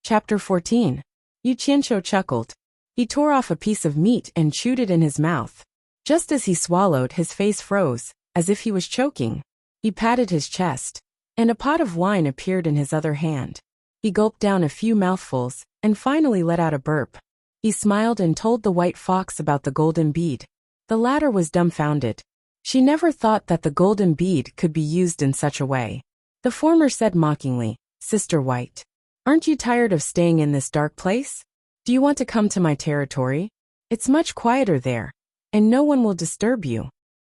Chapter 14. Yu Qianqiu chuckled. He tore off a piece of meat and chewed it in his mouth. Just as he swallowed, his face froze, as if he was choking. He patted his chest, and a pot of wine appeared in his other hand. He gulped down a few mouthfuls, and finally let out a burp. He smiled and told the white fox about the golden bead. The latter was dumbfounded. She never thought that the golden bead could be used in such a way. The former said mockingly, "Sister White, aren't you tired of staying in this dark place? Do you want to come to my territory? It's much quieter there, and no one will disturb you."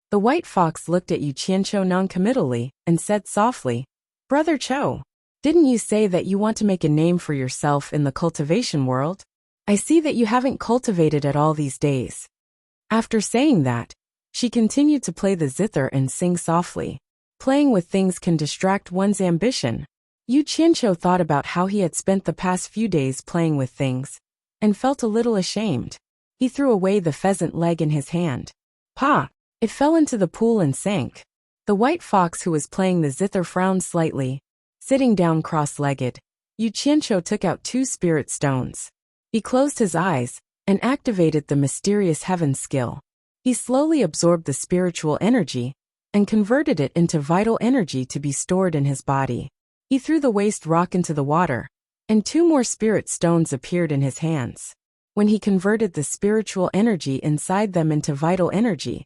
The white fox looked at Yu Qianqiu noncommittally and said softly, "Brother Cho, didn't you say that you want to make a name for yourself in the cultivation world? I see that you haven't cultivated at all these days." After saying that, she continued to play the zither and sing softly. Playing with things can distract one's ambition. Yu Qianqiu thought about how he had spent the past few days playing with things, and felt a little ashamed. He threw away the pheasant leg in his hand. Pa! It fell into the pool and sank. The white fox who was playing the zither frowned slightly. Sitting down cross-legged, Yu Qianqiu took out 2 spirit stones. He closed his eyes and activated the mysterious heaven skill. He slowly absorbed the spiritual energy and converted it into vital energy to be stored in his body. He threw the waste rock into the water, and 2 more spirit stones appeared in his hands. When he converted the spiritual energy inside them into vital energy,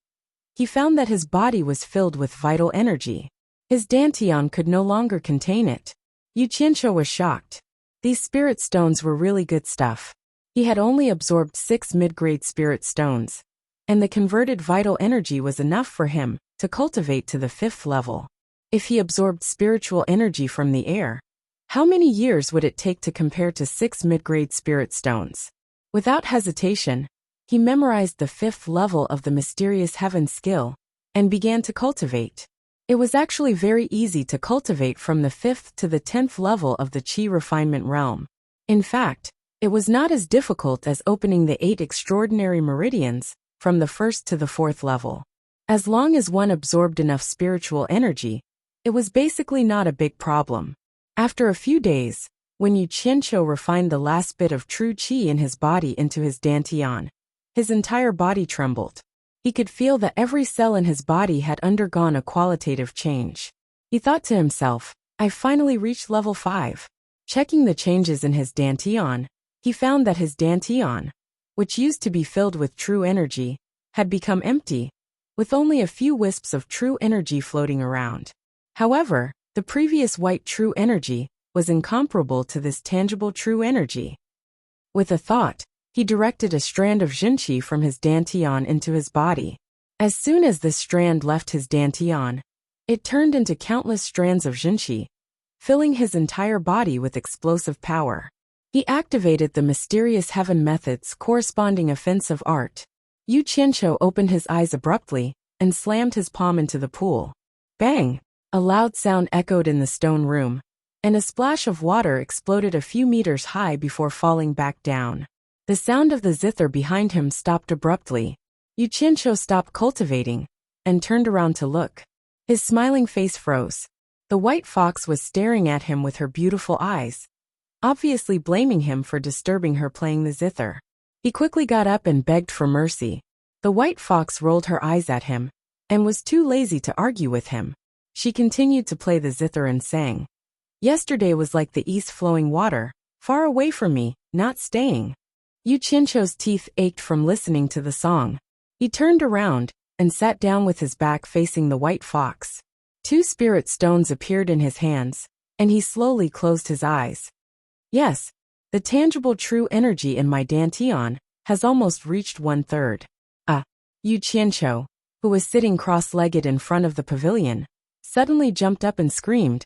he found that his body was filled with vital energy. His dantian could no longer contain it. Yu Qianqiu was shocked. These spirit stones were really good stuff. He had only absorbed 6 mid-grade spirit stones, and the converted vital energy was enough for him to cultivate to the 5th level. If he absorbed spiritual energy from the air, how many years would it take to compare to 6 mid-grade spirit stones? Without hesitation, he memorized the 5th level of the mysterious heaven skill and began to cultivate. It was actually very easy to cultivate from the 5th to the 10th level of the Qi refinement realm. In fact, it was not as difficult as opening the 8 extraordinary meridians from the 1st to the 4th level. As long as one absorbed enough spiritual energy, it was basically not a big problem. After a few days, when Yu Qianqiu refined the last bit of true qi in his body into his dantian, his entire body trembled. He could feel that every cell in his body had undergone a qualitative change. He thought to himself, "I finally reached level 5. Checking the changes in his dantian, he found that his dantian, which used to be filled with true energy, had become empty, with only a few wisps of true energy floating around. However, the previous white true energy was incomparable to this tangible true energy. With a thought, he directed a strand of Jinqi from his dantian into his body. As soon as this strand left his dantian, it turned into countless strands of Jinqi, filling his entire body with explosive power. He activated the mysterious heaven method's corresponding offensive art. Yu Qianqiu opened his eyes abruptly and slammed his palm into the pool. Bang! A loud sound echoed in the stone room, and a splash of water exploded a few meters high before falling back down. The sound of the zither behind him stopped abruptly. Yu Qianqiu stopped cultivating and turned around to look. His smiling face froze. The white fox was staring at him with her beautiful eyes, obviously blaming him for disturbing her playing the zither. He quickly got up and begged for mercy. The white fox rolled her eyes at him and was too lazy to argue with him. She continued to play the zither and sang. Yesterday was like the east flowing water, far away from me, not staying. Yu Qianqiu's teeth ached from listening to the song. He turned around and sat down with his back facing the white fox. 2 spirit stones appeared in his hands, and he slowly closed his eyes. Yes, the tangible true energy in my dantian has almost reached 1/3. Yu Qianqiu, who was sitting cross-legged in front of the pavilion, suddenly jumped up and screamed,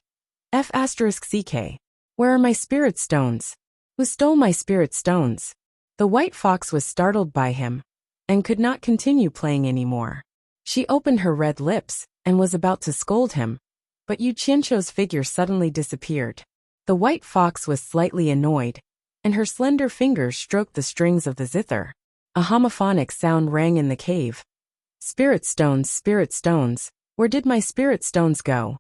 F***CK. Where are my spirit stones? Who stole my spirit stones? The white fox was startled by him and could not continue playing anymore. She opened her red lips and was about to scold him, but Yu Qianqiu's figure suddenly disappeared. The white fox was slightly annoyed, and her slender fingers stroked the strings of the zither. A homophonic sound rang in the cave. Spirit stones, where did my spirit stones go?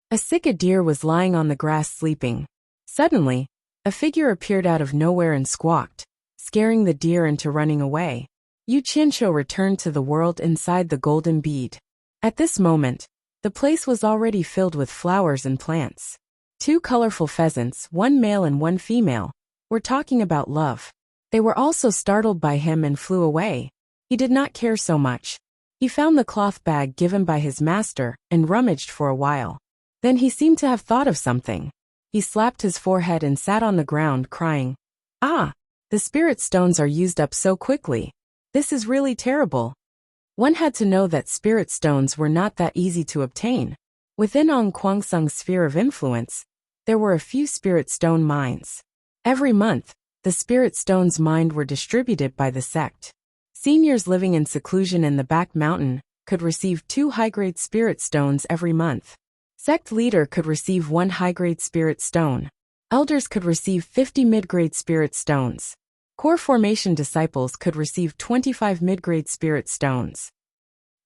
A sick deer was lying on the grass sleeping. Suddenly, A figure appeared out of nowhere and squawked, scaring the deer into running away. Yu Qianqiu returned to the world inside the golden bead. At this moment, the place was already filled with flowers and plants. Two colorful pheasants, one male and one female, were talking about love. They were also startled by him and flew away. He did not care so much. He found the cloth bag given by his master and rummaged for a while. Then he seemed to have thought of something. He slapped his forehead and sat on the ground crying, "Ah! The spirit stones are used up so quickly. This is really terrible." One had to know that spirit stones were not that easy to obtain. Within Ong Kwangsung's sphere of influence, there were a few spirit stone mines. Every month, the spirit stones mined were distributed by the sect. Seniors living in seclusion in the back mountain could receive 2 high-grade spirit stones every month. Sect leader could receive 1 high-grade spirit stone. Elders could receive 50 mid-grade spirit stones. Core formation disciples could receive 25 mid-grade spirit stones.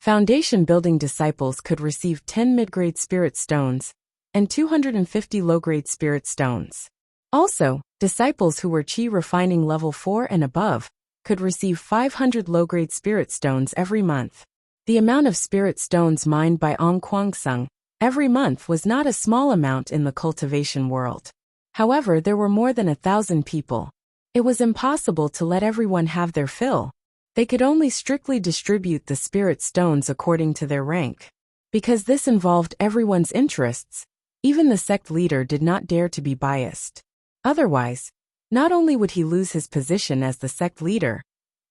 Foundation building disciples could receive 10 mid-grade spirit stones and 250 low-grade spirit stones. Also, disciples who were Qi refining level 4 and above could receive 500 low-grade spirit stones every month. The amount of spirit stones mined by Ong Kwangsung every month was not a small amount in the cultivation world. However, there were more than 1,000 people. It was impossible to let everyone have their fill. They could only strictly distribute the spirit stones according to their rank. Because this involved everyone's interests, even the sect leader did not dare to be biased. Otherwise, not only would he lose his position as the sect leader,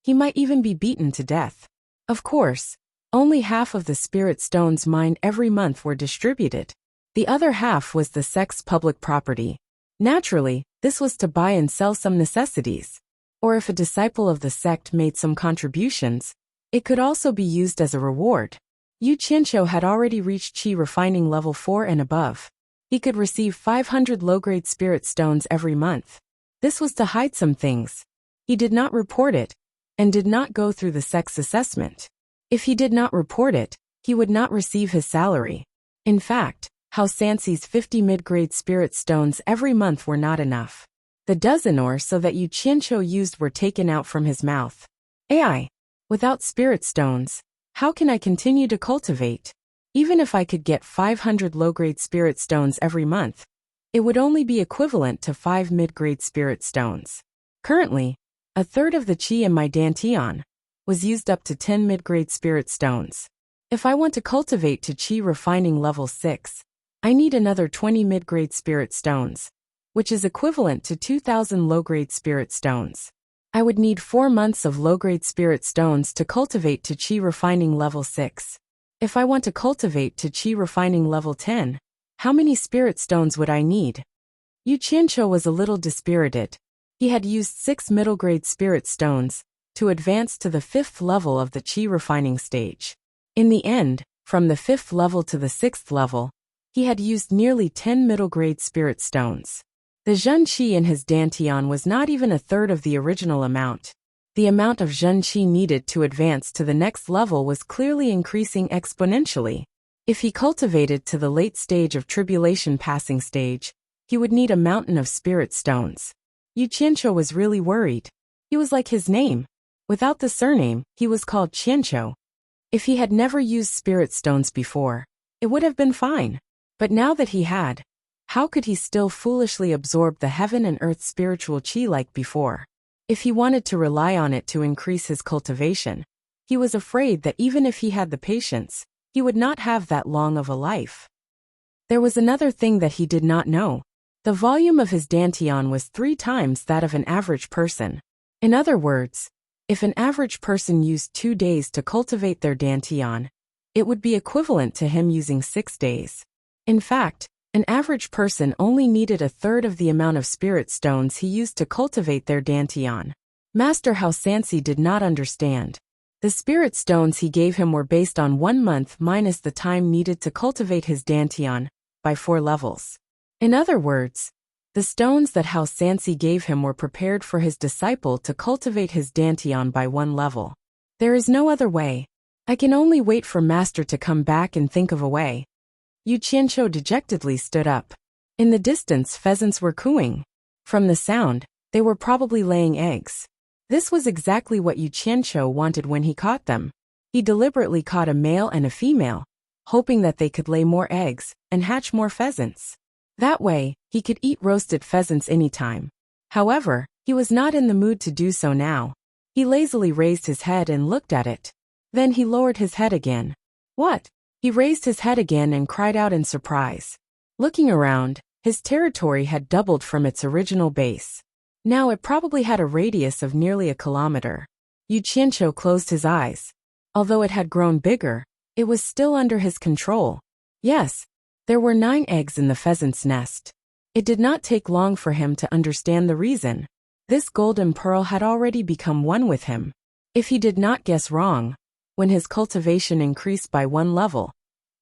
he might even be beaten to death. Of course, only half of the spirit stones mined every month were distributed. The other half was the sect's public property. Naturally, this was to buy and sell some necessities. Or if a disciple of the sect made some contributions, it could also be used as a reward. Yu Qianqiu had already reached Qi refining level 4 and above. He could receive 500 low-grade spirit stones every month. This was to hide some things. He did not report it, and did not go through the sect's assessment. If he did not report it, he would not receive his salary. In fact, Hao Sanxi's 50 mid-grade spirit stones every month were not enough. The dozen or so that Yu Qianqiu used were taken out from his mouth. AI. Without spirit stones, how can I continue to cultivate? Even if I could get 500 low-grade spirit stones every month, it would only be equivalent to 5 mid-grade spirit stones. Currently, a third of the qi in my dantian was used up to 10 mid-grade spirit stones. If I want to cultivate to qi refining level 6, I need another 20 mid-grade spirit stones, which is equivalent to 2,000 low-grade spirit stones. I would need 4 months of low-grade spirit stones to cultivate to qi refining level 6. If I want to cultivate to qi refining level 10, how many spirit stones would I need? Yu Qianqiu was a little dispirited. He had used 6 middle-grade spirit stones to advance to the 5th level of the qi refining stage. In the end, from the 5th level to the 6th level, he had used nearly 10 middle-grade spirit stones. The Zhen Qi in his dantian was not even a third of the original amount. The amount of Zhen Qi needed to advance to the next level was clearly increasing exponentially. If he cultivated to the late stage of tribulation passing stage, he would need a mountain of spirit stones. Yu Qianqiu was really worried. He was like his name. Without the surname, he was called Qianqiu. If he had never used spirit stones before, it would have been fine. But now that he had, how could he still foolishly absorb the heaven and earth spiritual qi like before? If he wanted to rely on it to increase his cultivation, he was afraid that even if he had the patience, he would not have that long of a life. There was another thing that he did not know. The volume of his dantian was 3 times that of an average person. In other words, if an average person used 2 days to cultivate their dantian, it would be equivalent to him using 6 days. In fact, an average person only needed a third of the amount of spirit stones he used to cultivate their dantian. Master Hao Sanxi did not understand. The spirit stones he gave him were based on 1 month minus the time needed to cultivate his dantian, by 4 levels. In other words, the stones that Hao Sanxi gave him were prepared for his disciple to cultivate his dantian by 1 level. There is no other way. I can only wait for Master to come back and think of a way. Yu Qianqiu dejectedly stood up. In the distance, pheasants were cooing. From the sound, they were probably laying eggs. This was exactly what Yu Qianqiu wanted when he caught them. He deliberately caught a male and a female, hoping that they could lay more eggs and hatch more pheasants. That way, he could eat roasted pheasants anytime. However, he was not in the mood to do so now. He lazily raised his head and looked at it. Then he lowered his head again. What? He raised his head again and cried out in surprise. Looking around, his territory had doubled from its original base. Now it probably had a radius of nearly a kilometer. Yu Qianqiu closed his eyes. Although it had grown bigger, it was still under his control. Yes, there were 9 eggs in the pheasant's nest. It did not take long for him to understand the reason. This golden pearl had already become one with him. If he did not guess wrong, when his cultivation increased by 1 level,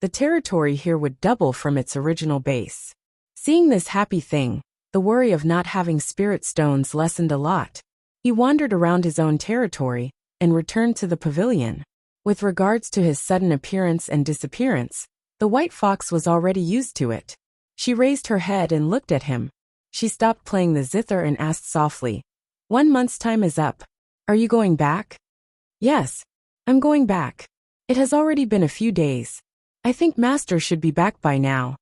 the territory here would double from its original base. Seeing this happy thing, the worry of not having spirit stones lessened a lot. He wandered around his own territory and returned to the pavilion. With regards to his sudden appearance and disappearance, the white fox was already used to it. She raised her head and looked at him. She stopped playing the zither and asked softly, "1 month's time is up. Are you going back?" "Yes, I'm going back. It has already been a few days. I think Master should be back by now."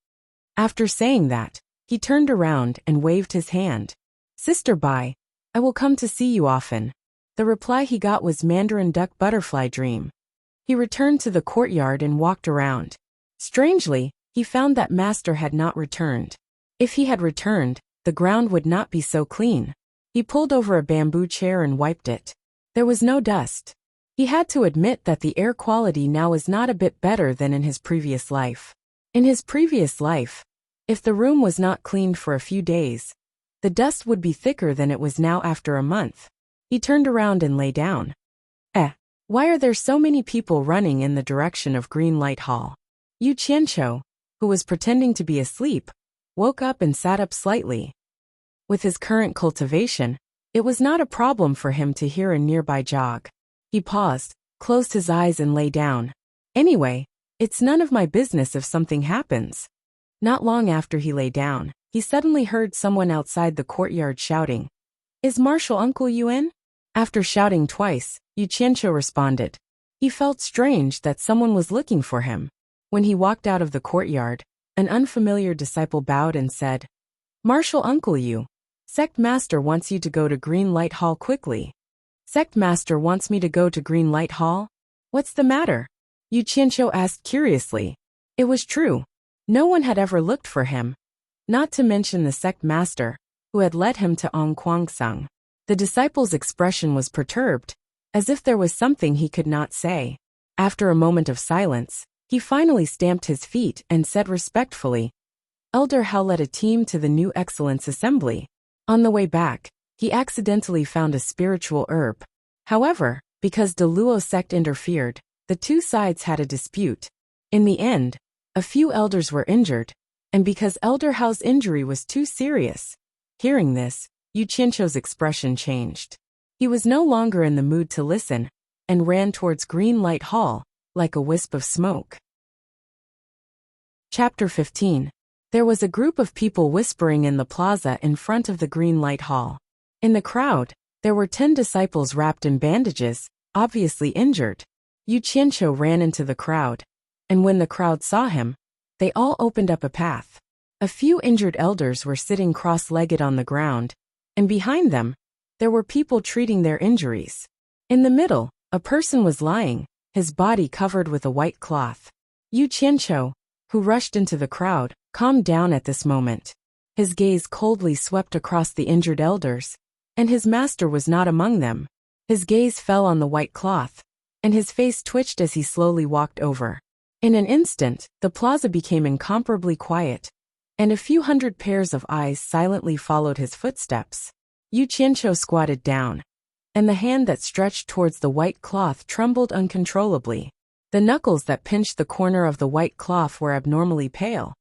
After saying that, he turned around and waved his hand. "Sister Bai, I will come to see you often." The reply he got was Mandarin Duck Butterfly Dream. He returned to the courtyard and walked around. Strangely, he found that Master had not returned. If he had returned, the ground would not be so clean. He pulled over a bamboo chair and wiped it. There was no dust. He had to admit that the air quality now was not a bit better than in his previous life. In his previous life, if the room was not cleaned for a few days, the dust would be thicker than it was now after a month. He turned around and lay down. Why are there so many people running in the direction of Green Light Hall? Yu Qianqiu, who was pretending to be asleep, woke up and sat up slightly. With his current cultivation, it was not a problem for him to hear a nearby jog. He paused, closed his eyes and lay down. Anyway, it's none of my business if something happens. Not long after he lay down, he suddenly heard someone outside the courtyard shouting, "Is Marshal Uncle Yu in?" After shouting twice, Yu Qianqiu responded. He felt strange that someone was looking for him. When he walked out of the courtyard, an unfamiliar disciple bowed and said, "Marshal Uncle Yu, Sect Master wants you to go to Green Light Hall quickly." "Sect Master wants me to go to Green Light Hall? What's the matter?" Yu Qianqiu asked curiously. It was true. No one had ever looked for him. Not to mention the Sect Master, who had led him to Ongquangsang. The disciple's expression was perturbed, as if there was something he could not say. After a moment of silence, he finally stamped his feet and said respectfully, "Elder Hao led a team to the New Excellence Assembly. On the way back, he accidentally found a spiritual herb. However, because the Luo sect interfered, the two sides had a dispute. In the end, a few elders were injured, and because Elder Hao's injury was too serious." Hearing this, Yu Qianqiu's expression changed. He was no longer in the mood to listen, and ran towards Green Light Hall, like a wisp of smoke. Chapter 15. There was a group of people whispering in the plaza in front of the Green Light Hall. In the crowd, there were 10 disciples wrapped in bandages, obviously injured. Yu Qianqiu ran into the crowd, and when the crowd saw him, they all opened up a path. A few injured elders were sitting cross-legged on the ground, and behind them, there were people treating their injuries. In the middle, a person was lying, his body covered with a white cloth. Yu Qianqiu, who rushed into the crowd, calmed down at this moment. His gaze coldly swept across the injured elders, and his master was not among them. His gaze fell on the white cloth, and his face twitched as he slowly walked over. In an instant, the plaza became incomparably quiet, and a few hundred pairs of eyes silently followed his footsteps. Yu Qianqiu squatted down, and the hand that stretched towards the white cloth trembled uncontrollably. The knuckles that pinched the corner of the white cloth were abnormally pale,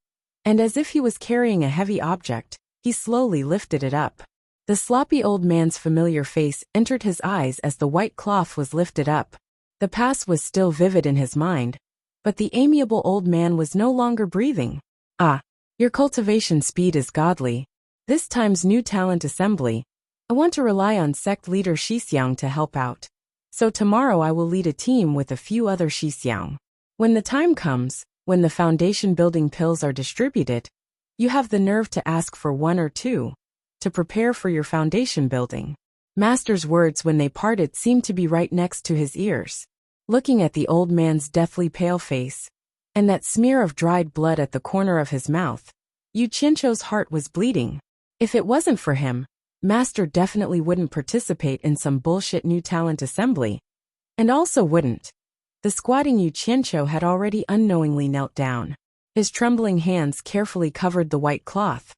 and as if he was carrying a heavy object, he slowly lifted it up. The sloppy old man's familiar face entered his eyes as the white cloth was lifted up. The past was still vivid in his mind, but the amiable old man was no longer breathing. "Ah, your cultivation speed is godly. This time's new talent assembly, I want to rely on sect leader Shixiang to help out. So tomorrow I will lead a team with a few other Shixiang. When the time comes, when the foundation building pills are distributed, you have the nerve to ask for one or two, to prepare for your foundation building. Master's words when they parted seemed to be right next to his ears. Looking at the old man's deathly pale face, and that smear of dried blood at the corner of his mouth, Yu Qianqiu's heart was bleeding. If it wasn't for him, Master definitely wouldn't participate in some bullshit new talent assembly. And also wouldn't. The squatting Yu Qianqiu had already unknowingly knelt down. His trembling hands carefully covered the white cloth,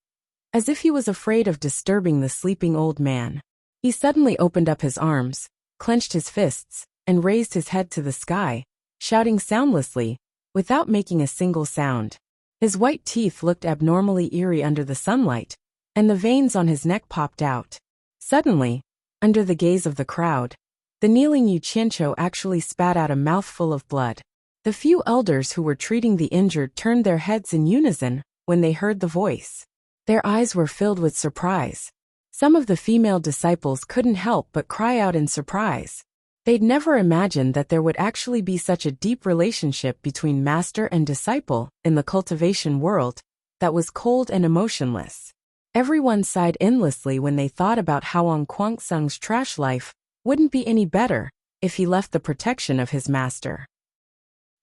as if he was afraid of disturbing the sleeping old man. He suddenly opened up his arms, clenched his fists, and raised his head to the sky, shouting soundlessly, without making a single sound. His white teeth looked abnormally eerie under the sunlight, and the veins on his neck popped out. Suddenly, under the gaze of the crowd, the kneeling Yu Qianqiu actually spat out a mouthful of blood. The few elders who were treating the injured turned their heads in unison when they heard the voice. Their eyes were filled with surprise. Some of the female disciples couldn't help but cry out in surprise. They'd never imagined that there would actually be such a deep relationship between master and disciple in the cultivation world that was cold and emotionless. Everyone sighed endlessly when they thought about how Ong Kuang-sung's trash life wouldn't be any better if he left the protection of his master.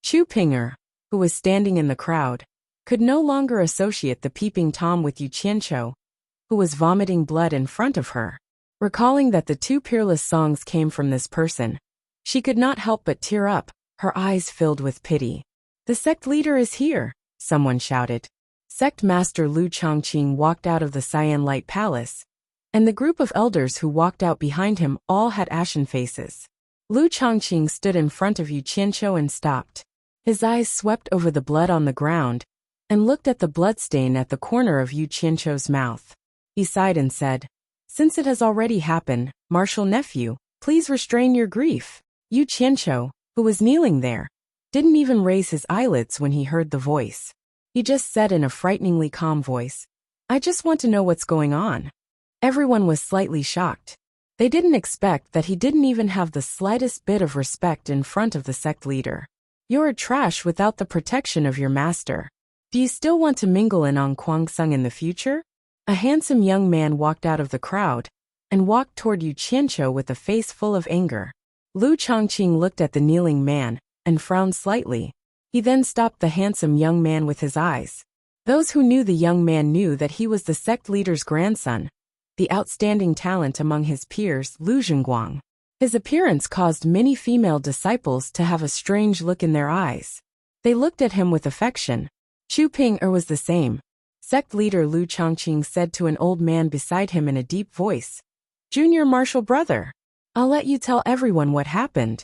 Chu Pinger, who was standing in the crowd, could no longer associate the peeping Tom with Yu Qianqiu, who was vomiting blood in front of her. Recalling that the two peerless songs came from this person, she could not help but tear up, her eyes filled with pity. "The sect leader is here," someone shouted. Sect Master Lu Chongqing walked out of the Cyan Light Palace, and the group of elders who walked out behind him all had ashen faces. Lu Chongqing stood in front of Yu Qianqiu and stopped. His eyes swept over the blood on the ground and looked at the bloodstain at the corner of Yu Qianqiu's mouth. He sighed and said, "Since it has already happened, Martial Nephew, please restrain your grief." Yu Qianqiu, who was kneeling there, didn't even raise his eyelids when he heard the voice. He just said in a frighteningly calm voice, "I just want to know what's going on." Everyone was slightly shocked. They didn't expect that he didn't even have the slightest bit of respect in front of the sect leader. "You're a trash without the protection of your master. Do you still want to mingle in Ong Kuang-sung in the future?" A handsome young man walked out of the crowd and walked toward Yu Qianqiu with a face full of anger. Lu Chongqing looked at the kneeling man and frowned slightly. He then stopped the handsome young man with his eyes. Those who knew the young man knew that he was the sect leader's grandson, the outstanding talent among his peers, Lu Zhengguang. His appearance caused many female disciples to have a strange look in their eyes. They looked at him with affection. Chu Ping-er was the same. Sect leader Lu Chongqing said to an old man beside him in a deep voice, "Junior martial brother, I'll let you tell everyone what happened."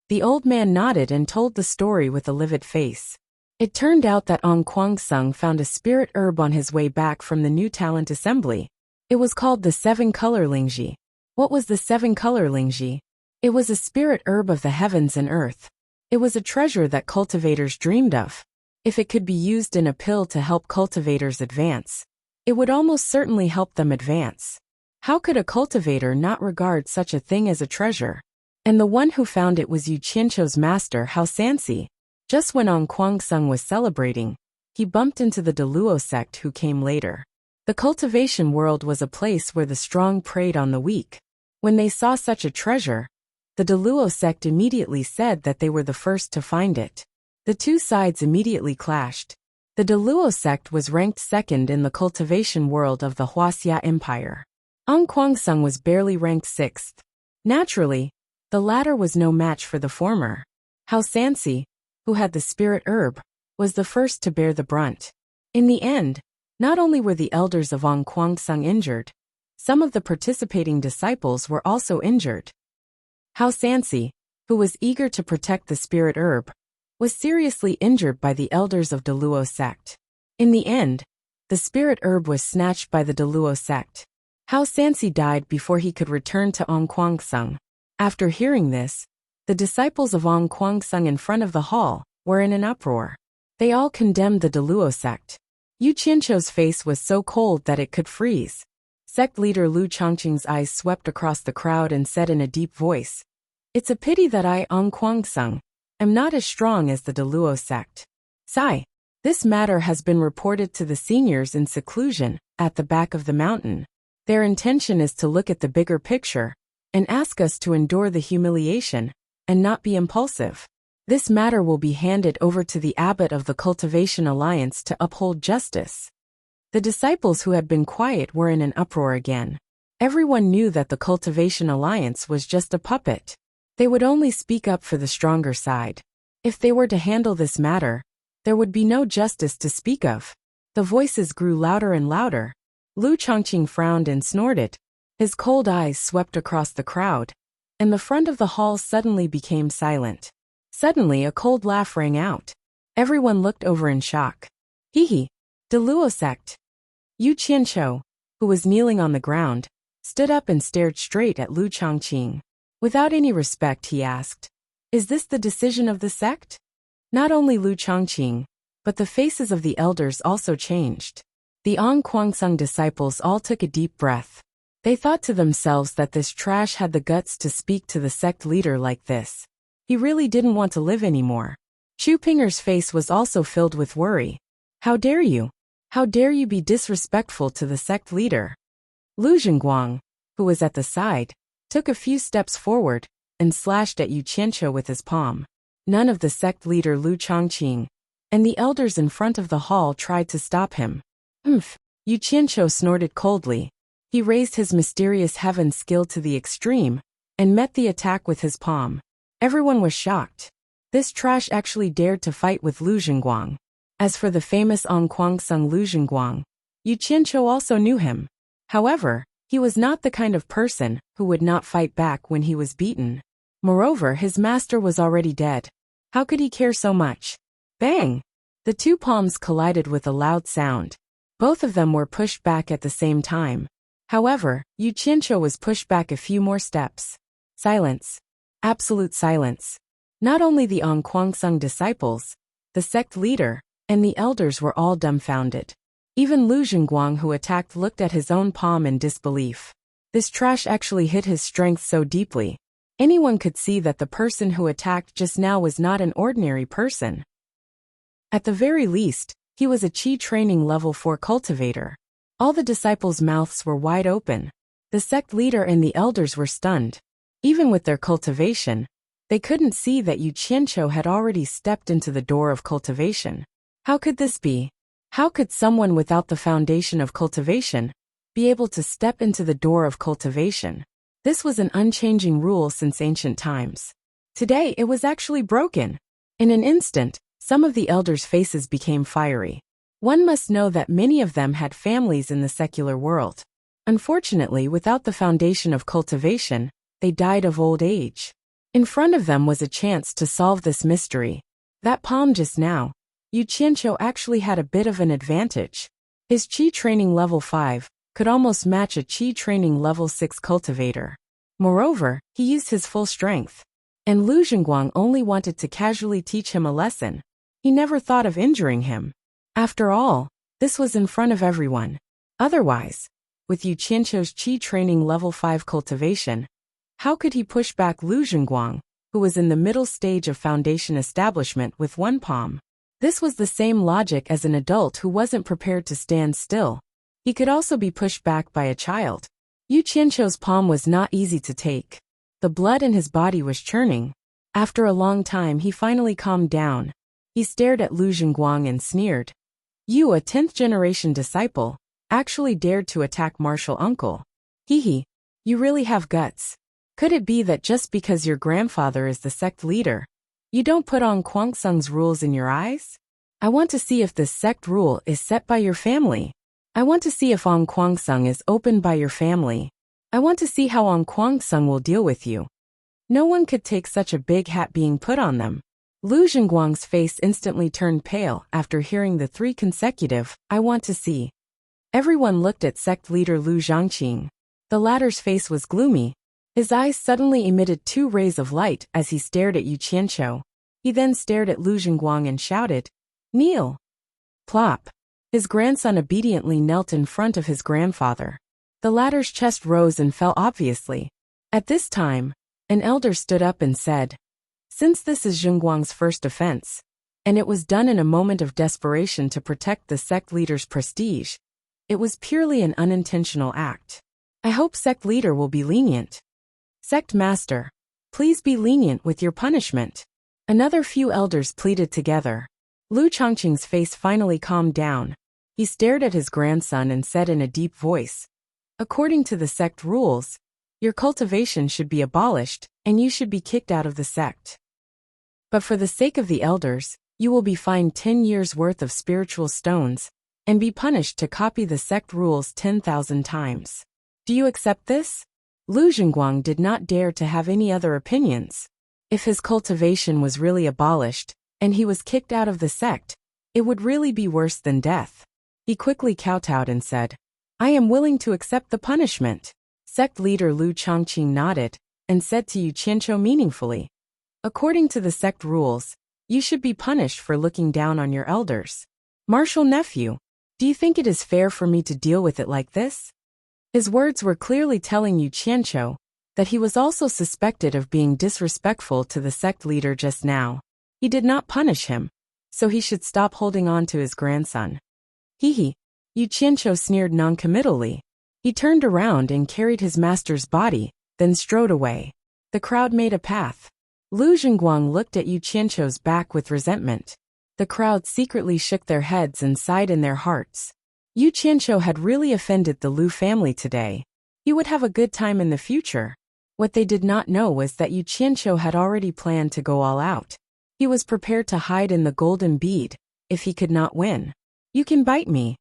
The old man nodded and told the story with a livid face. It turned out that Ong Kuang-sung found a spirit herb on his way back from the new talent assembly. It was called the seven-color lingji. What was the seven-color lingji? It was a spirit herb of the heavens and earth. It was a treasure that cultivators dreamed of. If it could be used in a pill to help cultivators advance, it would almost certainly help them advance. How could a cultivator not regard such a thing as a treasure? And the one who found it was Yu Qianqiu's master Hao Sansi. Just when Ong Kuang-sung was celebrating, he bumped into the Deluo sect who came later. The cultivation world was a place where the strong preyed on the weak. When they saw such a treasure, the Deluo sect immediately said that they were the first to find it. The two sides immediately clashed. The Deluo sect was ranked second in the cultivation world of the Huaxia Empire. Ong Kuang-sung was barely ranked sixth. Naturally, the latter was no match for the former. Hao Sansi, who had the spirit herb, was the first to bear the brunt. In the end, not only were the elders of Ong Kuang-sung injured, some of the participating disciples were also injured. Hao Sansi, who was eager to protect the spirit herb, was seriously injured by the elders of Deluo sect. In the end, the spirit herb was snatched by the Deluo sect. Hao Sansi died before he could return to Ong Kuang-sung. After hearing this, the disciples of Ong Kuang-sung in front of the hall were in an uproar. They all condemned the Deluo sect. Yu Qianqiu's face was so cold that it could freeze. Sect leader Lu Changqing's eyes swept across the crowd and said in a deep voice, "It's a pity that I, Ong Kuangsung, am not as strong as the Deluo sect. Sigh. This matter has been reported to the seniors in seclusion, at the back of the mountain. Their intention is to look at the bigger picture, and ask us to endure the humiliation, and not be impulsive. This matter will be handed over to the abbot of the Cultivation Alliance to uphold justice." The disciples who had been quiet were in an uproar again. Everyone knew that the Cultivation Alliance was just a puppet. They would only speak up for the stronger side. If they were to handle this matter, there would be no justice to speak of. The voices grew louder and louder. Lu Changqing frowned and snorted. His cold eyes swept across the crowd, and the front of the hall suddenly became silent. Suddenly a cold laugh rang out. Everyone looked over in shock. Hee. Deluo sect. Yu Qianqiu, who was kneeling on the ground, stood up and stared straight at Lu Changqing. Without any respect, he asked, "Is this the decision of the sect?" Not only Lu Changqing, but the faces of the elders also changed. The Ong Kuangsung disciples all took a deep breath. They thought to themselves that this trash had the guts to speak to the sect leader like this. He really didn't want to live anymore. Chu Pinger's face was also filled with worry. "How dare you? How dare you be disrespectful to the sect leader?" Lu Zhenguang, who was at the side, took a few steps forward and slashed at Yu Qianqiu with his palm. None of the sect leader Lu Changqing and the elders in front of the hall tried to stop him. "Umph." Yu Qianqiu snorted coldly. He raised his mysterious heaven skill to the extreme and met the attack with his palm. Everyone was shocked. This trash actually dared to fight with Lu Zhenguang. As for the famous Ong Kuangsung Lu Zhenguang, Yu Qianqiu also knew him. However, he was not the kind of person who would not fight back when he was beaten. Moreover, his master was already dead. How could he care so much? Bang! The two palms collided with a loud sound. Both of them were pushed back at the same time. However, Yu Qianqiu was pushed back a few more steps. Silence. Absolute silence. Not only the Ong Kuangsung disciples, the sect leader, and the elders were all dumbfounded. Even Lu Zhenguang, who attacked, looked at his own palm in disbelief. This trash actually hit his strength so deeply. Anyone could see that the person who attacked just now was not an ordinary person. At the very least, he was a Qi training level 4 cultivator. All the disciples' mouths were wide open. The sect leader and the elders were stunned. Even with their cultivation, they couldn't see that Yu Qianqiu had already stepped into the door of cultivation. How could this be? How could someone without the foundation of cultivation be able to step into the door of cultivation? This was an unchanging rule since ancient times. Today it was actually broken. In an instant, some of the elders' faces became fiery. One must know that many of them had families in the secular world. Unfortunately, without the foundation of cultivation, they died of old age. In front of them was a chance to solve this mystery. That palm just now, Yu Qianqiu actually had a bit of an advantage. His Qi training level 5 could almost match a Qi training level 6 cultivator. Moreover, he used his full strength. And Lu Zhenguang only wanted to casually teach him a lesson. He never thought of injuring him. After all, this was in front of everyone. Otherwise, with Yu Qianqiu's Qi training level 5 cultivation, how could he push back Lu Zhenguang, who was in the middle stage of foundation establishment, with one palm? This was the same logic as an adult who wasn't prepared to stand still. He could also be pushed back by a child. Yu Qianqiu's palm was not easy to take. The blood in his body was churning. After a long time, he finally calmed down. He stared at Lu Zhenguang and sneered. "You, a 10th generation disciple, actually dared to attack martial uncle. Hee. You really have guts. Could it be that just because your grandfather is the sect leader, you don't put on Kuangsung's rules in your eyes? I want to see if this sect rule is set by your family. I want to see if Ong Kuangsung is opened by your family. I want to see how Ong Kuangsung will deal with you." No one could take such a big hat being put on them. Lu Zhenguang's face instantly turned pale after hearing the 3 consecutive, "I want to see." Everyone looked at sect leader Lu Zhangqing. The latter's face was gloomy. His eyes suddenly emitted 2 rays of light as he stared at Yu Qianqiu. He then stared at Lu Zhenguang and shouted, "Kneel." Plop. His grandson obediently knelt in front of his grandfather. The latter's chest rose and fell obviously. At this time, an elder stood up and said, "Since this is Zhengguang's first offense, and it was done in a moment of desperation to protect the sect leader's prestige, it was purely an unintentional act. I hope sect leader will be lenient. Sect master, please be lenient with your punishment." Another few elders pleaded together. Lu Chongqing's face finally calmed down. He stared at his grandson and said in a deep voice, "According to the sect rules, your cultivation should be abolished, and you should be kicked out of the sect. But for the sake of the elders, you will be fined 10 years' worth of spiritual stones, and be punished to copy the sect rules 10,000 times. Do you accept this?" Lu Zhengguang did not dare to have any other opinions. If his cultivation was really abolished, and he was kicked out of the sect, it would really be worse than death. He quickly kowtowed and said, "I am willing to accept the punishment." Sect leader Lu Chongqing nodded, and said to Yu Qianqiu meaningfully, "According to the sect rules, you should be punished for looking down on your elders. Martial nephew, do you think it is fair for me to deal with it like this?" His words were clearly telling Yu Qianqiu that he was also suspected of being disrespectful to the sect leader just now. He did not punish him, so he should stop holding on to his grandson. Hee. Yu Qianqiu sneered noncommittally. He turned around and carried his master's body, then strode away. The crowd made a path. Lu Zhengguang looked at Yu Qianqiu's back with resentment. The crowd secretly shook their heads and sighed in their hearts. Yu Qianqiu had really offended the Lu family today. He would have a good time in the future. What they did not know was that Yu Qianqiu had already planned to go all out. He was prepared to hide in the golden bead, if he could not win. "You can bite me."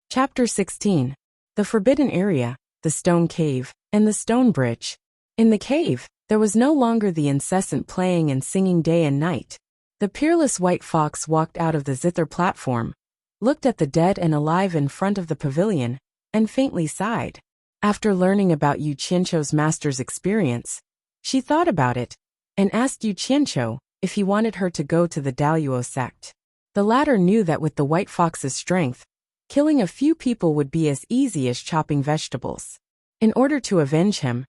Chapter 16. The Forbidden Area, the Stone Cave, and the Stone Bridge. In the cave, there was no longer the incessant playing and singing day and night. The peerless white fox walked out of the zither platform, looked at the dead and alive in front of the pavilion, and faintly sighed. After learning about Yu Qianqiu's master's experience, she thought about it, and asked Yu Qianqiu if he wanted her to go to the Daluo sect. The latter knew that with the white fox's strength, killing a few people would be as easy as chopping vegetables. In order to avenge him,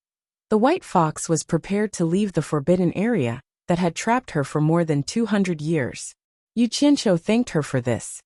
the white fox was prepared to leave the forbidden area that had trapped her for more than 200 years. Yu Qianqiu thanked her for this.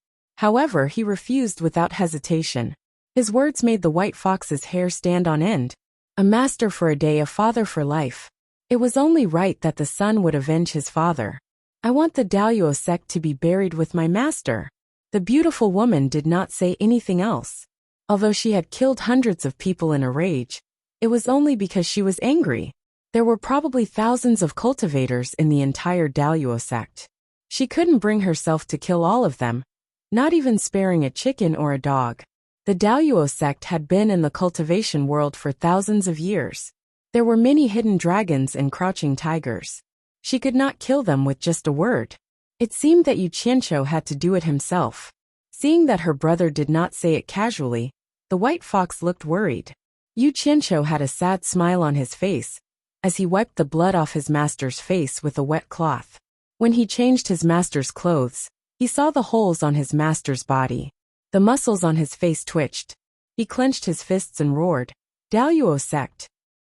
However, he refused without hesitation. His words made the white fox's hair stand on end. A master for a day, a father for life. It was only right that the son would avenge his father. "I want the Daluo sect to be buried with my master." The beautiful woman did not say anything else. Although she had killed hundreds of people in a rage, it was only because she was angry. There were probably thousands of cultivators in the entire Daluo sect. She couldn't bring herself to kill all of them, not even sparing a chicken or a dog. The Daluo sect had been in the cultivation world for thousands of years. There were many hidden dragons and crouching tigers. She could not kill them with just a word. It seemed that Yu Qianqiu had to do it himself. Seeing that her brother did not say it casually, the white fox looked worried. Yu Qianqiu had a sad smile on his face, as he wiped the blood off his master's face with a wet cloth. When he changed his master's clothes, he saw the holes on his master's body. The muscles on his face twitched. He clenched his fists and roared, "Daluo sect!"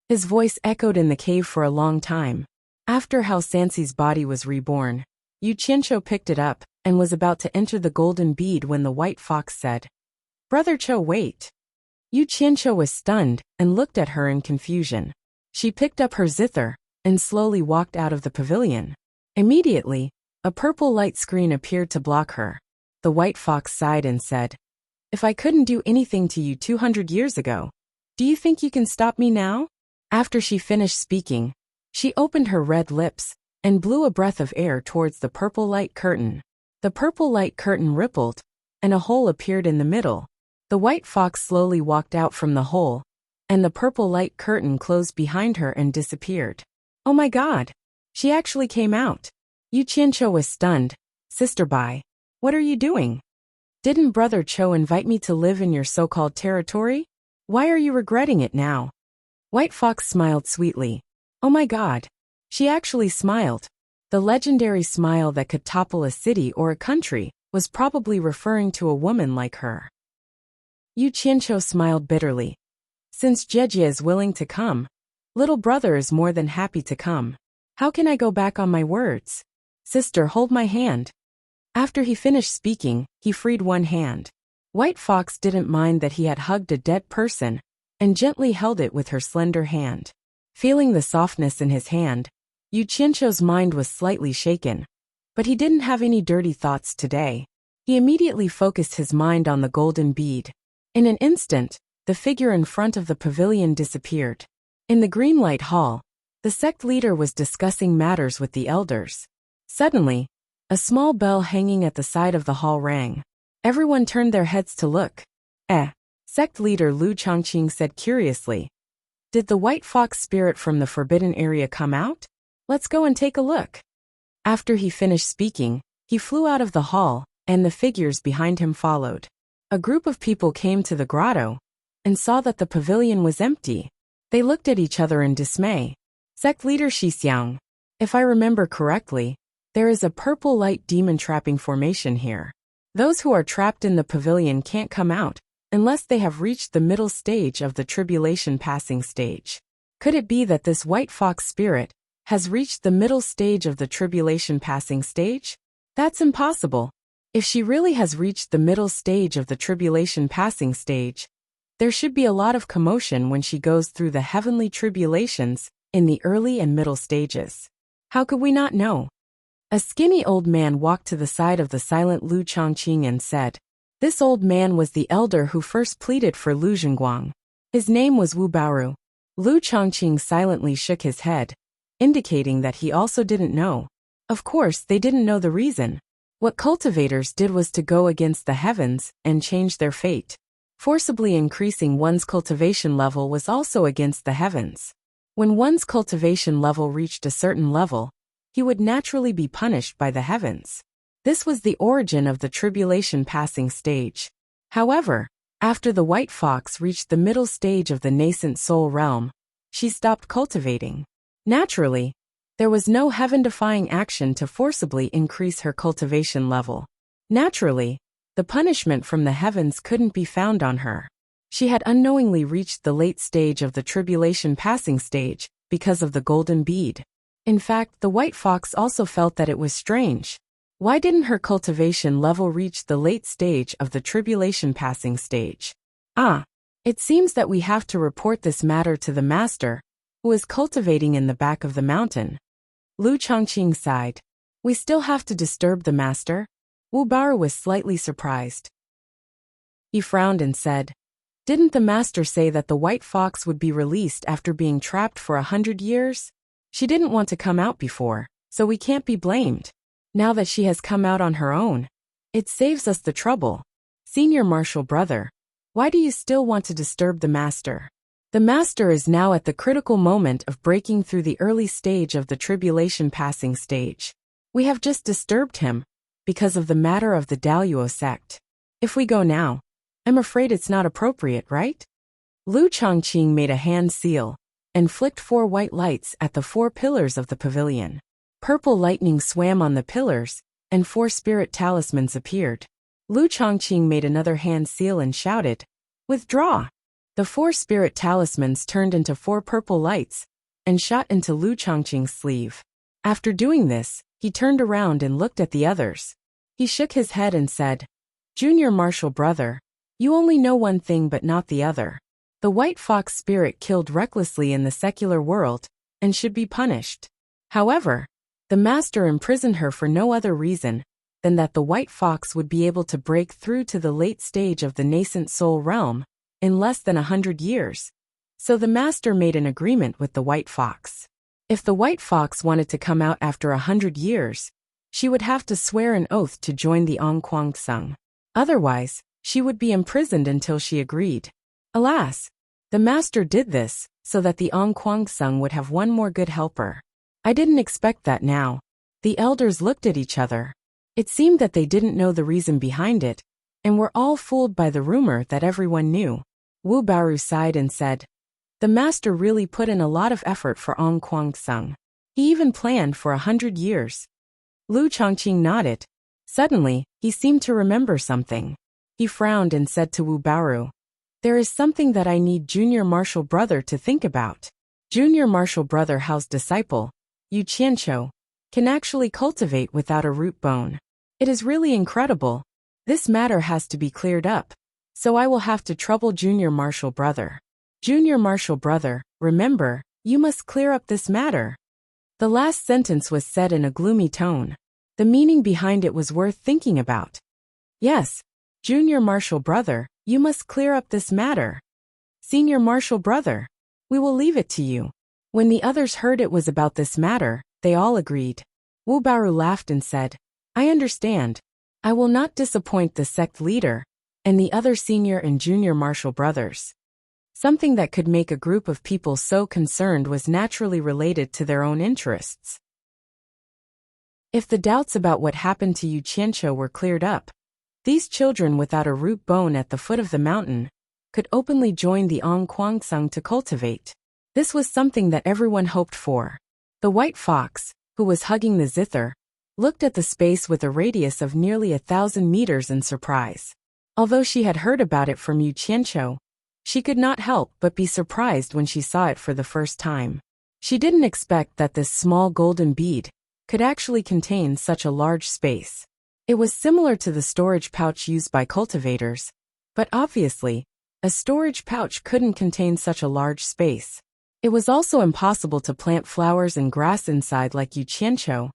His voice echoed in the cave for a long time. After Hao Sanxi's body was reborn, Yu Qianqiu picked it up and was about to enter the golden bead when the white fox said, "Brother Cho, wait." Yu Qianqiu was stunned and looked at her in confusion. She picked up her zither and slowly walked out of the pavilion. Immediately, a purple light screen appeared to block her. The white fox sighed and said, "If I couldn't do anything to you 200 years ago, do you think you can stop me now?" After she finished speaking, she opened her red lips and blew a breath of air towards the purple light curtain. The purple light curtain rippled, and a hole appeared in the middle. The white fox slowly walked out from the hole, and the purple light curtain closed behind her and disappeared. "Oh my God! She actually came out." Yu Qianqiu was stunned. "Sister Bai, what are you doing? Didn't Brother Cho invite me to live in your so-called territory? Why are you regretting it now?" White Fox smiled sweetly. "Oh my God." She actually smiled. The legendary smile that could topple a city or a country. was probably referring to a woman like her. Yu Qianqiu smiled bitterly. Since Jejie is willing to come, little brother is more than happy to come. How can I go back on my words? Sister, hold my hand. After he finished speaking, he freed one hand. White Fox didn't mind that he had hugged a dead person, and gently held it with her slender hand. Feeling the softness in his hand, Yu Qianqiu's mind was slightly shaken. But he didn't have any dirty thoughts today. He immediately focused his mind on the golden bead. In an instant, the figure in front of the pavilion disappeared. In the green light hall, the sect leader was discussing matters with the elders. Suddenly, a small bell hanging at the side of the hall rang. Everyone turned their heads to look. Sect leader Lu Chongqing said curiously. Did the white fox spirit from the forbidden area come out? Let's go and take a look. After he finished speaking, he flew out of the hall, and the figures behind him followed. A group of people came to the grotto and saw that the pavilion was empty. They looked at each other in dismay. Sect leader Xixiang, if I remember correctly, there is a purple light demon trapping formation here. Those who are trapped in the pavilion can't come out unless they have reached the middle stage of the tribulation passing stage. Could it be that this white fox spirit has reached the middle stage of the tribulation passing stage? That's impossible. If she really has reached the middle stage of the tribulation passing stage, there should be a lot of commotion when she goes through the heavenly tribulations in the early and middle stages. How could we not know? A skinny old man walked to the side of the silent Lu Chongqing and said, this old man was the elder who first pleaded for Lu Zhenguang. His name was Wu Baoru. Lu Chongqing silently shook his head, indicating that he also didn't know. Of course, they didn't know the reason. What cultivators did was to go against the heavens and change their fate. Forcibly increasing one's cultivation level was also against the heavens. When one's cultivation level reached a certain level, he would naturally be punished by the heavens. This was the origin of the tribulation passing stage. However, after the white fox reached the middle stage of the nascent soul realm, she stopped cultivating. Naturally, there was no heaven-defying action to forcibly increase her cultivation level. Naturally, the punishment from the heavens couldn't be found on her. She had unknowingly reached the late stage of the tribulation passing stage because of the golden bead. In fact, the white fox also felt that it was strange. Why didn't her cultivation level reach the late stage of the tribulation passing stage? It seems that we have to report this matter to the master, who is cultivating in the back of the mountain. Lu Chongqing sighed. We still have to disturb the master? Wu Baoru was slightly surprised. He frowned and said, didn't the master say that the white fox would be released after being trapped for 100 years? She didn't want to come out before, so we can't be blamed. Now that she has come out on her own, it saves us the trouble. Senior Marshal brother, why do you still want to disturb the master? The master is now at the critical moment of breaking through the early stage of the tribulation passing stage. We have just disturbed him because of the matter of the Daluo sect. If we go now, I'm afraid it's not appropriate, right? Lu Chongqing made a hand seal and flicked 4 white lights at the 4 pillars of the pavilion. Purple lightning swam on the pillars, and 4 spirit talismans appeared. Lu Chongqing made another hand seal and shouted, withdraw! The 4 spirit talismans turned into 4 purple lights and shot into Lu Chongqing's sleeve. After doing this, he turned around and looked at the others. He shook his head and said, Junior Marshal brother, you only know one thing but not the other. The white fox spirit killed recklessly in the secular world and should be punished. However, the master imprisoned her for no other reason than that the white fox would be able to break through to the late stage of the nascent soul realm in less than 100 years. So the master made an agreement with the white fox. If the white fox wanted to come out after 100 years, she would have to swear an oath to join the Ongquang Sung. Otherwise, she would be imprisoned until she agreed. Alas, the master did this so that the Ongquang Sung would have one more good helper. I didn't expect that now. The elders looked at each other. It seemed that they didn't know the reason behind it, and were all fooled by the rumor that everyone knew. Wu Baoru sighed and said, the master really put in a lot of effort for Ongquang Sung. He even planned for 100 years. Lu Chongqing nodded. Suddenly, he seemed to remember something. He frowned and said to Wu Baoru, "There is something that I need Junior Martial Brother to think about." Junior Martial Brother Hao's disciple, Yu Qianqiu, can actually cultivate without a root bone. It is really incredible. This matter has to be cleared up, so I will have to trouble Junior Martial Brother. Junior Martial Brother, remember, you must clear up this matter. The last sentence was said in a gloomy tone. The meaning behind it was worth thinking about. Yes, Junior Martial Brother, you must clear up this matter. Senior Martial Brother, we will leave it to you. When the others heard it was about this matter, they all agreed. Wu Baoru laughed and said, I understand. I will not disappoint the sect leader and the other senior and junior martial brothers. Something that could make a group of people so concerned was naturally related to their own interests. If the doubts about what happened to Yu Qianqiu were cleared up, these children without a root bone at the foot of the mountain could openly join the Ong Kwangsung to cultivate. This was something that everyone hoped for. The white fox, who was hugging the zither, looked at the space with a radius of nearly 1,000 meters in surprise. Although she had heard about it from Yu Qianqiu, she could not help but be surprised when she saw it for the first time. She didn't expect that this small golden bead could actually contain such a large space. It was similar to the storage pouch used by cultivators, but obviously, a storage pouch couldn't contain such a large space. It was also impossible to plant flowers and grass inside like Yu Qianqiu,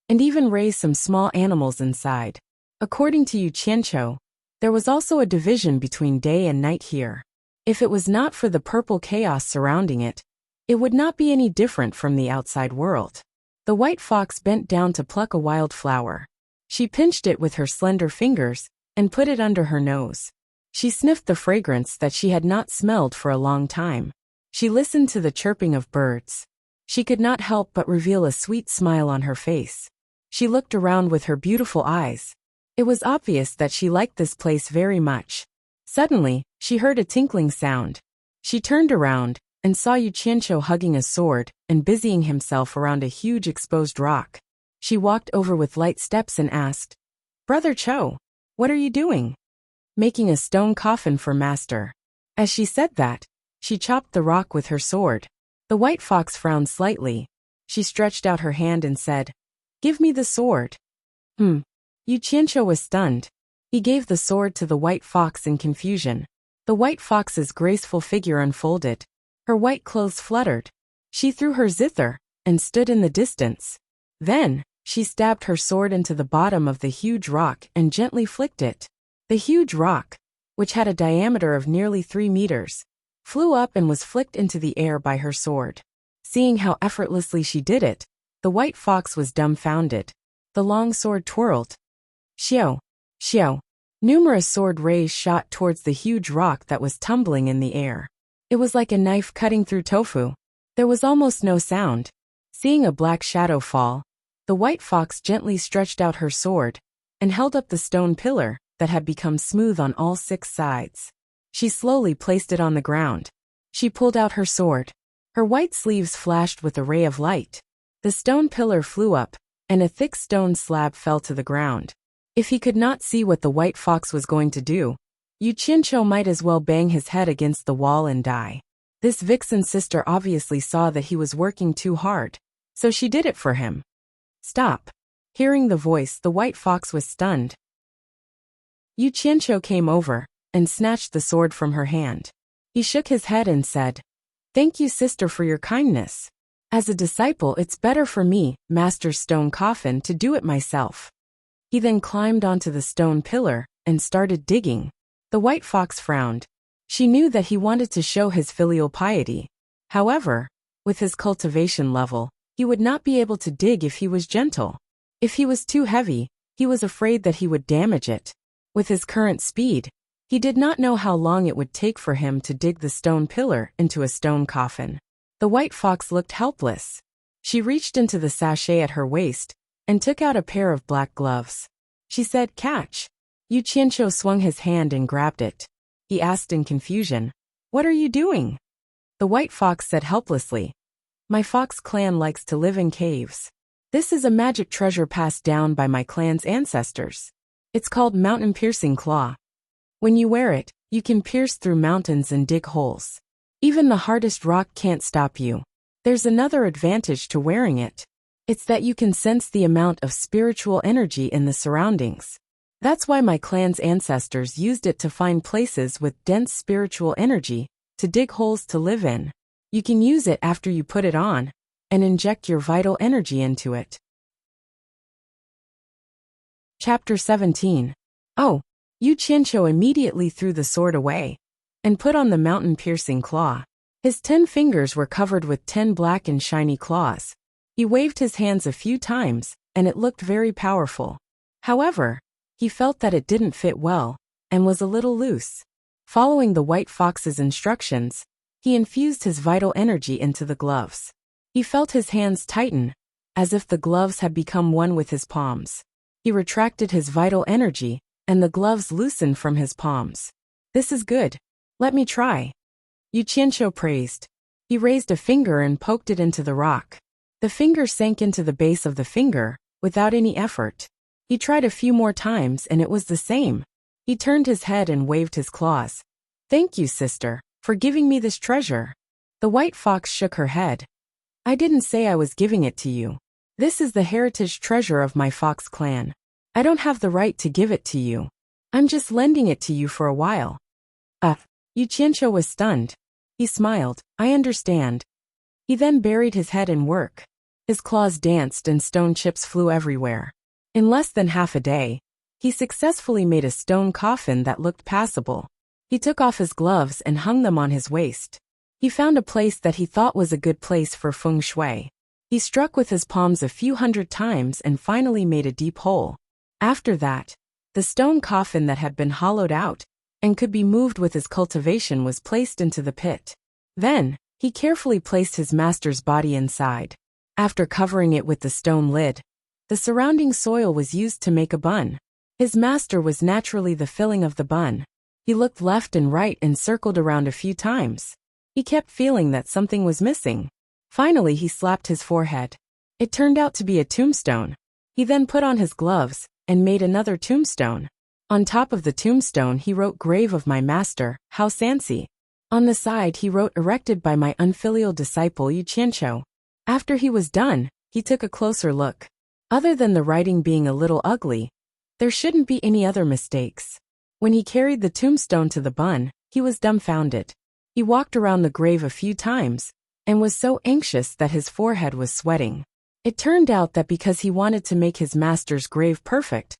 and even raise some small animals inside. According to Yu Qianqiu, there was also a division between day and night here. If it was not for the purple chaos surrounding it, it would not be any different from the outside world. The white fox bent down to pluck a wild flower. She pinched it with her slender fingers and put it under her nose. She sniffed the fragrance that she had not smelled for a long time. She listened to the chirping of birds. She could not help but reveal a sweet smile on her face. She looked around with her beautiful eyes. It was obvious that she liked this place very much. Suddenly, she heard a tinkling sound. She turned around and saw Yu Qianqiu hugging a sword and busying himself around a huge exposed rock. She walked over with light steps and asked, "Brother Cho, what are you doing?" "Making a stone coffin for master." As she said that, she chopped the rock with her sword. The white fox frowned slightly. She stretched out her hand and said, "Give me the sword." Yu Qianqiu was stunned. He gave the sword to the white fox in confusion. The white fox's graceful figure unfolded. Her white clothes fluttered. She threw her zither and stood in the distance. Then, she stabbed her sword into the bottom of the huge rock and gently flicked it. The huge rock, which had a diameter of nearly 3 meters, flew up and was flicked into the air by her sword. Seeing how effortlessly she did it, the white fox was dumbfounded. The long sword twirled. Xiao, xiao. Numerous sword rays shot towards the huge rock that was tumbling in the air. It was like a knife cutting through tofu. There was almost no sound. Seeing a black shadow fall, the white fox gently stretched out her sword and held up the stone pillar that had become smooth on all 6 sides. She slowly placed it on the ground. She pulled out her sword. Her white sleeves flashed with a ray of light. The stone pillar flew up, and a thick stone slab fell to the ground. If he could not see what the white fox was going to do, Yu Qianqiu might as well bang his head against the wall and die. This vixen sister obviously saw that he was working too hard, so she did it for him. "Stop." Hearing the voice, the white fox was stunned. Yu Qianqiu came over and snatched the sword from her hand. He shook his head and said, "Thank you, sister, for your kindness. As a disciple, it's better for me, Master's stone coffin, to do it myself." He then climbed onto the stone pillar and started digging. The white fox frowned. She knew that he wanted to show his filial piety. However, with his cultivation level, he would not be able to dig if he was gentle. If he was too heavy, he was afraid that he would damage it. With his current speed, he did not know how long it would take for him to dig the stone pillar into a stone coffin. The white fox looked helpless. She reached into the sachet at her waist and took out a pair of black gloves. She said, "Catch." Yu Qianqiu swung his hand and grabbed it. He asked in confusion, "What are you doing?" The white fox said helplessly, "My fox clan likes to live in caves. This is a magic treasure passed down by my clan's ancestors. It's called Mountain Piercing Claw. When you wear it, you can pierce through mountains and dig holes. Even the hardest rock can't stop you. There's another advantage to wearing it. It's that you can sense the amount of spiritual energy in the surroundings. That's why my clan's ancestors used it to find places with dense spiritual energy, to dig holes to live in. You can use it after you put it on, and inject your vital energy into it. Chapter 17. Oh, Yu Qianqiu immediately threw the sword away, and put on the mountain-piercing claw. His 10 fingers were covered with 10 black and shiny claws. He waved his hands a few times, and it looked very powerful. However, he felt that it didn't fit well, and was a little loose. Following the white fox's instructions, he infused his vital energy into the gloves. He felt his hands tighten, as if the gloves had become one with his palms. He retracted his vital energy, and the gloves loosened from his palms. This is good. Let me try. Yu Qianqiu praised. He raised a finger and poked it into the rock. The finger sank into the base of the finger, without any effort. He tried a few more times and it was the same. He turned his head and waved his claws. Thank you, sister, for giving me this treasure. The white fox shook her head. I didn't say I was giving it to you. This is the heritage treasure of my fox clan. I don't have the right to give it to you. I'm just lending it to you for a while. Yu Qianqiu was stunned. He smiled. I understand. He then buried his head in work. His claws danced and stone chips flew everywhere. In less than half a day, he successfully made a stone coffin that looked passable. He took off his gloves and hung them on his waist. He found a place that he thought was a good place for feng shui. He struck with his palms a few hundred times and finally made a deep hole. After that, the stone coffin that had been hollowed out and could be moved with his cultivation was placed into the pit. Then, he carefully placed his master's body inside. After covering it with the stone lid, the surrounding soil was used to make a bun. His master was naturally the filling of the bun. He looked left and right and circled around a few times. He kept feeling that something was missing. Finally, he slapped his forehead. It turned out to be a tombstone. He then put on his gloves and made another tombstone. On top of the tombstone he wrote Grave of my master, Hao Sansi. On the side he wrote Erected by my unfilial disciple Yu Qianqiu. After he was done, he took a closer look. Other than the writing being a little ugly, there shouldn't be any other mistakes. When he carried the tombstone to the bun, he was dumbfounded. He walked around the grave a few times, and was so anxious that his forehead was sweating. It turned out that because he wanted to make his master's grave perfect,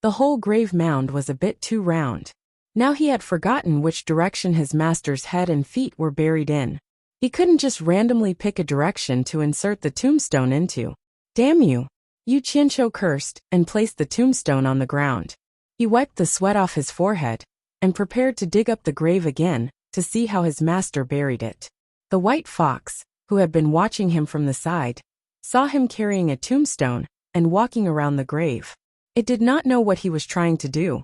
the whole grave mound was a bit too round. Now he had forgotten which direction his master's head and feet were buried in. He couldn't just randomly pick a direction to insert the tombstone into. Damn you! Yu Qianqiu cursed and placed the tombstone on the ground. He wiped the sweat off his forehead and prepared to dig up the grave again to see how his master buried it. The white fox, who had been watching him from the side, saw him carrying a tombstone and walking around the grave. It did not know what he was trying to do.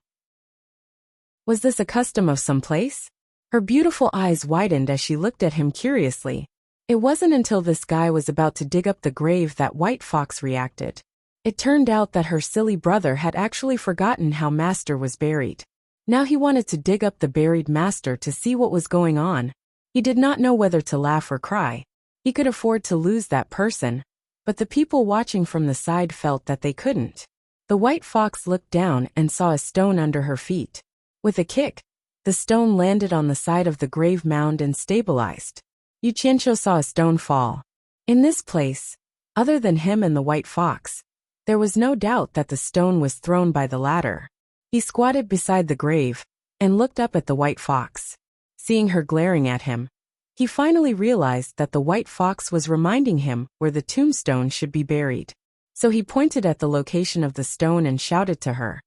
Was this a custom of some place? Her beautiful eyes widened as she looked at him curiously. It wasn't until this guy was about to dig up the grave that White Fox reacted. It turned out that her silly brother had actually forgotten how Master was buried. Now he wanted to dig up the buried Master to see what was going on. He did not know whether to laugh or cry. He could afford to lose that person, but the people watching from the side felt that they couldn't. The white fox looked down and saw a stone under her feet. With a kick, the stone landed on the side of the grave mound and stabilized. Yu Qianqiu saw a stone fall. In this place, other than him and the white fox, there was no doubt that the stone was thrown by the latter. He squatted beside the grave and looked up at the white fox. Seeing her glaring at him, he finally realized that the white fox was reminding him where the tombstone should be buried. So he pointed at the location of the stone and shouted to her.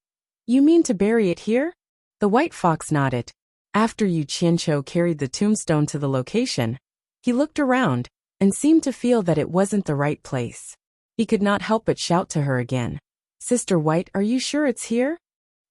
You mean to bury it here? The white fox nodded. After Yu Qianqiu carried the tombstone to the location, he looked around and seemed to feel that it wasn't the right place. He could not help but shout to her again. Sister White, are you sure it's here?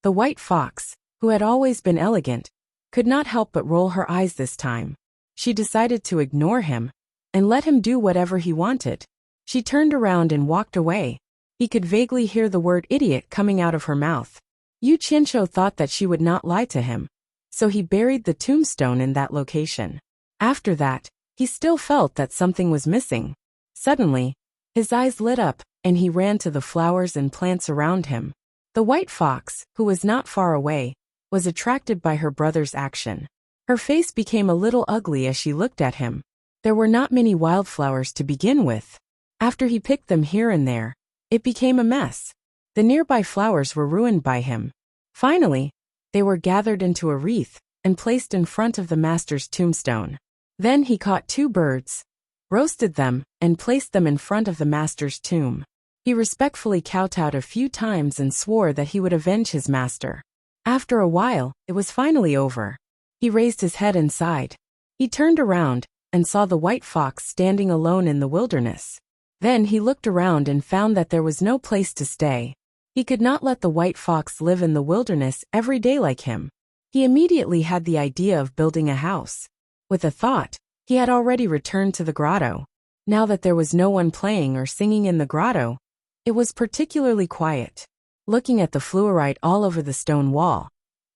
The white fox, who had always been elegant, could not help but roll her eyes this time. She decided to ignore him and let him do whatever he wanted. She turned around and walked away. He could vaguely hear the word idiot coming out of her mouth. Yu Qianqiu thought that she would not lie to him, so he buried the tombstone in that location. After that, he still felt that something was missing. Suddenly, his eyes lit up, and he ran to the flowers and plants around him. The white fox, who was not far away, was attracted by her brother's action. Her face became a little ugly as she looked at him. There were not many wildflowers to begin with. After he picked them here and there, it became a mess. The nearby flowers were ruined by him. Finally, they were gathered into a wreath and placed in front of the master's tombstone. Then he caught 2 birds, roasted them, and placed them in front of the master's tomb. He respectfully kowtowed a few times and swore that he would avenge his master. After a while, it was finally over. He raised his head and sighed. He turned around and saw the white fox standing alone in the wilderness. Then he looked around and found that there was no place to stay. He could not let the white fox live in the wilderness every day like him. He immediately had the idea of building a house. With a thought, he had already returned to the grotto. Now that there was no one playing or singing in the grotto, it was particularly quiet. Looking at the fluorite all over the stone wall,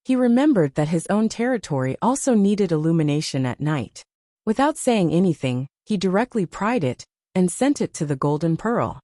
he remembered that his own territory also needed illumination at night. Without saying anything, he directly pried it and sent it to the golden pearl.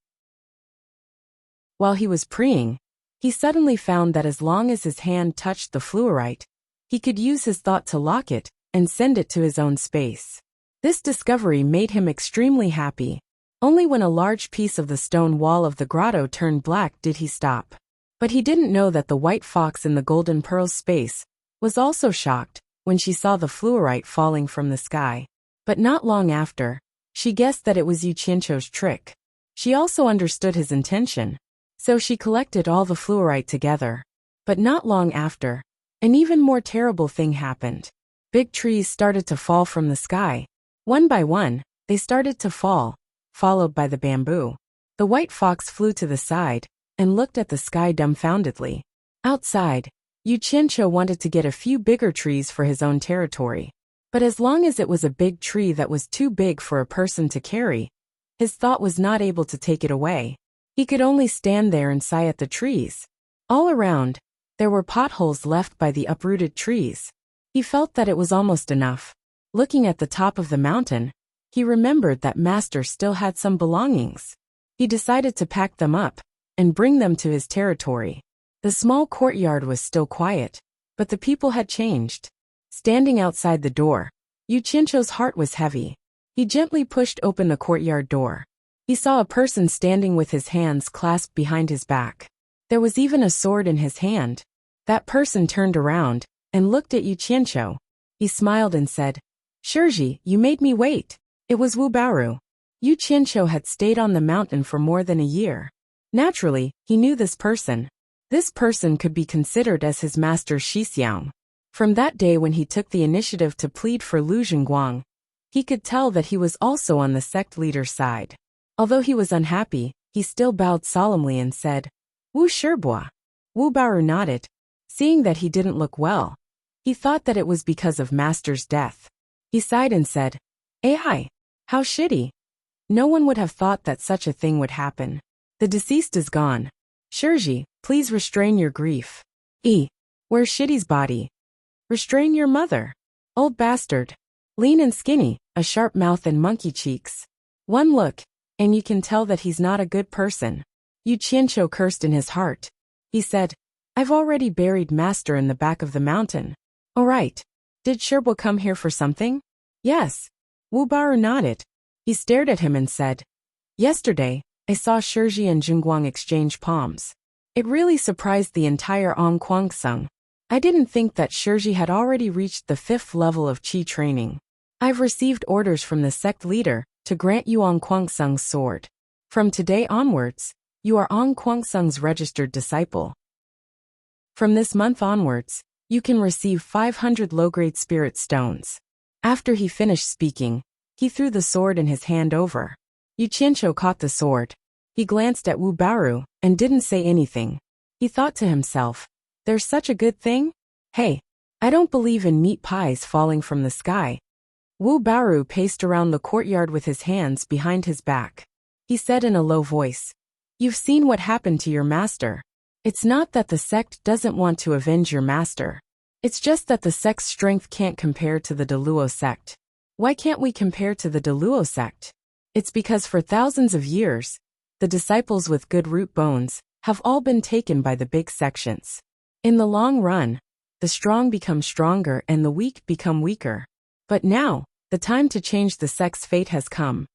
While he was praying, he suddenly found that as long as his hand touched the fluorite, he could use his thought to lock it and send it to his own space. This discovery made him extremely happy. Only when a large piece of the stone wall of the grotto turned black did he stop. But he didn't know that the white fox in the golden pearl's space was also shocked when she saw the fluorite falling from the sky. But not long after, she guessed that it was Yu Qianqiu's trick. She also understood his intention, so she collected all the fluorite together. But not long after, an even more terrible thing happened. Big trees started to fall from the sky. One by one, they started to fall, followed by the bamboo. The white fox flew to the side and looked at the sky dumbfoundedly. Outside, Yu Qianqiu wanted to get a few bigger trees for his own territory. But as long as it was a big tree that was too big for a person to carry, his thought was not able to take it away. He could only stand there and sigh at the trees. All around, there were potholes left by the uprooted trees. He felt that it was almost enough. Looking at the top of the mountain, he remembered that Master still had some belongings. He decided to pack them up and bring them to his territory. The small courtyard was still quiet, but the people had changed. Standing outside the door, Yu Qianqiu's heart was heavy. He gently pushed open the courtyard door. He saw a person standing with his hands clasped behind his back. There was even a sword in his hand. That person turned around and looked at Yu Qianqiu. He smiled and said, "Shirji, you made me wait." It was Wu Baoru. Yu Qianqiu had stayed on the mountain for more than a year. Naturally, he knew this person. This person could be considered as his master Shixiang. From that day when he took the initiative to plead for Lu Zhenguang, he could tell that he was also on the sect leader's side. Although he was unhappy, he still bowed solemnly and said, "Wu Shibua." Wu Baoru nodded. Seeing that he didn't look well, he thought that it was because of Master's death. He sighed and said, "Ai, how shitty. No one would have thought that such a thing would happen. The deceased is gone. Shirji, please restrain your grief. Where's Shitty's body? Restrain your mother. Old bastard. Lean and skinny, a sharp mouth and monkey cheeks. One look, and you can tell that he's not a good person." Yu Qianqiu cursed in his heart. He said, "I've already buried Master in the back of the mountain." "All right. Did Shirbo come here for something?" "Yes." Wu Baoru nodded. He stared at him and said, "Yesterday, I saw Shirji and Zhenguang exchange palms. It really surprised the entire Ong Kwangsung. I didn't think that Shirji had already reached the 5th level of Qi training. I've received orders from the sect leader to grant you Ong Kwangsung's sword. From today onwards, you are Ong Kwangsung's registered disciple. From this month onwards, you can receive 500 low-grade spirit stones." After he finished speaking, he threw the sword in his hand over. Yu Qianqiu caught the sword. He glanced at Wu Baoru and didn't say anything. He thought to himself, "There's such a good thing? Hey, I don't believe in meat pies falling from the sky." Wu Baoru paced around the courtyard with his hands behind his back. he said in a low voice. You've seen what happened to your master. It's not that the sect doesn't want to avenge your master. It's just that the sect's strength can't compare to the Deluo sect. Why can't we compare to the Deluo sect? It's because for thousands of years, the disciples with good root bones have all been taken by the big sections. In the long run, the strong become stronger and the weak become weaker. But now, the time to change the sect's fate has come.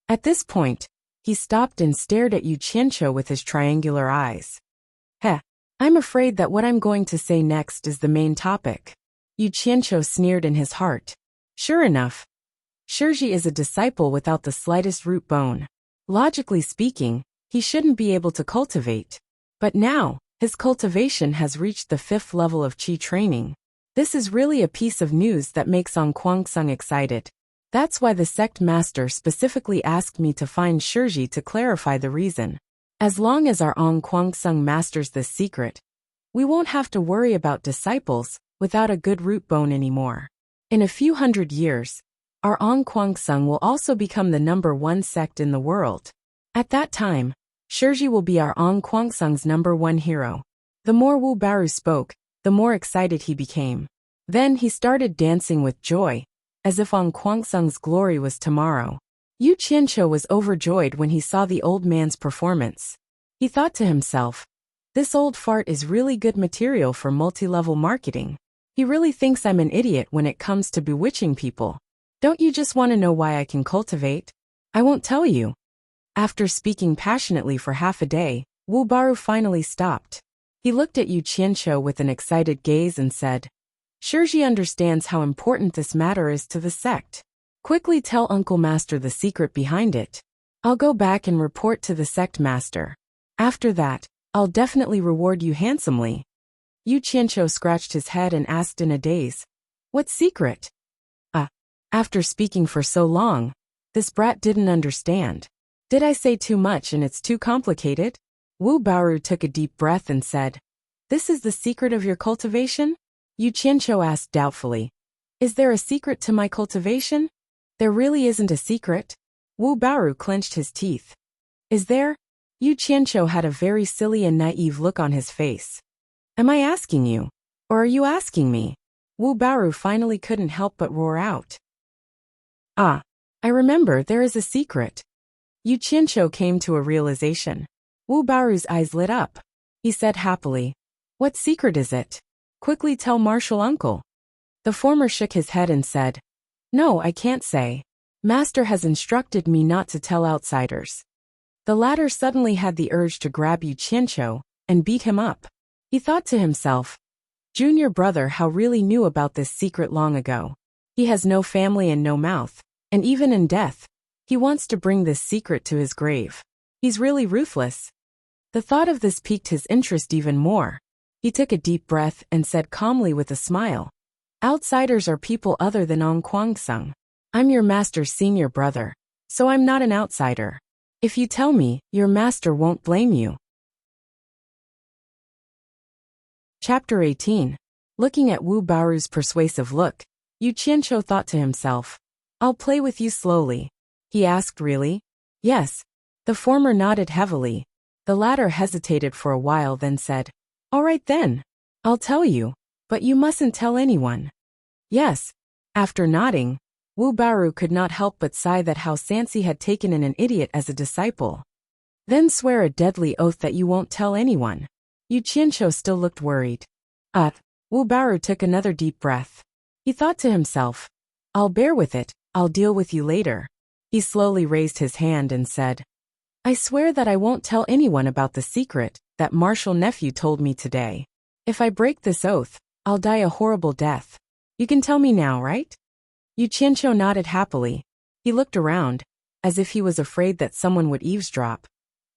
At this point, he stopped and stared at Yu Qianqiu with his triangular eyes. Heh, I'm afraid that what I'm going to say next is the main topic. Yu Qianqiu sneered in his heart. Sure enough, Shiji is a disciple without the slightest root bone. Logically speaking, he shouldn't be able to cultivate. But now, his cultivation has reached the 5th level of Qi training. This is really a piece of news that makes An Kuang-sung excited. That's why the sect master specifically asked me to find Shiji to clarify the reason. As long as our An Kuang-sung masters this secret, we won't have to worry about disciples without a good root bone anymore. In a few hundred years, our An Kuang-sung will also become the #1 sect in the world. At that time, Shiji will be our An Kuang-sung's #1 hero. The more Wu Baru spoke, the more excited he became. Then he started dancing with joy, as if An Kuang-sung's glory was tomorrow. Yu Qianqiu was overjoyed when he saw the old man's performance. He thought to himself, this old fart is really good material for multi-level marketing. He really thinks I'm an idiot when it comes to bewitching people. Don't you just want to know why I can cultivate? I won't tell you. After speaking passionately for half a day, Wu Baru finally stopped. He looked at Yu Qianqiu with an excited gaze and said, Shiji understands how important this matter is to the sect. Quickly tell Uncle Master the secret behind it. I'll go back and report to the sect master. After that, I'll definitely reward you handsomely. Yu Qianqiu scratched his head and asked in a daze, what secret? After speaking for so long, this brat didn't understand. Did I say too much and it's too complicated? Wu Baru took a deep breath and said, this is the secret of your cultivation? Yu Qianqiu asked doubtfully. Is there a secret to my cultivation? There really isn't a secret. Wu Baru clenched his teeth. Is there? Yu Qianqiu had a very silly and naive look on his face. Am I asking you? Or are you asking me? Wu Baru finally couldn't help but roar out. I remember there is a secret. Yu Qianqiu came to a realization. Wu Baru's eyes lit up. He said happily, what secret is it? Quickly tell Martial Uncle. The former shook his head and said, no, I can't say. Master has instructed me not to tell outsiders. The latter suddenly had the urge to grab Yu Qianqiu and beat him up. He thought to himself, Junior brother how really knew about this secret long ago. He has no family and no mouth, and even in death, he wants to bring this secret to his grave. He's really ruthless. The thought of this piqued his interest even more. He took a deep breath and said calmly with a smile, outsiders are people other than An Kuang-sung. I'm your master's senior brother, so I'm not an outsider. If you tell me, your master won't blame you. Chapter 18. Looking at Wu Baru's persuasive look, Yu Qianqiu thought to himself, I'll play with you slowly. He asked really? Yes. The former nodded heavily. The latter hesitated for a while then said, all right then. I'll tell you, but you mustn't tell anyone. Yes. After nodding, Wu Baru could not help but sigh that how Sansi had taken in an idiot as a disciple. Then swear a deadly oath that you won't tell anyone. Yu Qianqiu still looked worried. Wu Baru took another deep breath. He thought to himself, I'll bear with it, I'll deal with you later. He slowly raised his hand and said, I swear that I won't tell anyone about the secret that Martial nephew told me today. If I break this oath, I'll die a horrible death. You can tell me now, right? Yu Qianqiu nodded happily. He looked around, as if he was afraid that someone would eavesdrop.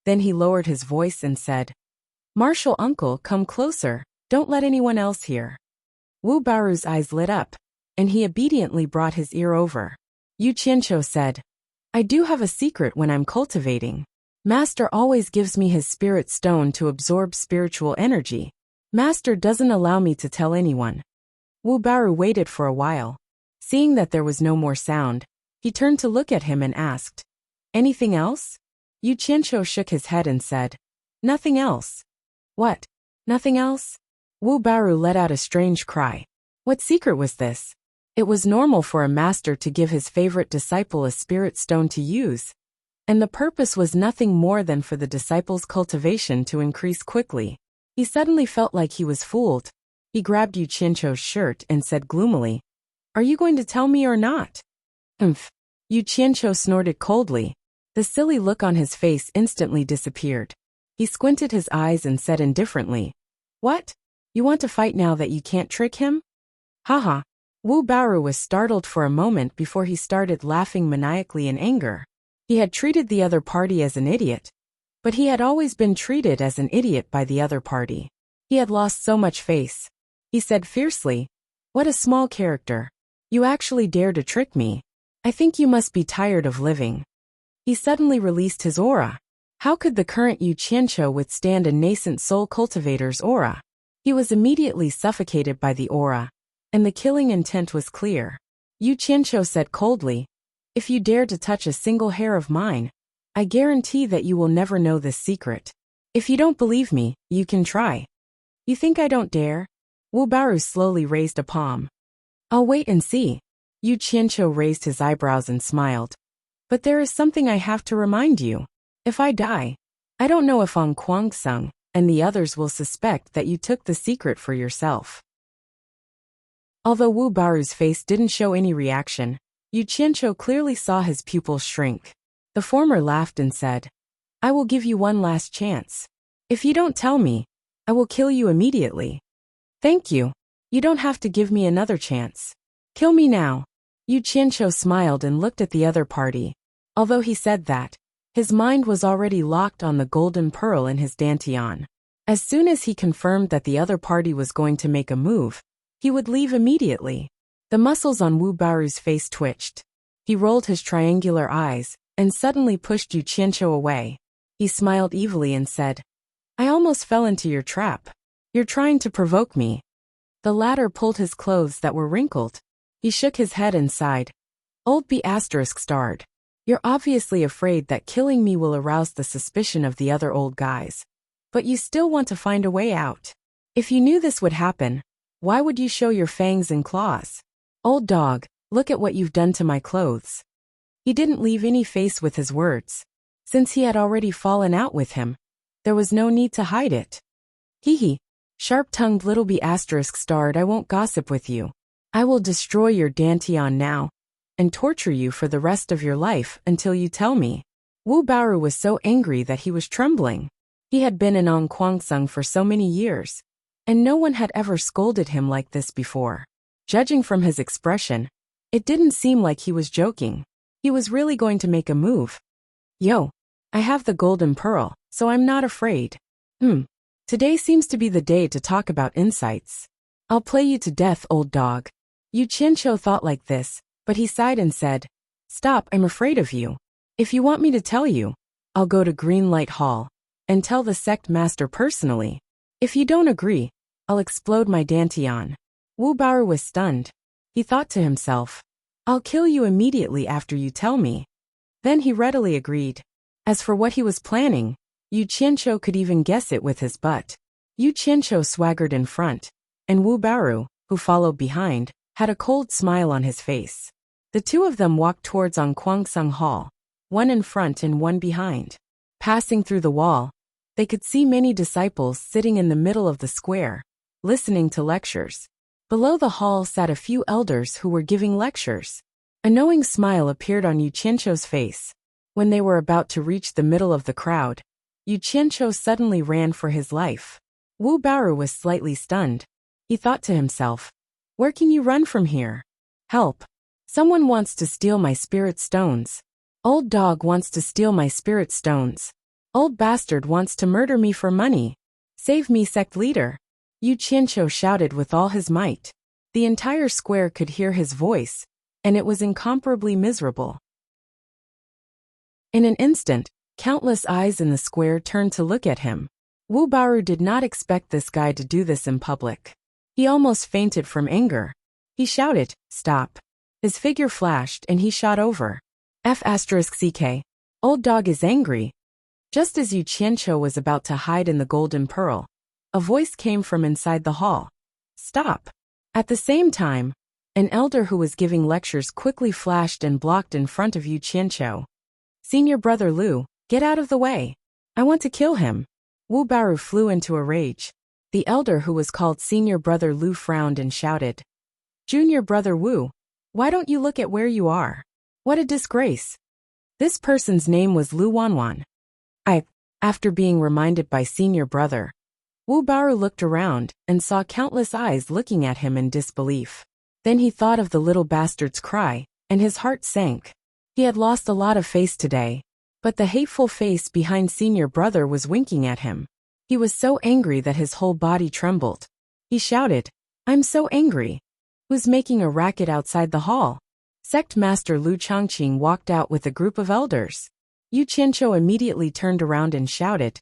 Then he lowered his voice and said, Martial uncle, come closer, don't let anyone else hear. Wu Baru's eyes lit up, and he obediently brought his ear over. Yu Qianqiu said, I do have a secret when I'm cultivating. Master always gives me his spirit stone to absorb spiritual energy. Master doesn't allow me to tell anyone. Wu Baru waited for a while. Seeing that there was no more sound, he turned to look at him and asked, anything else? Yu Qianqiu shook his head and said, "Nothing else." "What? Nothing else?" Wu Baru let out a strange cry. What secret was this? It was normal for a master to give his favorite disciple a spirit stone to use, and the purpose was nothing more than for the disciple's cultivation to increase quickly. He suddenly felt like he was fooled. He grabbed Yu Qianqiu's shirt and said gloomily, "Are you going to tell me or not?" "Umph." Yu Qianqiu snorted coldly. The silly look on his face instantly disappeared. He squinted his eyes and said indifferently, "What? You want to fight now that you can't trick him?" Haha. Wu Baru was startled for a moment before he started laughing maniacally in anger. He had treated the other party as an idiot, but he had always been treated as an idiot by the other party. He had lost so much face. He said fiercely, "What a small character. You actually dare to trick me. I think you must be tired of living." He suddenly released his aura. How could the current Yu Qianqiu withstand a nascent soul cultivator's aura? He was immediately suffocated by the aura, and the killing intent was clear. Yu Qianqiu said coldly, "If you dare to touch a single hair of mine, I guarantee that you will never know this secret. If you don't believe me, you can try." "You think I don't dare?" Wu Baru slowly raised a palm. "I'll wait and see." Yu Qianqiu raised his eyebrows and smiled. "But there is something I have to remind you. If I die, I don't know if Ang Kuangsung and the others will suspect that you took the secret for yourself." Although Wu Baru's face didn't show any reaction, Yu Qianqiu clearly saw his pupils shrink. The former laughed and said, "I will give you one last chance. If you don't tell me, I will kill you immediately." "Thank you. You don't have to give me another chance. Kill me now." Yu Qianqiu smiled and looked at the other party. Although he said that, his mind was already locked on the golden pearl in his dantian. As soon as he confirmed that the other party was going to make a move, he would leave immediately. The muscles on Wu Baru's face twitched. He rolled his triangular eyes and suddenly pushed Yu Qianqiu away. He smiled evilly and said, "I almost fell into your trap. You're trying to provoke me." The latter pulled his clothes that were wrinkled. He shook his head and sighed. "Old B*****. You're obviously afraid that killing me will arouse the suspicion of the other old guys. But you still want to find a way out. If you knew this would happen, why would you show your fangs and claws? Old dog, look at what you've done to my clothes." He didn't leave any face with his words. Since he had already fallen out with him, there was no need to hide it. "Hee hee. Sharp-tongued little B*****, I won't gossip with you. I will destroy your dantian now, and torture you for the rest of your life until you tell me." Wu Baru was so angry that he was trembling. He had been in Ang Kuangsung for so many years, and no one had ever scolded him like this before. Judging from his expression, it didn't seem like he was joking. He was really going to make a move. "Yo, I have the golden pearl, so I'm not afraid. Today seems to be the day to talk about insights. I'll play you to death, old dog." Yu Qianqiu thought like this, but he sighed and said, "Stop, I'm afraid of you. If you want me to tell you, I'll go to Green Light Hall and tell the sect master personally. If you don't agree, I'll explode my dantian." Wu Baru was stunned. He thought to himself, "I'll kill you immediately after you tell me." Then he readily agreed. As for what he was planning, Yu Qianqiu could even guess it with his butt. Yu Qianqiu swaggered in front, and Wu Baru, who followed behind, had a cold smile on his face. The two of them walked towards Ang Kuangsung Hall, one in front and one behind. Passing through the wall, they could see many disciples sitting in the middle of the square, listening to lectures. Below the hall sat a few elders who were giving lectures. A knowing smile appeared on Yu Qianqiu's face. When they were about to reach the middle of the crowd, Yu Qianqiu suddenly ran for his life. Wu Baru was slightly stunned. He thought to himself, "Where can you run from here? Help. Someone wants to steal my spirit stones. Old dog wants to steal my spirit stones. Old bastard wants to murder me for money. Save me, sect leader." Yu Qianqiu shouted with all his might. The entire square could hear his voice, and it was incomparably miserable. In an instant, countless eyes in the square turned to look at him. Wu Baru did not expect this guy to do this in public. He almost fainted from anger. He shouted, "Stop." His figure flashed and he shot over. F***ck. Old dog is angry. Just as Yu Qianqiu was about to hide in the golden pearl, a voice came from inside the hall. Stop! At the same time, an elder who was giving lectures quickly flashed and blocked in front of Yu Qianqiu. Senior brother Lu, get out of the way. I want to kill him. Wu Baru flew into a rage. The elder who was called Senior brother Lu frowned and shouted. Junior brother Wu, why don't you look at where you are? What a disgrace. This person's name was Lu Wanwan. After being reminded by senior brother, Wu Baru looked around and saw countless eyes looking at him in disbelief. Then he thought of the little bastard's cry, and his heart sank. He had lost a lot of face today, but the hateful face behind senior brother was winking at him. He was so angry that his whole body trembled. He shouted, I'm so angry. Who's making a racket outside the hall? Sect Master Lu Chongqing walked out with a group of elders. Yu Qianqiu immediately turned around and shouted,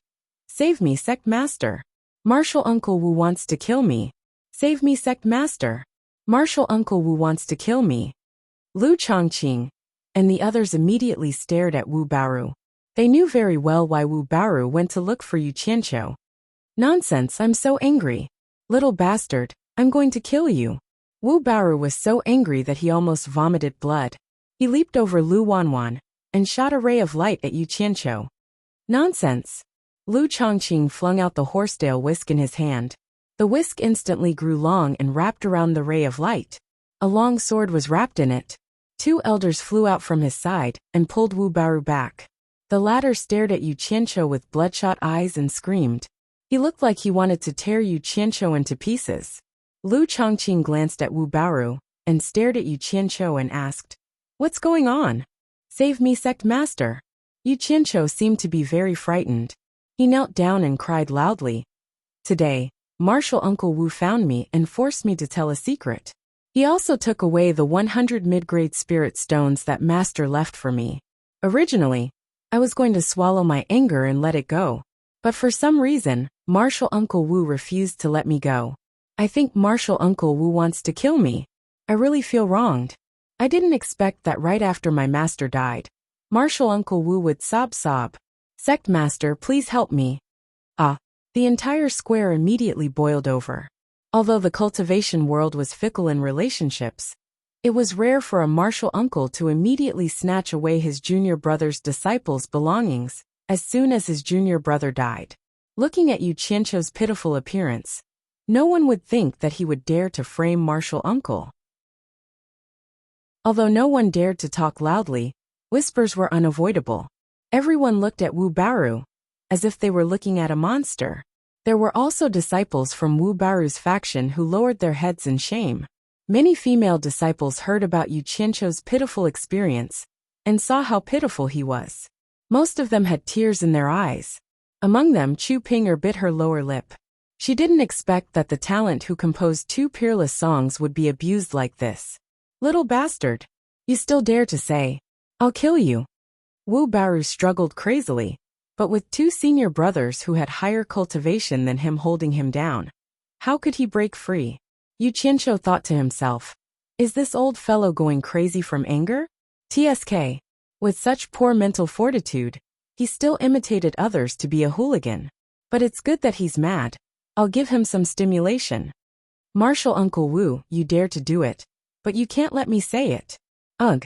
Save me, Sect Master. Martial Uncle Wu wants to kill me. Save me, Sect Master. Martial Uncle Wu wants to kill me. Lu Chongqing and the others immediately stared at Wu Baru. They knew very well why Wu Baru went to look for Yu Qianqiu. Nonsense, I'm so angry. Little bastard, I'm going to kill you. Wu Baru was so angry that he almost vomited blood. He leaped over Lu Wanwan and shot a ray of light at Yu Qianqiu. Nonsense. Lu Chongqing flung out the horsetail whisk in his hand. The whisk instantly grew long and wrapped around the ray of light. A long sword was wrapped in it. Two elders flew out from his side and pulled Wu Baru back. The latter stared at Yu Qianqiu with bloodshot eyes and screamed. He looked like he wanted to tear Yu Qianqiu into pieces. Lu Chongqing glanced at Wu Baru and stared at Yu Qianqiu and asked, What's going on? Save me, Sect Master. Yu Qianqiu seemed to be very frightened. He knelt down and cried loudly. Today, Martial Uncle Wu found me and forced me to tell a secret. He also took away the 100 mid-grade spirit stones that Master left for me. Originally, I was going to swallow my anger and let it go. But for some reason, Martial Uncle Wu refused to let me go. I think Martial Uncle Wu wants to kill me. I really feel wronged. I didn't expect that right after my master died, Martial Uncle Wu would sob. Sect Master, please help me. The entire square immediately boiled over. Although the cultivation world was fickle in relationships, it was rare for a martial uncle to immediately snatch away his junior brother's disciples' belongings as soon as his junior brother died. Looking at Yu Qianqiu's pitiful appearance, no one would think that he would dare to frame martial uncle. Although no one dared to talk loudly, whispers were unavoidable. Everyone looked at Wu Baru, as if they were looking at a monster. There were also disciples from Wu Baru's faction who lowered their heads in shame. Many female disciples heard about Yu Qianqiu's pitiful experience and saw how pitiful he was. Most of them had tears in their eyes. Among them, Chu Ping'er bit her lower lip. She didn't expect that the talent who composed two peerless songs would be abused like this. Little bastard. You still dare to say, I'll kill you. Wu Baru struggled crazily, but with two senior brothers who had higher cultivation than him holding him down, how could he break free? Yu Qianqiu thought to himself, is this old fellow going crazy from anger? TSK. With such poor mental fortitude, he still imitated others to be a hooligan. But it's good that he's mad. I'll give him some stimulation. Martial Uncle Wu, you dare to do it, but you can't let me say it. Ugh.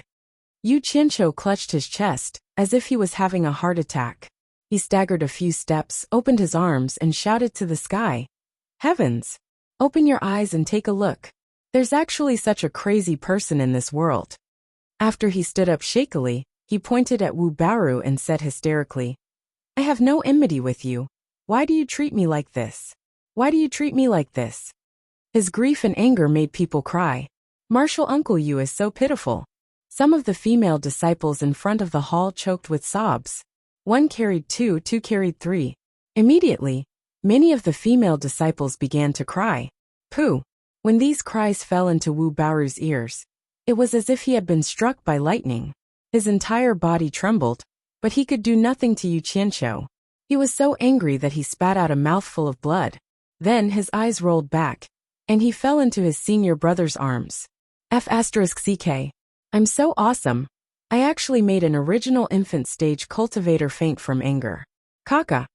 Yu Qianqiu clutched his chest, as if he was having a heart attack. He staggered a few steps, opened his arms and shouted to the sky. Heavens! Open your eyes and take a look. There's actually such a crazy person in this world. After he stood up shakily, he pointed at Wu Baru and said hysterically, I have no enmity with you. Why do you treat me like this? Why do you treat me like this? His grief and anger made people cry. Martial Uncle Yu is so pitiful. Some of the female disciples in front of the hall choked with sobs. One carried two carried three. Immediately, many of the female disciples began to cry. Pooh! When these cries fell into Wu Baru's ears, it was as if he had been struck by lightning. His entire body trembled, but he could do nothing to Yu Qianqiu. He was so angry that he spat out a mouthful of blood. Then his eyes rolled back, and he fell into his senior brother's arms. F***ck. I'm so awesome. I actually made an original infant stage cultivator faint from anger. Kaka.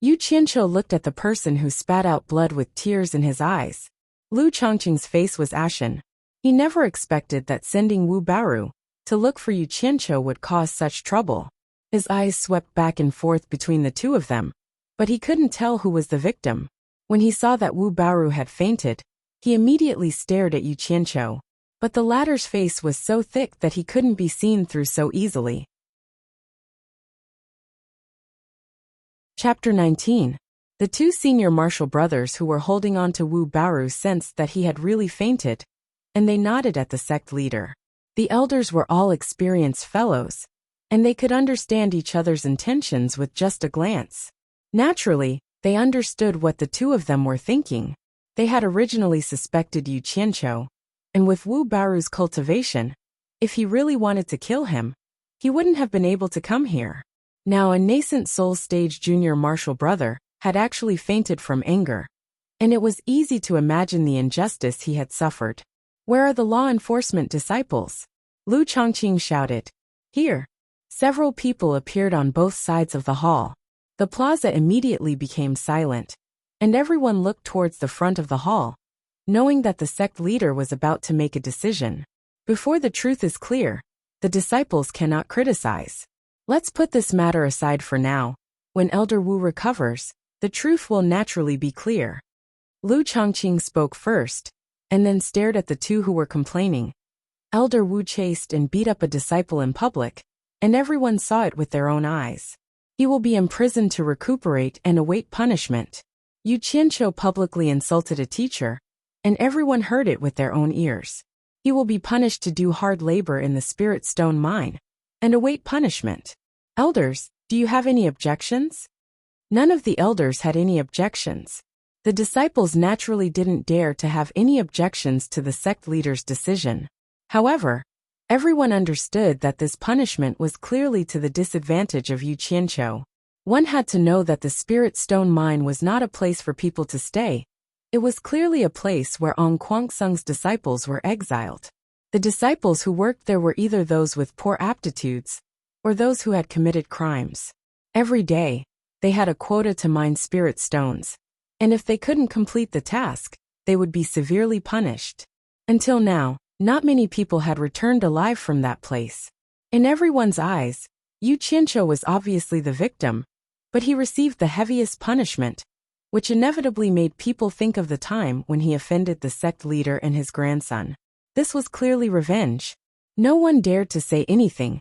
Yu Qianqiu looked at the person who spat out blood with tears in his eyes. Lu Chongqing's face was ashen. He never expected that sending Wu Baoru to look for Yu Qianqiu would cause such trouble. His eyes swept back and forth between the two of them, but he couldn't tell who was the victim. When he saw that Wu Baoru had fainted, he immediately stared at Yu Qianqiu, but the latter's face was so thick that he couldn't be seen through so easily. Chapter 19. The two senior martial brothers who were holding on to Wu Baoru sensed that he had really fainted, and they nodded at the sect leader. The elders were all experienced fellows, and they could understand each other's intentions with just a glance. Naturally, they understood what the two of them were thinking. They had originally suspected Yu Qianqiu, and with Wu Baoru's cultivation, if he really wanted to kill him, he wouldn't have been able to come here. Now a nascent soul stage junior martial brother had actually fainted from anger, and it was easy to imagine the injustice he had suffered. Where are the law enforcement disciples? Lu Chongqing shouted. Here. Several people appeared on both sides of the hall. The plaza immediately became silent, and everyone looked towards the front of the hall, knowing that the sect leader was about to make a decision. Before the truth is clear, the disciples cannot criticize. Let's put this matter aside for now. When Elder Wu recovers, the truth will naturally be clear. Lu Chongqing spoke first, and then stared at the two who were complaining. Elder Wu chased and beat up a disciple in public, and everyone saw it with their own eyes. He will be imprisoned to recuperate and await punishment. Yu Qianqiu publicly insulted a teacher, and everyone heard it with their own ears. He will be punished to do hard labor in the spirit stone mine, and await punishment. Elders, do you have any objections? None of the elders had any objections. The disciples naturally didn't dare to have any objections to the sect leader's decision. However, everyone understood that this punishment was clearly to the disadvantage of Yu Qianqiu. One had to know that the spirit stone mine was not a place for people to stay. It was clearly a place where Ong Kuangsung's disciples were exiled. The disciples who worked there were either those with poor aptitudes, or those who had committed crimes. Every day, they had a quota to mine spirit stones, and if they couldn't complete the task, they would be severely punished. Until now, not many people had returned alive from that place. In everyone's eyes, Yu Qianqiu was obviously the victim, but he received the heaviest punishment, which inevitably made people think of the time when he offended the sect leader and his grandson. This was clearly revenge. No one dared to say anything,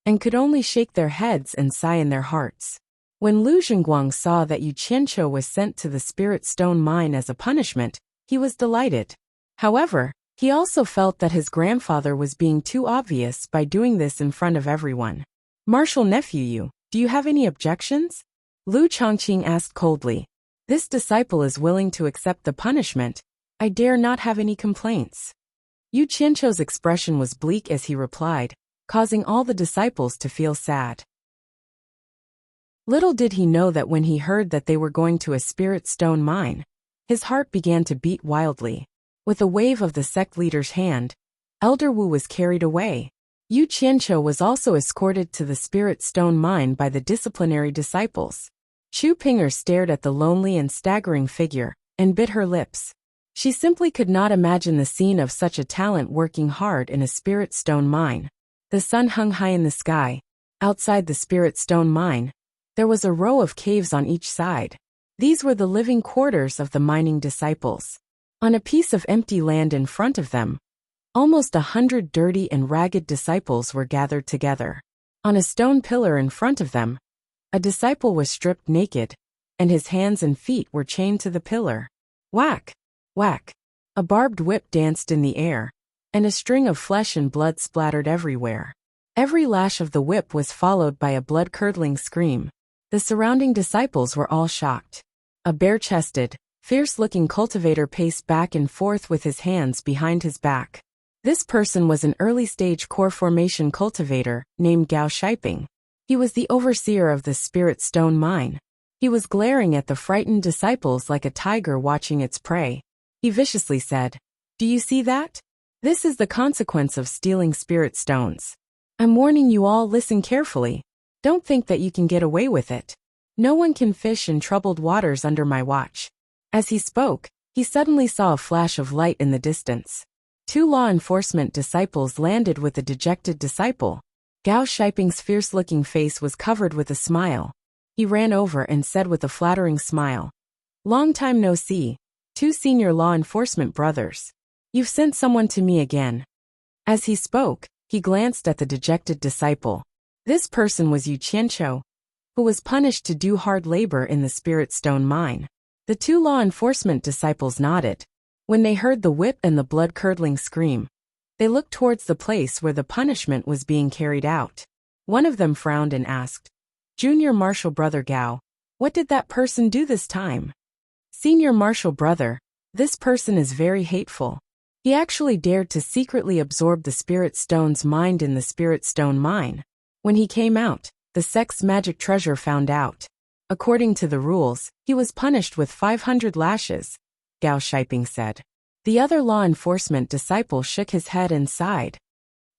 and could only shake their heads and sigh in their hearts. When Lu Zhenguang saw that Yu Qianqiu was sent to the spirit stone mine as a punishment, he was delighted. However, he also felt that his grandfather was being too obvious by doing this in front of everyone. Martial nephew Yu, do you have any objections? Lu Chongqing asked coldly. This disciple is willing to accept the punishment. I dare not have any complaints. Yu Qianqiu's expression was bleak as he replied, causing all the disciples to feel sad. Little did he know that when he heard that they were going to a spirit stone mine, his heart began to beat wildly. With a wave of the sect leader's hand, Elder Wu was carried away. Yu Qianqiu was also escorted to the spirit stone mine by the disciplinary disciples. Chu Ping'er stared at the lonely and staggering figure, and bit her lips. She simply could not imagine the scene of such a talent working hard in a spirit stone mine. The sun hung high in the sky. Outside the spirit stone mine, there was a row of caves on each side. These were the living quarters of the mining disciples. On a piece of empty land in front of them, almost 100 dirty and ragged disciples were gathered together. On a stone pillar in front of them, a disciple was stripped naked, and his hands and feet were chained to the pillar. Whack! Whack! A barbed whip danced in the air, and a string of flesh and blood splattered everywhere. Every lash of the whip was followed by a blood-curdling scream. The surrounding disciples were all shocked. A bare-chested, fierce-looking cultivator paced back and forth with his hands behind his back. This person was an early-stage core formation cultivator named Gao Shiping. He was the overseer of the spirit stone mine. He was glaring at the frightened disciples like a tiger watching its prey. He viciously said, "Do you see that? This is the consequence of stealing spirit stones. I'm warning you all, listen carefully. Don't think that you can get away with it. No one can fish in troubled waters under my watch. As he spoke, he suddenly saw a flash of light in the distance. 2 law enforcement disciples landed with a dejected disciple. Gao Shiping's fierce-looking face was covered with a smile. He ran over and said with a flattering smile, "Long time no see. 2 senior law enforcement brothers. You've sent someone to me again." As he spoke, he glanced at the dejected disciple. This person was Yu Qianqiu, who was punished to do hard labor in the Spirit Stone mine. The 2 law enforcement disciples nodded. When they heard the whip and the blood-curdling scream, they looked towards the place where the punishment was being carried out. One of them frowned and asked, "Junior Marshal Brother Gao, what did that person do this time?" "Senior Marshal Brother, this person is very hateful. He actually dared to secretly absorb the Spirit Stone's mind in the Spirit Stone mine. When he came out, the sect's magic treasure found out. According to the rules, he was punished with 500 lashes," Gao Shiping said. The other law enforcement disciple shook his head and sighed.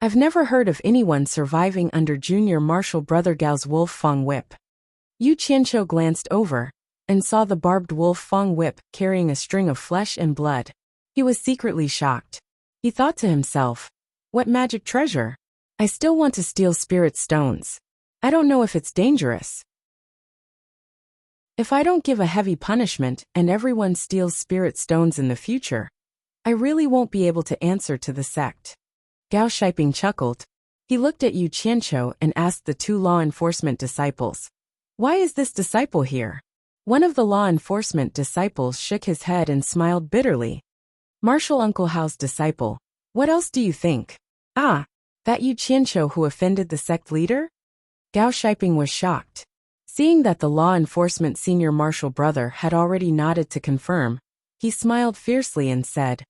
"I've never heard of anyone surviving under Junior Marshal Brother Gao's Wolf Fang whip." Yu Qianqiu glanced over and saw the barbed Wolf Fang whip carrying a string of flesh and blood. He was secretly shocked. He thought to himself, "What magic treasure? I still want to steal spirit stones. I don't know if it's dangerous. If I don't give a heavy punishment and everyone steals spirit stones in the future, I really won't be able to answer to the sect." Gao Shiping chuckled. He looked at Yu Qianqiu and asked the 2 law enforcement disciples, "Why is this disciple here?" One of the law enforcement disciples shook his head and smiled bitterly. "Marshal Uncle Hao's disciple. What else do you think?" "Ah, that Yu Qianqiu who offended the sect leader?" Gao Shiping was shocked. Seeing that the law enforcement senior marshal brother had already nodded to confirm, he smiled fiercely and said,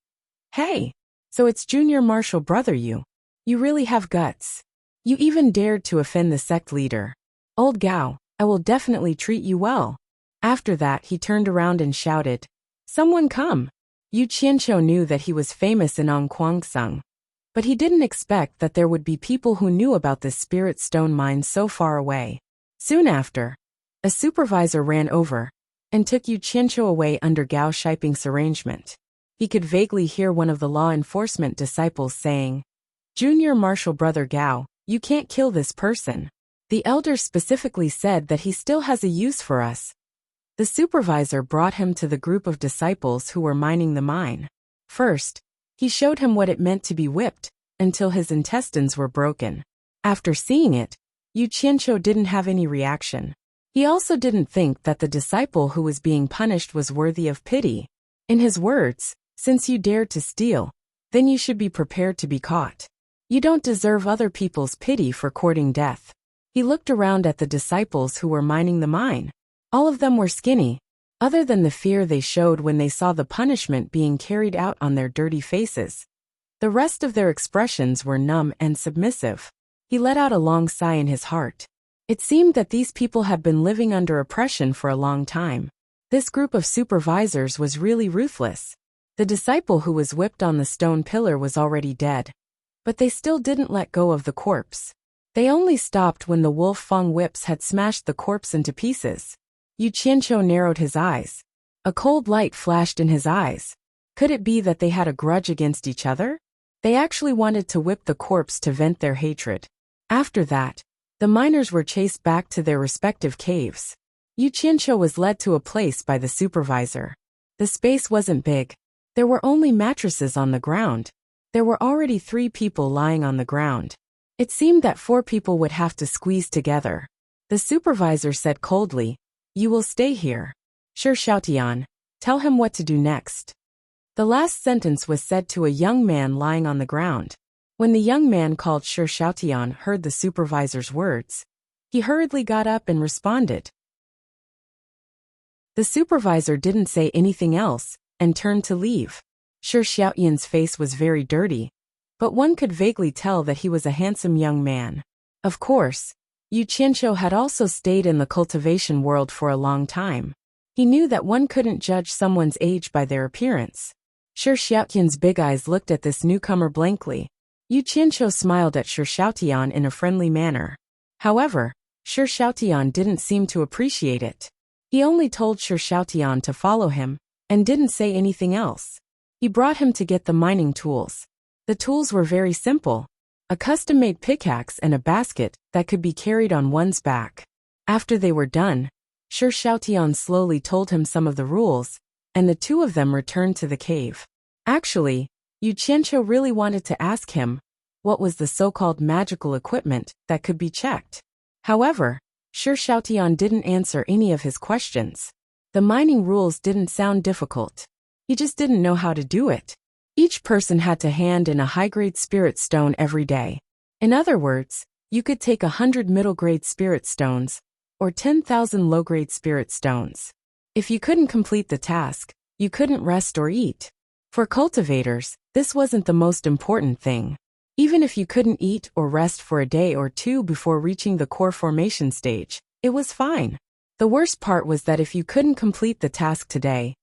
"Hey, so it's Junior Marshal Brother you. You really have guts. You even dared to offend the sect leader. Old Gao, I will definitely treat you well." After that he turned around and shouted, "Someone come." Yu Qianqiu knew that he was famous in Angquangsung, but he didn't expect that there would be people who knew about this spirit stone mine so far away. Soon after, a supervisor ran over and took Yu Qianqiu away under Gao Shiping's arrangement. He could vaguely hear one of the law enforcement disciples saying, "Junior Marshal Brother Gao, you can't kill this person. The elder specifically said that he still has a use for us." The supervisor brought him to the group of disciples who were mining the mine. First, he showed him what it meant to be whipped until his intestines were broken. After seeing it, Yu Qianqiu didn't have any reaction. He also didn't think that the disciple who was being punished was worthy of pity. In his words, "Since you dared to steal, then you should be prepared to be caught. You don't deserve other people's pity for courting death." He looked around at the disciples who were mining the mine. All of them were skinny, other than the fear they showed when they saw the punishment being carried out on their dirty faces. The rest of their expressions were numb and submissive. He let out a long sigh in his heart. It seemed that these people had been living under oppression for a long time. This group of supervisors was really ruthless. The disciple who was whipped on the stone pillar was already dead, but they still didn't let go of the corpse. They only stopped when the Wolf Fang whips had smashed the corpse into pieces. Yu Qianqiu narrowed his eyes. A cold light flashed in his eyes. Could it be that they had a grudge against each other? They actually wanted to whip the corpse to vent their hatred. After that, the miners were chased back to their respective caves. Yu Qianqiu was led to a place by the supervisor. The space wasn't big. There were only mattresses on the ground. There were already 3 people lying on the ground. It seemed that 4 people would have to squeeze together. The supervisor said coldly, "You will stay here. Shi Xiaotian, tell him what to do next." The last sentence was said to a young man lying on the ground. When the young man called Shi Xiaotian heard the supervisor's words, he hurriedly got up and responded. The supervisor didn't say anything else and turned to leave. Shi Xiaotian's face was very dirty, but one could vaguely tell that he was a handsome young man. Of course, Yu Qianqiu had also stayed in the cultivation world for a long time. He knew that one couldn't judge someone's age by their appearance. Shi Xiaotian's big eyes looked at this newcomer blankly. Yu Qianqiu smiled at Shi Xiaotian in a friendly manner. However, Sir Xiaotian didn't seem to appreciate it. He only told Sir Xiaotian to follow him, and didn't say anything else. He brought him to get the mining tools. The tools were very simple. A custom-made pickaxe and a basket that could be carried on one's back. After they were done, Sir Xiaotian slowly told him some of the rules, and the two of them returned to the cave. Actually, Yu Qianqiu really wanted to ask him what was the so-called magical equipment that could be checked. However, Sir Xiaotian didn't answer any of his questions. The mining rules didn't sound difficult. He just didn't know how to do it. Each person had to hand in a high-grade spirit stone every day. In other words, you could take 100 middle-grade spirit stones, or 10,000 low-grade spirit stones. If you couldn't complete the task, you couldn't rest or eat. For cultivators, this wasn't the most important thing. Even if you couldn't eat or rest for a day or two before reaching the core formation stage, it was fine. The worst part was that if you couldn't complete the task today,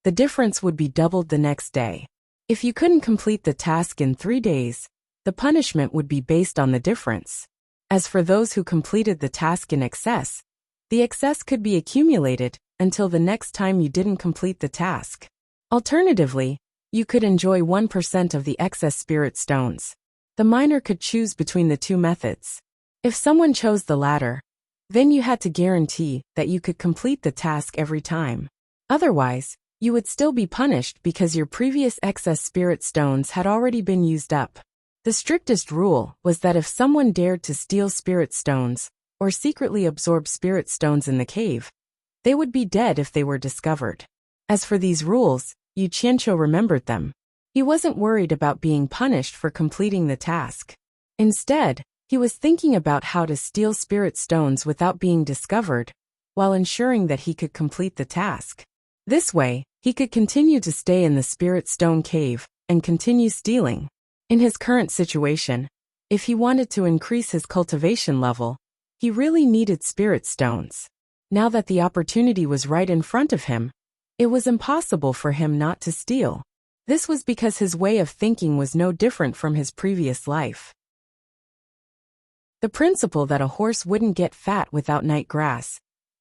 the difference would be doubled the next day. If you couldn't complete the task in 3 days, the punishment would be based on the difference. As for those who completed the task in excess, the excess could be accumulated until the next time you didn't complete the task. Alternatively, you could enjoy 1% of the excess spirit stones. The miner could choose between the two methods. If someone chose the latter, then you had to guarantee that you could complete the task every time. Otherwise, you would still be punished because your previous excess spirit stones had already been used up. The strictest rule was that if someone dared to steal spirit stones, or secretly absorb spirit stones in the cave, they would be dead if they were discovered. As for these rules, Yu Qianqiu remembered them. He wasn't worried about being punished for completing the task. Instead, he was thinking about how to steal spirit stones without being discovered, while ensuring that he could complete the task. This way, he could continue to stay in the spirit stone cave and continue stealing. In his current situation, if he wanted to increase his cultivation level, he really needed spirit stones. Now that the opportunity was right in front of him, it was impossible for him not to steal. This was because his way of thinking was no different from his previous life. The principle that a horse wouldn't get fat without night grass,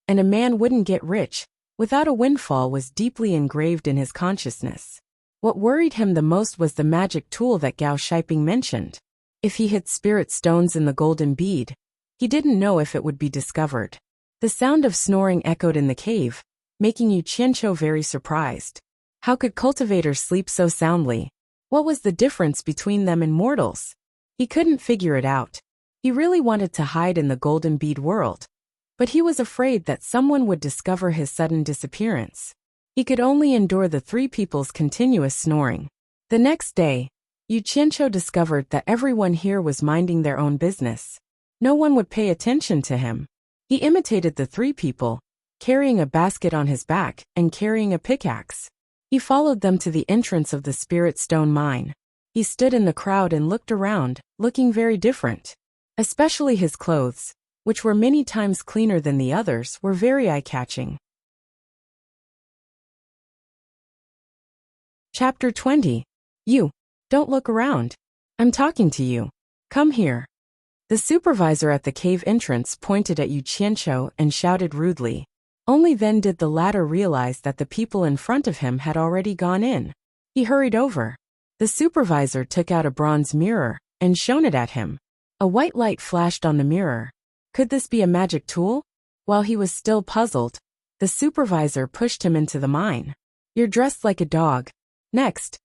and a man wouldn't get rich without a windfall was deeply engraved in his consciousness. What worried him the most was the magic tool that Gao Shiping mentioned. If he hid spirit stones in the golden bead, he didn't know if it would be discovered. The sound of snoring echoed in the cave, making Yu Qianqiu very surprised. How could cultivators sleep so soundly? What was the difference between them and mortals? He couldn't figure it out. He really wanted to hide in the golden bead world, but he was afraid that someone would discover his sudden disappearance. He could only endure the three people's continuous snoring. The next day, Yu Qianqiu discovered that everyone here was minding their own business. No one would pay attention to him. He imitated the three people, carrying a basket on his back and carrying a pickaxe. He followed them to the entrance of the spirit stone mine. He stood in the crowd and looked around, looking very different. Especially his clothes, which were many times cleaner than the others, were very eye-catching. Chapter 20. You. Don't look around. I'm talking to you. Come here. The supervisor at the cave entrance pointed at Yu Qianqiu and shouted rudely. Only then did the latter realize that the people in front of him had already gone in. He hurried over. The supervisor took out a bronze mirror and shone it at him. A white light flashed on the mirror. Could this be a magic tool? While he was still puzzled, the supervisor pushed him into the mine. You're dressed like a dog. Next.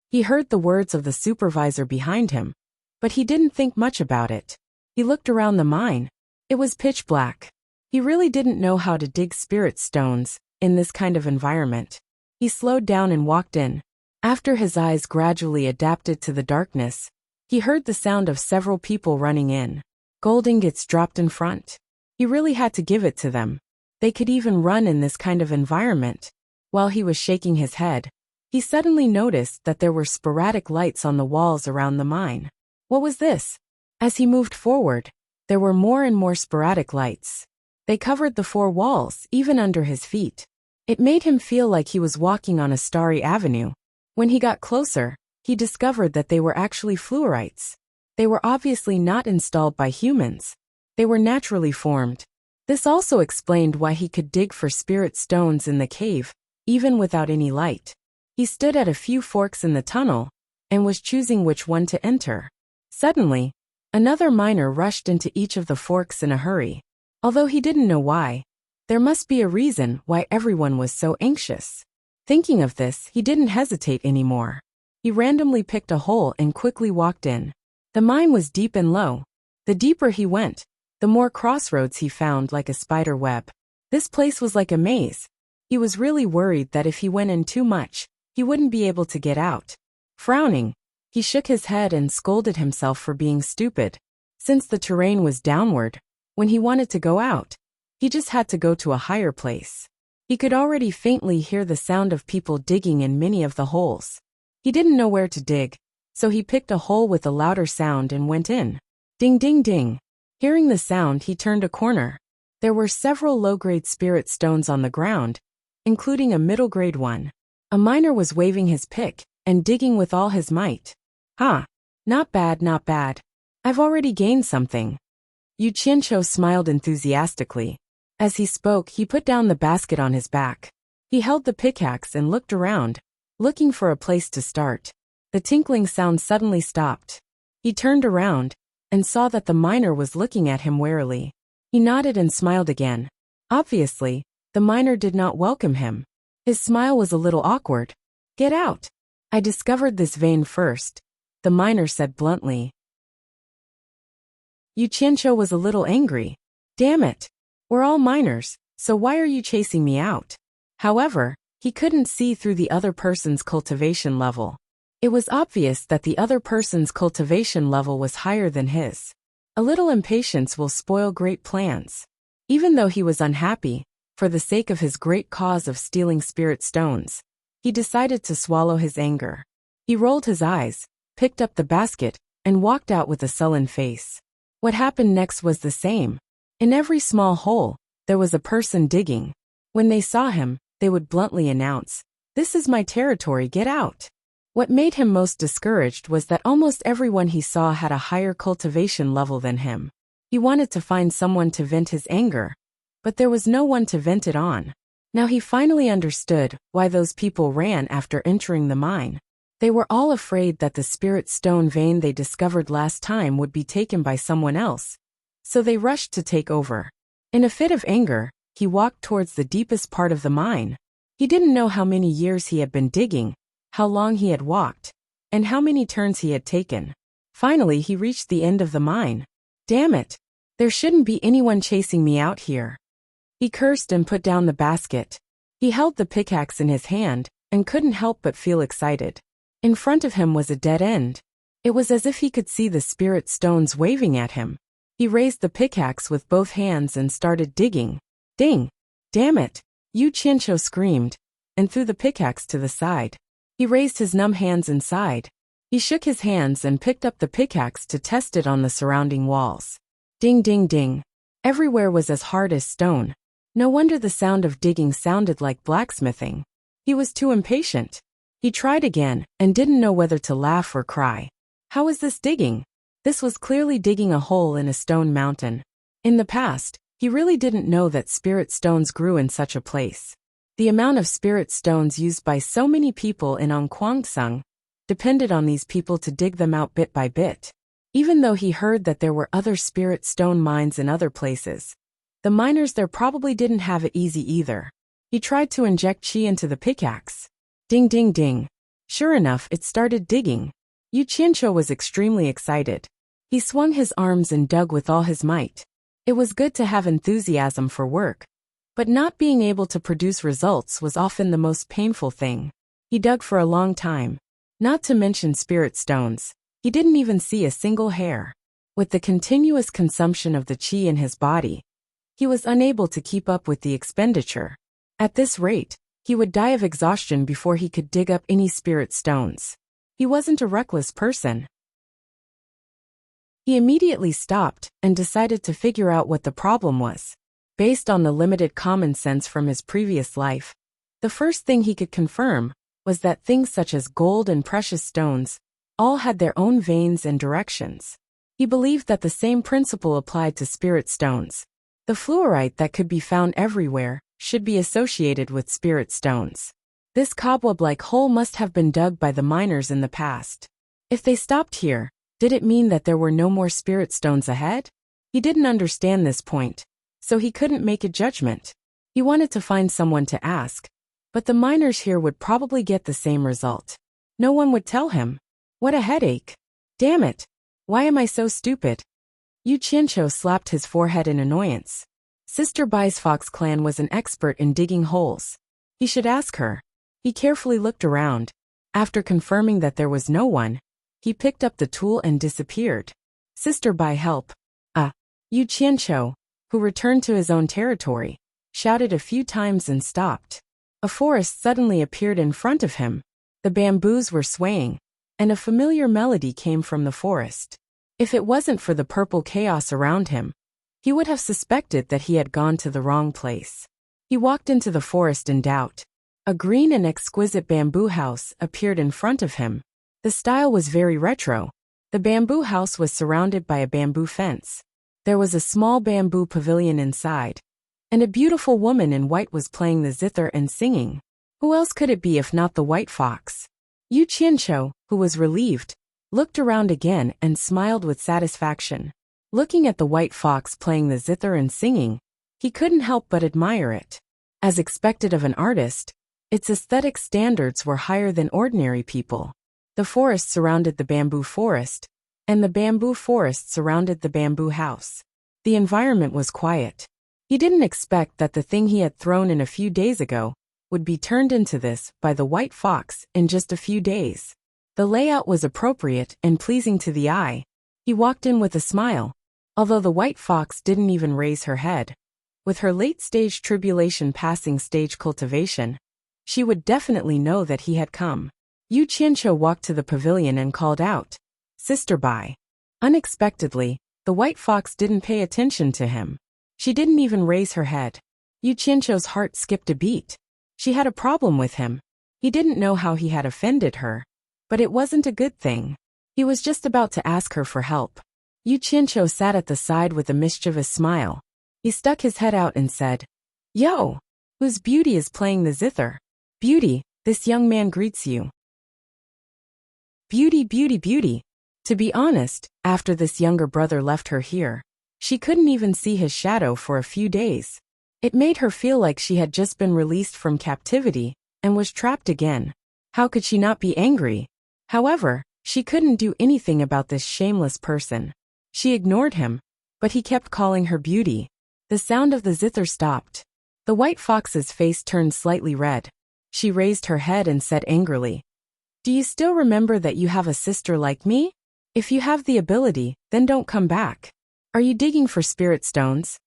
He heard the words of the supervisor behind him, but he didn't think much about it. He looked around the mine. It was pitch black. He really didn't know how to dig spirit stones in this kind of environment. He slowed down and walked in. After his eyes gradually adapted to the darkness, he heard the sound of several people running in. Gold ingots dropped in front. He really had to give it to them. They could even run in this kind of environment. While he was shaking his head, he suddenly noticed that there were sporadic lights on the walls around the mine. What was this? As he moved forward, there were more and more sporadic lights. They covered the 4 walls, even under his feet. It made him feel like he was walking on a starry avenue. When he got closer, he discovered that they were actually fluorites. They were obviously not installed by humans. They were naturally formed. This also explained why he could dig for spirit stones in the cave, even without any light. He stood at a few forks in the tunnel and was choosing which one to enter. Suddenly, another miner rushed into each of the forks in a hurry. Although he didn't know why, there must be a reason why everyone was so anxious. Thinking of this, he didn't hesitate anymore. He randomly picked a hole and quickly walked in. The mine was deep and low. The deeper he went, the more crossroads he found like a spider web. This place was like a maze. He was really worried that if he went in too much, he wouldn't be able to get out. Frowning, he shook his head and scolded himself for being stupid. Since the terrain was downward, when he wanted to go out, he just had to go to a higher place. He could already faintly hear the sound of people digging in many of the holes. He didn't know where to dig, so he picked a hole with a louder sound and went in. Ding ding ding. Hearing the sound, he turned a corner. There were several low-grade spirit stones on the ground, including a middle-grade one. A miner was waving his pick and digging with all his might. "Huh. Not bad, not bad. I've already gained something." Yu Qianqiu smiled enthusiastically. As he spoke, he put down the basket on his back. He held the pickaxe and looked around, looking for a place to start. The tinkling sound suddenly stopped. He turned around and saw that the miner was looking at him warily. He nodded and smiled again. Obviously, the miner did not welcome him. His smile was a little awkward. "Get out. I discovered this vein first," the miner said bluntly. Yu Qianqiu was a little angry. "Damn it. We're all miners, so why are you chasing me out?" However, he couldn't see through the other person's cultivation level. It was obvious that the other person's cultivation level was higher than his. A little impatience will spoil great plans. Even though he was unhappy, for the sake of his great cause of stealing spirit stones, he decided to swallow his anger. He rolled his eyes, picked up the basket, and walked out with a sullen face. What happened next was the same. In every small hole, there was a person digging. When they saw him, they would bluntly announce, "This is my territory, get out." What made him most discouraged was that almost everyone he saw had a higher cultivation level than him. He wanted to find someone to vent his anger, but there was no one to vent it on. Now he finally understood why those people ran after entering the mine. They were all afraid that the spirit stone vein they discovered last time would be taken by someone else, so they rushed to take over. In a fit of anger, he walked towards the deepest part of the mine. He didn't know how many years he had been digging, how long he had walked, and how many turns he had taken. Finally, he reached the end of the mine. "Damn it! There shouldn't be anyone chasing me out here." He cursed and put down the basket. He held the pickaxe in his hand and couldn't help but feel excited. In front of him was a dead end. It was as if he could see the spirit stones waving at him. He raised the pickaxe with both hands and started digging. Ding! "Damn it!" Yu Qianqiu screamed and threw the pickaxe to the side. He raised his numb hands inside. He shook his hands and picked up the pickaxe to test it on the surrounding walls. Ding ding ding. Everywhere was as hard as stone. No wonder the sound of digging sounded like blacksmithing. He was too impatient. He tried again and didn't know whether to laugh or cry. How was this digging? This was clearly digging a hole in a stone mountain. In the past, he really didn't know that spirit stones grew in such a place. The amount of spirit stones used by so many people in Ongquangsung depended on these people to dig them out bit by bit. Even though he heard that there were other spirit stone mines in other places, the miners there probably didn't have it easy either. He tried to inject chi into the pickaxe. Ding ding ding. Sure enough, it started digging. Yu Qianqiu was extremely excited. He swung his arms and dug with all his might. It was good to have enthusiasm for work, but not being able to produce results was often the most painful thing. He dug for a long time. Not to mention spirit stones, he didn't even see a single hair. With the continuous consumption of the qi in his body, he was unable to keep up with the expenditure. At this rate, he would die of exhaustion before he could dig up any spirit stones. He wasn't a reckless person. He immediately stopped and decided to figure out what the problem was. Based on the limited common sense from his previous life, the first thing he could confirm was that things such as gold and precious stones all had their own veins and directions. He believed that the same principle applied to spirit stones. The fluorite that could be found everywhere should be associated with spirit stones. This cobweb-like hole must have been dug by the miners in the past. If they stopped here, did it mean that there were no more spirit stones ahead? He didn't understand this point, so he couldn't make a judgment. He wanted to find someone to ask, but the miners here would probably get the same result. No one would tell him. What a headache. Damn it. Why am I so stupid? Yu Qianqiu slapped his forehead in annoyance. Sister Bai's Fox clan was an expert in digging holes. He should ask her. He carefully looked around. After confirming that there was no one, he picked up the tool and disappeared. Sister Bai, help. Yu Qianqiu, who returned to his own territory, shouted a few times and stopped. A forest suddenly appeared in front of him. The bamboos were swaying, and a familiar melody came from the forest. If it wasn't for the purple chaos around him, he would have suspected that he had gone to the wrong place. He walked into the forest in doubt. A green and exquisite bamboo house appeared in front of him. The style was very retro. The bamboo house was surrounded by a bamboo fence. There was a small bamboo pavilion inside, and a beautiful woman in white was playing the zither and singing. Who else could it be if not the white fox? Yu Qianqiu, who was relieved, looked around again and smiled with satisfaction. Looking at the white fox playing the zither and singing, he couldn't help but admire it. As expected of an artist, its aesthetic standards were higher than ordinary people. The forest surrounded the bamboo forest, and the bamboo forest surrounded the bamboo house. The environment was quiet. He didn't expect that the thing he had thrown in a few days ago would be turned into this by the white fox in just a few days. The layout was appropriate and pleasing to the eye. He walked in with a smile, although the white fox didn't even raise her head. With her late-stage tribulation passing stage cultivation, she would definitely know that he had come. Yu Qianqiu walked to the pavilion and called out, "Sister Bai." Unexpectedly, the white fox didn't pay attention to him. She didn't even raise her head. Yu Qianqiu's heart skipped a beat. She had a problem with him. He didn't know how he had offended her, but it wasn't a good thing. He was just about to ask her for help. Yu Qianqiu sat at the side with a mischievous smile. He stuck his head out and said, "Yo, whose beauty is playing the zither? Beauty, this young man greets you." Beauty, beauty, beauty. To be honest, after this younger brother left her here, she couldn't even see his shadow for a few days. It made her feel like she had just been released from captivity and was trapped again. How could she not be angry? However, she couldn't do anything about this shameless person. She ignored him, but he kept calling her beauty. The sound of the zither stopped. The white fox's face turned slightly red. She raised her head and said angrily, "Do you still remember that you have a sister like me? If you have the ability, then don't come back. Are you digging for spirit stones?"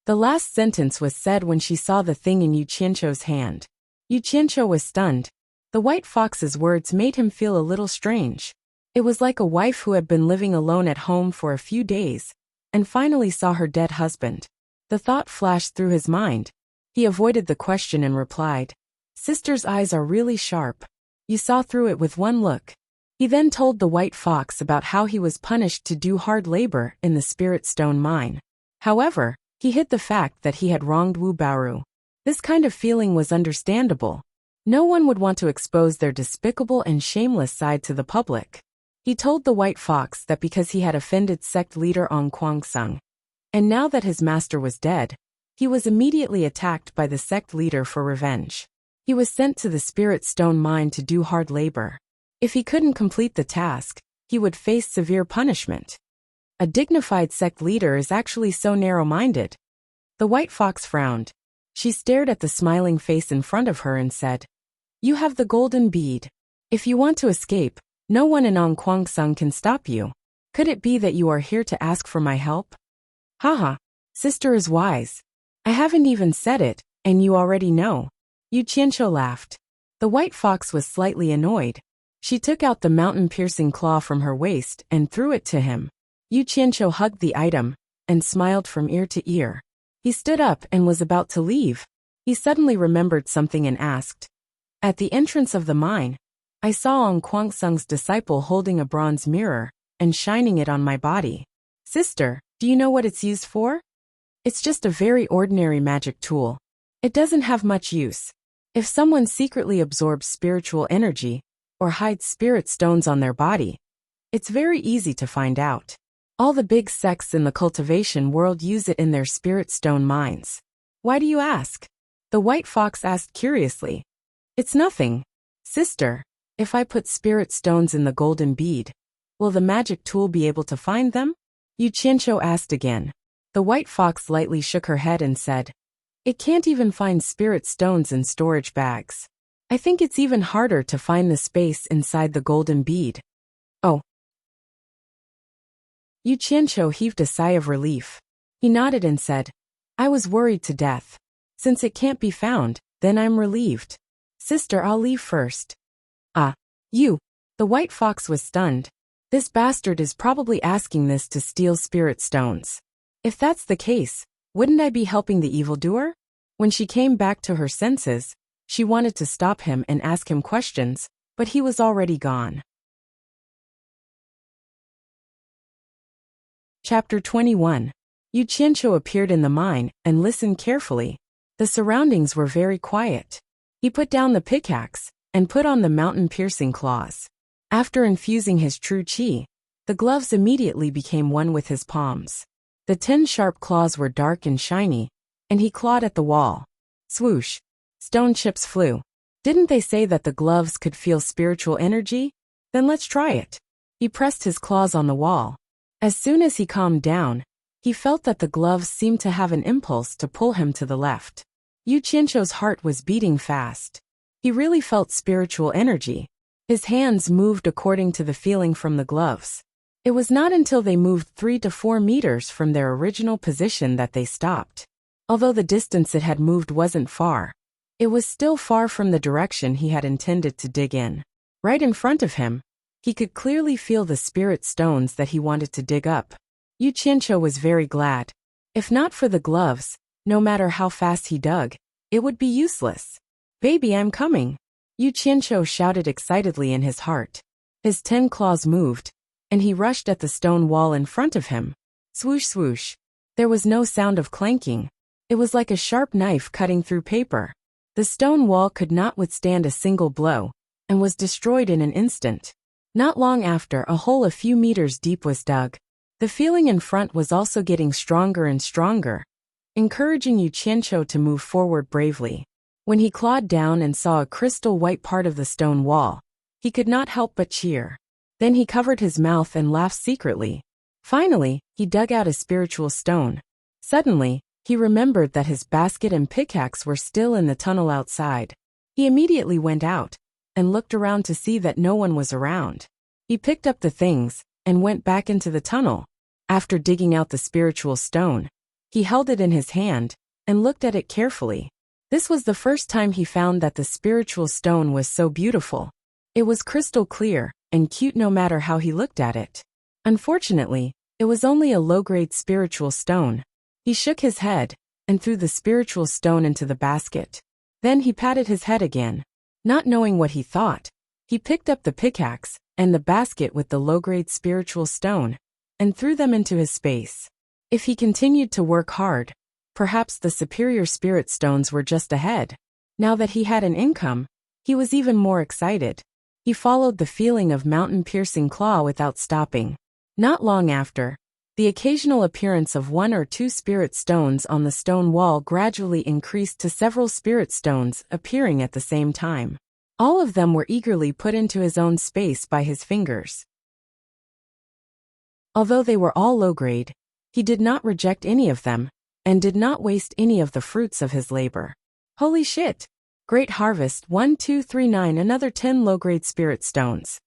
The last sentence was said when she saw the thing in Yu Qianqiu's hand. Yu Qianqiu was stunned. The white fox's words made him feel a little strange. It was like a wife who had been living alone at home for a few days and finally saw her dead husband. The thought flashed through his mind. He avoided the question and replied, "Sister's eyes are really sharp. You saw through it with one look." He then told the white fox about how he was punished to do hard labor in the spirit stone mine. However, he hid the fact that he had wronged Wu Baoru. This kind of feeling was understandable. No one would want to expose their despicable and shameless side to the public. He told the white fox that because he had offended sect leader Ong Kwangsung, and now that his master was dead, he was immediately attacked by the sect leader for revenge. He was sent to the spirit stone mine to do hard labor. If he couldn't complete the task, he would face severe punishment. A dignified sect leader is actually so narrow-minded. The white fox frowned. She stared at the smiling face in front of her and said, "You have the golden bead. If you want to escape, no one in Ong Kwangsung can stop you. Could it be that you are here to ask for my help?" "Haha, sister is wise. I haven't even said it, and you already know." Yu Qianqiu laughed. The white fox was slightly annoyed. She took out the mountain-piercing claw from her waist and threw it to him. Yu Qianqiu hugged the item and smiled from ear to ear. He stood up and was about to leave. He suddenly remembered something and asked, "At the entrance of the mine, I saw Ong Kwangsung's disciple holding a bronze mirror and shining it on my body. Sister, do you know what it's used for? It's just a very ordinary magic tool. It doesn't have much use. If someone secretly absorbs spiritual energy or hides spirit stones on their body, it's very easy to find out. All the big sects in the cultivation world use it in their spirit stone mines. Why do you ask? The white fox asked curiously. It's nothing. Sister, if I put spirit stones in the golden bead, will the magic tool be able to find them? Yu Qianqiu asked again. The white fox lightly shook her head and said, it can't even find spirit stones in storage bags. I think it's even harder to find the space inside the golden bead. Oh. Yu Qianqiu heaved a sigh of relief. He nodded and said, I was worried to death. Since it can't be found, then I'm relieved. Sister, I'll leave first. Ah. You. The white fox was stunned. This bastard is probably asking this to steal spirit stones. If that's the case, wouldn't I be helping the evildoer? When she came back to her senses, she wanted to stop him and ask him questions, but he was already gone. Chapter 21. Yu Qianqiu appeared in the mine and listened carefully. The surroundings were very quiet. He put down the pickaxe and put on the mountain-piercing claws. After infusing his true qi, the gloves immediately became one with his palms. The 10 sharp claws were dark and shiny, and he clawed at the wall. Swoosh! Stone chips flew. Didn't they say that the gloves could feel spiritual energy? Then let's try it. He pressed his claws on the wall. As soon as he calmed down, he felt that the gloves seemed to have an impulse to pull him to the left. Yu Qianqiu's heart was beating fast. He really felt spiritual energy. His hands moved according to the feeling from the gloves. It was not until they moved 3 to 4 meters from their original position that they stopped. Although the distance it had moved wasn't far, it was still far from the direction he had intended to dig in. Right in front of him, he could clearly feel the spirit stones that he wanted to dig up. Yu Qianqiu was very glad. If not for the gloves, no matter how fast he dug, it would be useless. Baby, I'm coming. Yu Qianqiu shouted excitedly in his heart. His 10 claws moved, and he rushed at the stone wall in front of him. Swoosh swoosh. There was no sound of clanking. It was like a sharp knife cutting through paper. The stone wall could not withstand a single blow, and was destroyed in an instant. Not long after, a hole a few meters deep was dug. The feeling in front was also getting stronger and stronger, encouraging Yu Qianqiu to move forward bravely. When he clawed down and saw a crystal white part of the stone wall, he could not help but cheer. Then he covered his mouth and laughed secretly. Finally, he dug out a spiritual stone. Suddenly, he remembered that his basket and pickaxe were still in the tunnel outside. He immediately went out and looked around to see that no one was around. He picked up the things and went back into the tunnel. After digging out the spiritual stone, he held it in his hand and looked at it carefully. This was the first time he found that the spiritual stone was so beautiful. It was crystal clear and cute no matter how he looked at it. Unfortunately, it was only a low-grade spiritual stone. He shook his head and threw the spiritual stone into the basket. Then he patted his head again. Not knowing what he thought, he picked up the pickaxe and the basket with the low-grade spiritual stone and threw them into his space. If he continued to work hard, perhaps the superior spirit stones were just ahead. Now that he had an income, he was even more excited. He followed the feeling of mountain-piercing claw without stopping. Not long after, the occasional appearance of 1 or 2 spirit stones on the stone wall gradually increased to several spirit stones appearing at the same time. All of them were eagerly put into his own space by his fingers. Although they were all low-grade, he did not reject any of them, and did not waste any of the fruits of his labor. Holy shit! Great harvest 1 2 3 9 another 10 low-grade spirit stones.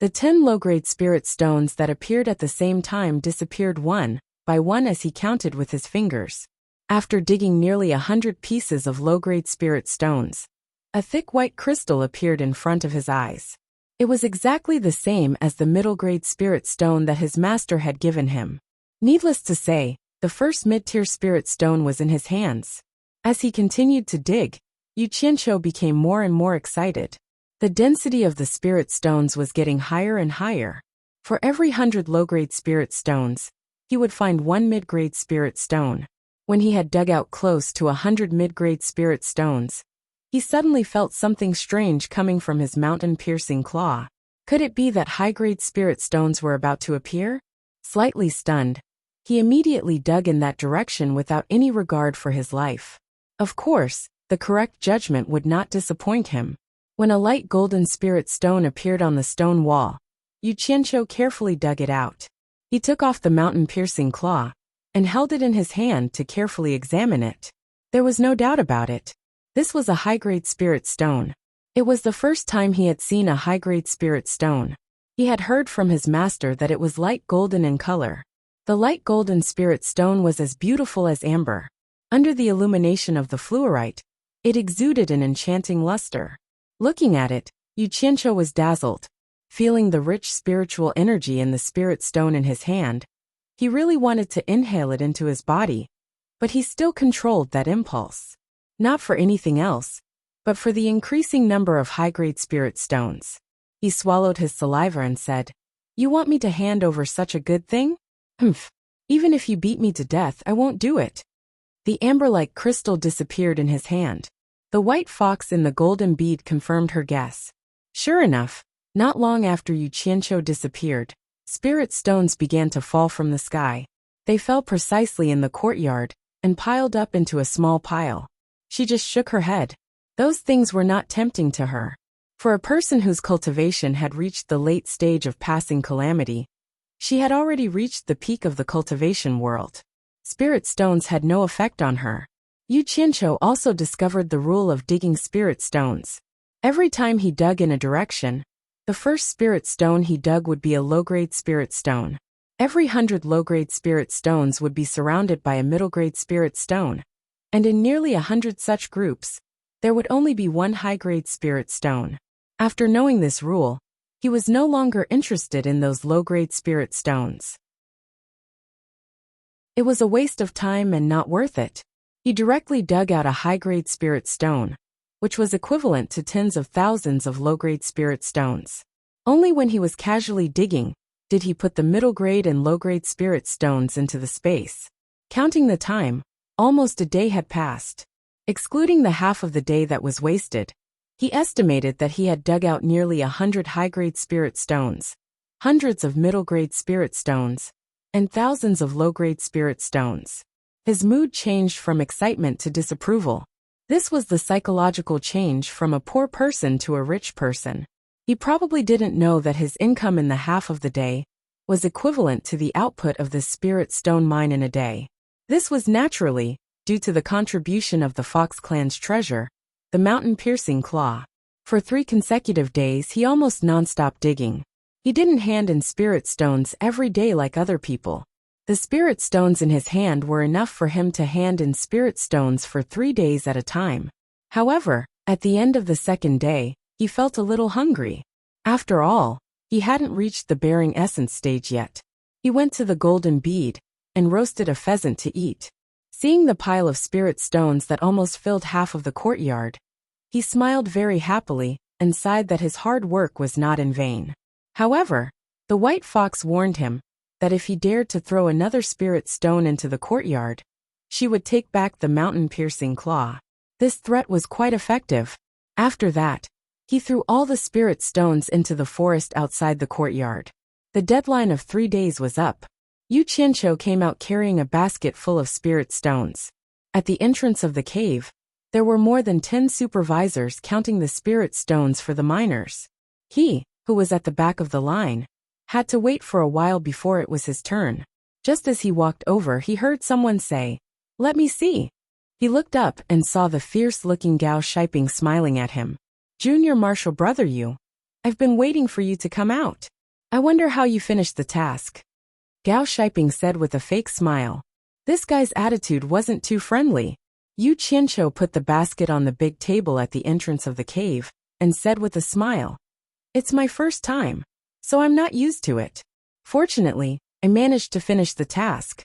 The 10 low-grade spirit stones that appeared at the same time disappeared one by one as he counted with his fingers. After digging nearly 100 pieces of low-grade spirit stones, a thick white crystal appeared in front of his eyes. It was exactly the same as the middle-grade spirit stone that his master had given him. Needless to say, the first mid-tier spirit stone was in his hands. As he continued to dig, Yu Qianqiu became more and more excited. The density of the spirit stones was getting higher and higher. For every 100 low-grade spirit stones, he would find one mid-grade spirit stone. When he had dug out close to 100 mid-grade spirit stones, he suddenly felt something strange coming from his mountain-piercing claw. Could it be that high-grade spirit stones were about to appear? Slightly stunned, he immediately dug in that direction without any regard for his life. Of course, the correct judgment would not disappoint him. When a light golden spirit stone appeared on the stone wall, Yu Qianqiu carefully dug it out. He took off the mountain-piercing claw and held it in his hand to carefully examine it. There was no doubt about it. This was a high-grade spirit stone. It was the first time he had seen a high-grade spirit stone. He had heard from his master that it was light golden in color. The light golden spirit stone was as beautiful as amber. Under the illumination of the fluorite, it exuded an enchanting luster. Looking at it, Yu Qianqiu was dazzled. Feeling the rich spiritual energy in the spirit stone in his hand, he really wanted to inhale it into his body, but he still controlled that impulse. Not for anything else, but for the increasing number of high-grade spirit stones. He swallowed his saliva and said, "You want me to hand over such a good thing? Humph. Even if you beat me to death, I won't do it." The amber-like crystal disappeared in his hand. The white fox in the golden bead confirmed her guess. Sure enough, not long after Yu Qianqiu disappeared, spirit stones began to fall from the sky. They fell precisely in the courtyard and piled up into a small pile. She just shook her head. Those things were not tempting to her. For a person whose cultivation had reached the late stage of passing calamity, she had already reached the peak of the cultivation world. Spirit stones had no effect on her. Yu Qianqiu also discovered the rule of digging spirit stones. Every time he dug in a direction, the first spirit stone he dug would be a low-grade spirit stone. Every 100 low-grade spirit stones would be surrounded by a middle-grade spirit stone. And in nearly 100 such groups, there would only be one high-grade spirit stone. After knowing this rule, he was no longer interested in those low-grade spirit stones. It was a waste of time and not worth it. He directly dug out a high-grade spirit stone, which was equivalent to tens of thousands of low-grade spirit stones. Only when he was casually digging did he put the middle-grade and low-grade spirit stones into the space. Counting the time, almost a day had passed. Excluding the half of the day that was wasted, he estimated that he had dug out nearly 100 high-grade spirit stones, hundreds of middle-grade spirit stones, and thousands of low-grade spirit stones. His mood changed from excitement to disapproval. This was the psychological change from a poor person to a rich person. He probably didn't know that his income in the half of the day was equivalent to the output of the spirit stone mine in a day. This was naturally due to the contribution of the Fox clan's treasure, the mountain-piercing claw. For 3 consecutive days he almost non-stop digging. He didn't hand in spirit stones every day like other people. The spirit stones in his hand were enough for him to hand in spirit stones for 3 days at a time. However, at the end of the second day, he felt a little hungry. After all, he hadn't reached the bearing essence stage yet. He went to the golden bead and roasted a pheasant to eat. Seeing the pile of spirit stones that almost filled half of the courtyard, he smiled very happily and sighed that his hard work was not in vain. However, the white fox warned him that if he dared to throw another spirit stone into the courtyard, she would take back the mountain-piercing claw. This threat was quite effective. After that, he threw all the spirit stones into the forest outside the courtyard. The deadline of 3 days was up. Yu Qianqiu came out carrying a basket full of spirit stones. At the entrance of the cave, there were more than 10 supervisors counting the spirit stones for the miners. He, who was at the back of the line, had to wait for a while before it was his turn. Just as he walked over, he heard someone say, "Let me see." He looked up and saw the fierce-looking Gao Shiping smiling at him. "Junior Marshal Brother Yu, I've been waiting for you to come out. I wonder how you finished the task." Gao Shiping said with a fake smile. This guy's attitude wasn't too friendly. Yu Qianqiu put the basket on the big table at the entrance of the cave and said with a smile, "It's my first time, so I'm not used to it. Fortunately, I managed to finish the task."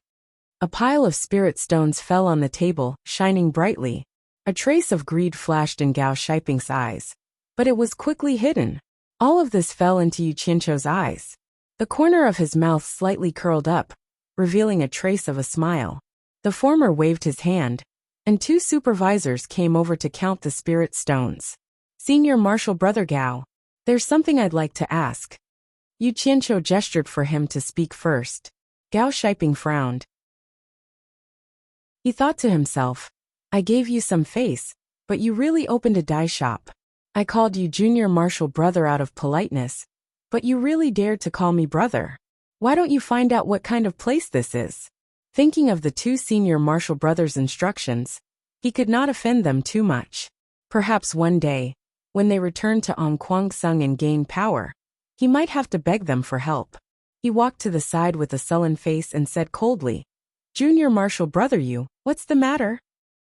A pile of spirit stones fell on the table, shining brightly. A trace of greed flashed in Gao Shiping's eyes, but it was quickly hidden. All of this fell into Yu Qianqiu's eyes. The corner of his mouth slightly curled up, revealing a trace of a smile. The former waved his hand, and two supervisors came over to count the spirit stones. Senior Marshal Brother Gao, there's something I'd like to ask. Yu Qianqiu gestured for him to speak first. Gao Shiping frowned. He thought to himself, I gave you some face, but you really opened a dye shop. I called you Junior Marshal Brother out of politeness, but you really dared to call me brother. Why don't you find out what kind of place this is? Thinking of the two Senior Marshal Brothers' instructions, he could not offend them too much. Perhaps one day, when they return to Kwang-sung and gain power, he might have to beg them for help. He walked to the side with a sullen face and said coldly, Junior Marshal Brother Yu, what's the matter?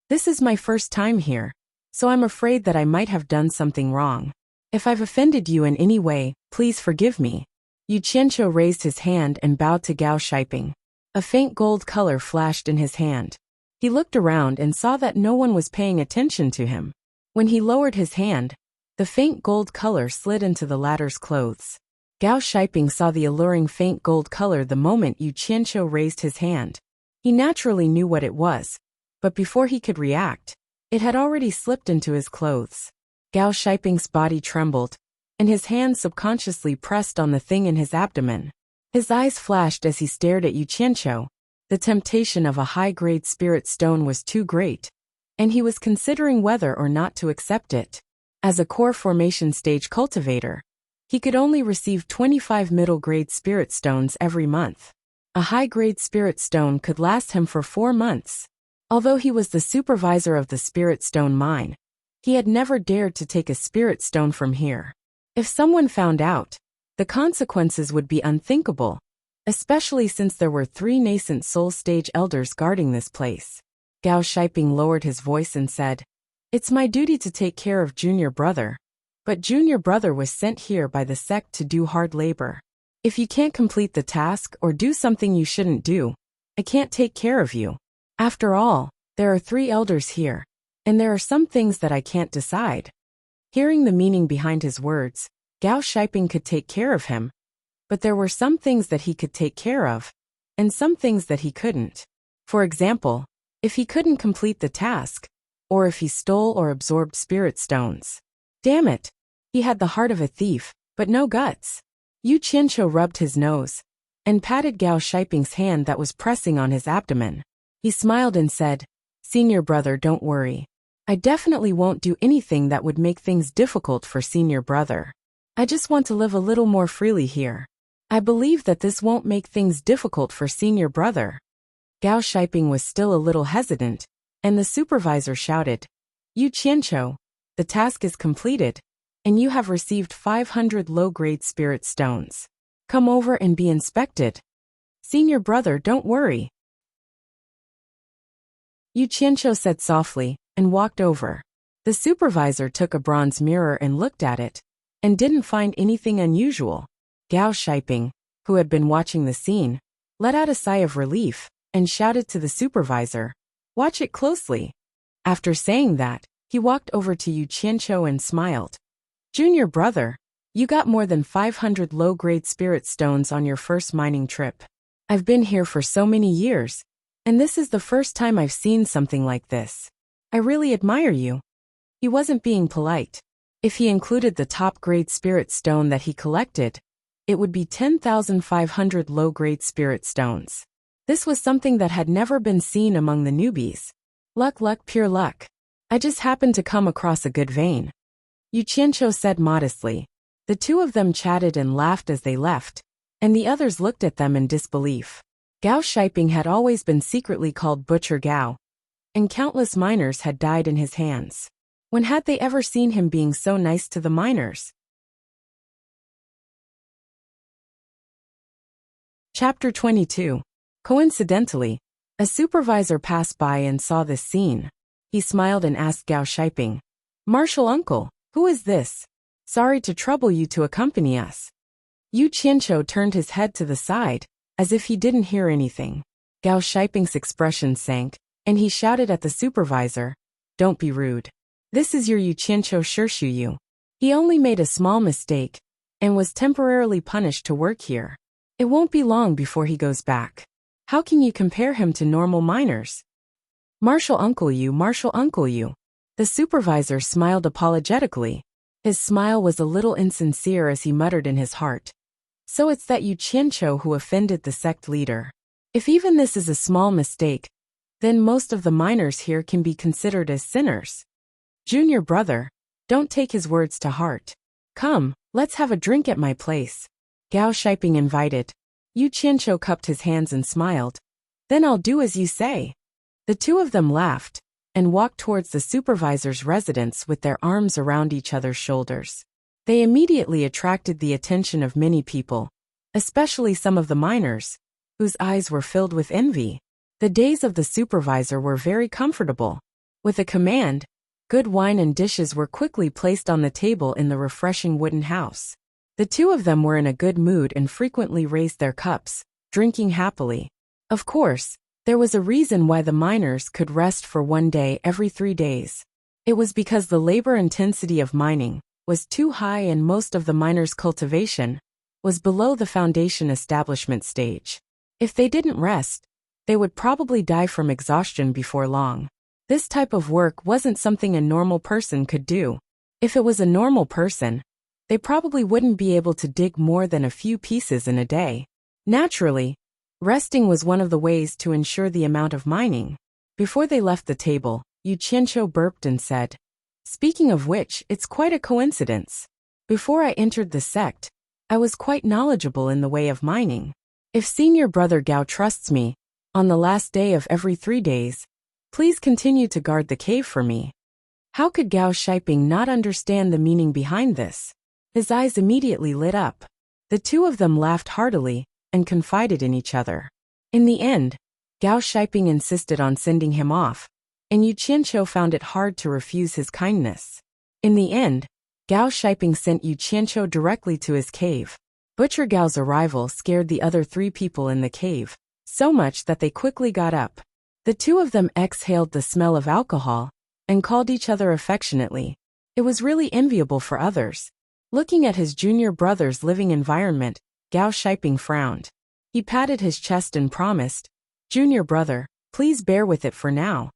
This is my first time here, so I'm afraid that I might have done something wrong. If I've offended you in any way, please forgive me. Yu Qianqiu raised his hand and bowed to Gao Shiping. A faint gold color flashed in his hand. He looked around and saw that no one was paying attention to him. When he lowered his hand, the faint gold color slid into the latter's clothes. Gao Shiping saw the alluring faint gold color the moment Yu Qianqiu raised his hand. He naturally knew what it was, but before he could react, it had already slipped into his clothes. Gao Shiping's body trembled, and his hand subconsciously pressed on the thing in his abdomen. His eyes flashed as he stared at Yu Qianqiu. The temptation of a high-grade spirit stone was too great, and he was considering whether or not to accept it. As a core formation stage cultivator, he could only receive 25 middle-grade spirit stones every month. A high-grade spirit stone could last him for 4 months. Although he was the supervisor of the spirit stone mine, he had never dared to take a spirit stone from here. If someone found out, the consequences would be unthinkable, especially since there were 3 nascent soul stage elders guarding this place. Gao Shiping lowered his voice and said, It's my duty to take care of Junior Brother, but Junior Brother was sent here by the sect to do hard labor. If you can't complete the task or do something you shouldn't do, I can't take care of you. After all, there are 3 elders here, and there are some things that I can't decide. Hearing the meaning behind his words, Gao Shiping could take care of him, but there were some things that he could take care of, and some things that he couldn't. For example, if he couldn't complete the task, or if he stole or absorbed spirit stones. Damn it! He had the heart of a thief, but no guts. Yu Qianqiu rubbed his nose, and patted Gao Shiping's hand that was pressing on his abdomen. He smiled and said, Senior Brother, don't worry. I definitely won't do anything that would make things difficult for Senior Brother. I just want to live a little more freely here. I believe that this won't make things difficult for Senior Brother. Gao Shiping was still a little hesitant, and the supervisor shouted, Yu Qianqiu, the task is completed, and you have received 500 low-grade spirit stones. Come over and be inspected. Senior Brother, don't worry. Yu Qianqiu said softly, and walked over. The supervisor took a bronze mirror and looked at it, and didn't find anything unusual. Gao Shiping, who had been watching the scene, let out a sigh of relief, and shouted to the supervisor, Watch it closely. After saying that, he walked over to Yu Qianqiu and smiled. Junior Brother, you got more than 500 low-grade spirit stones on your first mining trip. I've been here for so many years, and this is the first time I've seen something like this. I really admire you. He wasn't being polite. If he included the top-grade spirit stone that he collected, it would be 10,500 low-grade spirit stones. This was something that had never been seen among the newbies. Luck, pure luck. I just happened to come across a good vein. Yu Qianqiu said modestly. The two of them chatted and laughed as they left, and the others looked at them in disbelief. Gao Shiping had always been secretly called Butcher Gao, and countless miners had died in his hands. When had they ever seen him being so nice to the miners? Chapter 22. Coincidentally, a supervisor passed by and saw this scene. He smiled and asked Gao Shiping, Marshal Uncle, who is this? Sorry to trouble you to accompany us. Yu Qianqiu turned his head to the side, as if he didn't hear anything. Gao Shiping's expression sank, and he shouted at the supervisor, Don't be rude. This is your Yu Qianqiu Shirshu Yu. He only made a small mistake, and was temporarily punished to work here. It won't be long before he goes back. How can you compare him to normal miners? Martial uncle you, martial uncle you. The supervisor smiled apologetically. His smile was a little insincere as he muttered in his heart. So it's that Yu Qianqiu who offended the sect leader. If even this is a small mistake, then most of the miners here can be considered as sinners. Junior brother, don't take his words to heart. Come, let's have a drink at my place. Gao Shiping invited. Yu Qianqiu cupped his hands and smiled. Then I'll do as you say. The two of them laughed and walked towards the supervisor's residence with their arms around each other's shoulders. They immediately attracted the attention of many people, especially some of the miners, whose eyes were filled with envy. The days of the supervisor were very comfortable. With a command, good wine and dishes were quickly placed on the table in the refreshing wooden house. The two of them were in a good mood and frequently raised their cups, drinking happily. Of course, there was a reason why the miners could rest for 1 day every 3 days. It was because the labor intensity of mining was too high and most of the miners' cultivation was below the foundation establishment stage. If they didn't rest, they would probably die from exhaustion before long. This type of work wasn't something a normal person could do. If it was a normal person, they probably wouldn't be able to dig more than a few pieces in a day. Naturally, resting was one of the ways to ensure the amount of mining. Before they left the table, Yu Qianqiu burped and said, "Speaking of which, it's quite a coincidence. Before I entered the sect, I was quite knowledgeable in the way of mining. If senior brother Gao trusts me, on the last day of every 3 days, please continue to guard the cave for me." How could Gao Shiping not understand the meaning behind this? His eyes immediately lit up. The two of them laughed heartily and confided in each other. In the end, Gao Shiping insisted on sending him off, and Yu Qianqiu found it hard to refuse his kindness. In the end, Gao Shiping sent Yu Qianqiu directly to his cave. Butcher Gao's arrival scared the other 3 people in the cave, so much that they quickly got up. The two of them exhaled the smell of alcohol and called each other affectionately. It was really enviable for others. Looking at his junior brother's living environment, Gao Shiping frowned. He patted his chest and promised, "Junior brother, please bear with it for now.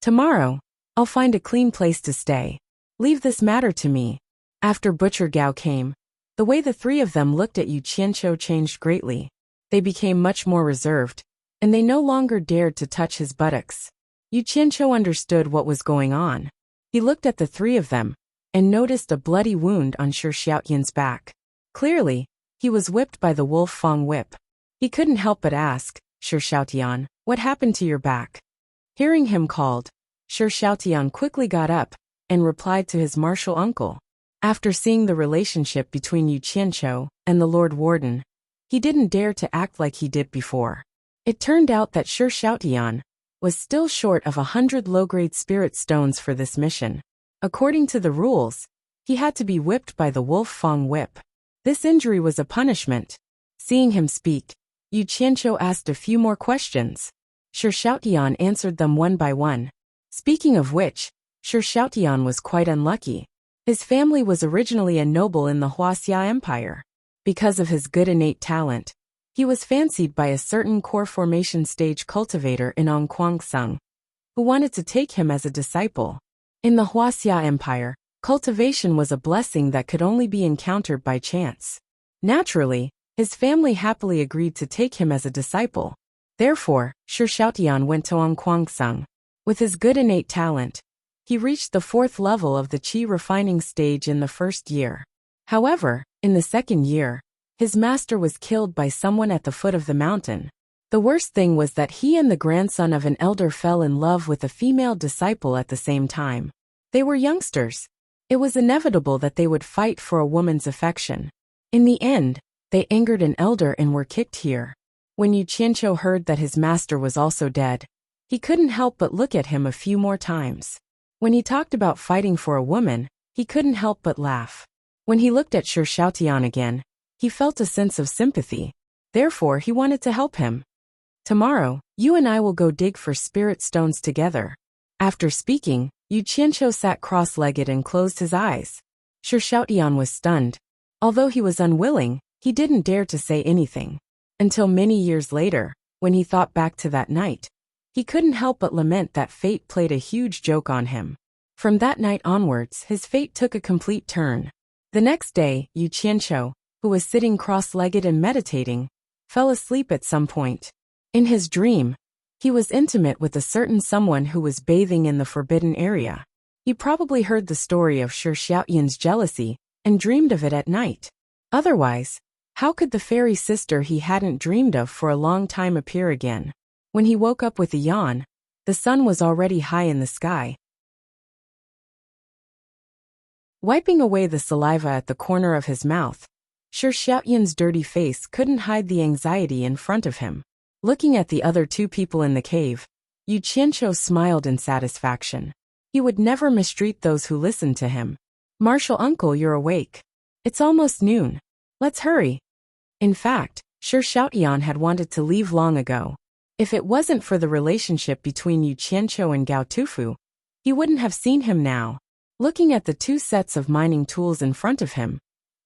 Tomorrow, I'll find a clean place to stay. Leave this matter to me." After Butcher Gao came, the way the 3 of them looked at Yu Qianqiu changed greatly. They became much more reserved, and they no longer dared to touch his buttocks. Yu Qianqiu understood what was going on. He looked at the 3 of them and noticed a bloody wound on Shi Xiaotian's back. Clearly, he was whipped by the wolf Fang whip. He couldn't help but ask, "Shi Xiaotian, what happened to your back?" Hearing him called, Shi Xiaotian quickly got up and replied to his martial uncle. After seeing the relationship between Yu Qianqiu and the Lord Warden, he didn't dare to act like he did before. It turned out that Shi Xiaotian was still short of 100 low-grade spirit stones for this mission. According to the rules, he had to be whipped by the wolf Fang whip. This injury was a punishment. Seeing him speak, Yu Qianqiu asked a few more questions. Shi Xiaotian answered them one by one. Speaking of which, Shi Xiaotian was quite unlucky. His family was originally a noble in the Huaxia Empire. Because of his good innate talent, he was fancied by a certain core formation stage cultivator in Ongquangsung, who wanted to take him as a disciple. In the Huaxia Empire, cultivation was a blessing that could only be encountered by chance. Naturally, his family happily agreed to take him as a disciple. Therefore, Shi Xiaotian went to Ongquangsung. With his good innate talent, he reached the 4th level of the qi refining stage in the first year. However, in the second year, his master was killed by someone at the foot of the mountain. The worst thing was that he and the grandson of an elder fell in love with a female disciple at the same time. They were youngsters. It was inevitable that they would fight for a woman's affection. In the end, they angered an elder and were kicked here. When Yu Qianqiu heard that his master was also dead, he couldn't help but look at him a few more times. When he talked about fighting for a woman, he couldn't help but laugh. When he looked at Shi Xiaotian again, he felt a sense of sympathy. Therefore, he wanted to help him. "Tomorrow, you and I will go dig for spirit stones together." After speaking, Yu Qianqiu sat cross-legged and closed his eyes. Shi Xiaotian was stunned. Although he was unwilling, he didn't dare to say anything. until many years later, when he thought back to that night, he couldn't help but lament that fate played a huge joke on him. From that night onwards, his fate took a complete turn. The next day, Yu Qianqiu, who was sitting cross-legged and meditating, fell asleep at some point. In his dream, he was intimate with a certain someone who was bathing in the forbidden area. He probably heard the story of Shi Xiaoyan's jealousy and dreamed of it at night. Otherwise, how could the fairy sister he hadn't dreamed of for a long time appear again? When he woke up with a yawn, the sun was already high in the sky. Wiping away the saliva at the corner of his mouth, Shi Xiaoyan's dirty face couldn't hide the anxiety in front of him. Looking at the other two people in the cave, Yu Qianqiu smiled in satisfaction. He would never mistreat those who listened to him. "Martial uncle, you're awake. It's almost noon. Let's hurry." In fact, Shi Xiaoyan had wanted to leave long ago. If it wasn't for the relationship between Yu Qianqiu and Gao Tufu, he wouldn't have seen him now. Looking at the two sets of mining tools in front of him,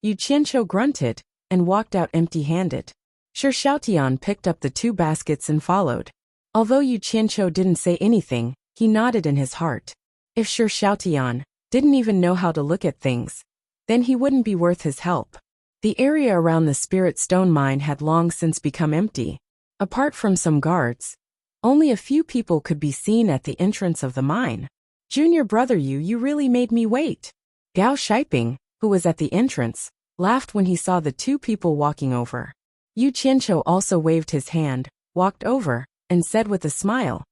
Yu Qianqiu grunted and walked out empty-handed. Shi Xiaoyan picked up the two baskets and followed. Although Yu Qianqiu didn't say anything, he nodded in his heart. If Shi Xiaoyan didn't even know how to look at things, then he wouldn't be worth his help. The area around the Spirit Stone mine had long since become empty. Apart from some guards, only a few people could be seen at the entrance of the mine. "Junior brother, you really made me wait." Gao Shiping, who was at the entrance, laughed when he saw the two people walking over. Yu Qianqiu also waved his hand, walked over, and said with a smile,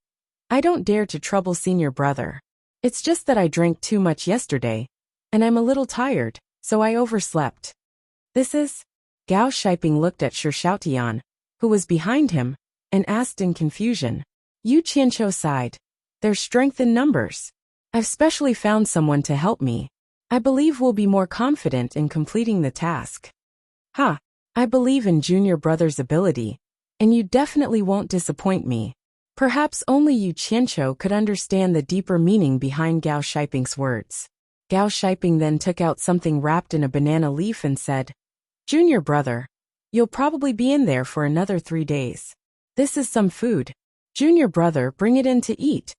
"I don't dare to trouble senior brother. It's just that I drank too much yesterday, and I'm a little tired, so I overslept." "This is?" Gao Shiping looked at Shi Xiaoyan, who was behind him, and asked in confusion. Yu Qianqiu sighed. "There's strength in numbers. I've specially found someone to help me. I believe we'll be more confident in completing the task." "Ha! I believe in junior brother's ability, and you definitely won't disappoint me." Perhaps only Yu Qianqiu could understand the deeper meaning behind Gao Shiping's words. Gao Shiping then took out something wrapped in a banana leaf and said, "Junior brother, you'll probably be in there for another 3 days. This is some food. Junior brother, bring it in to eat."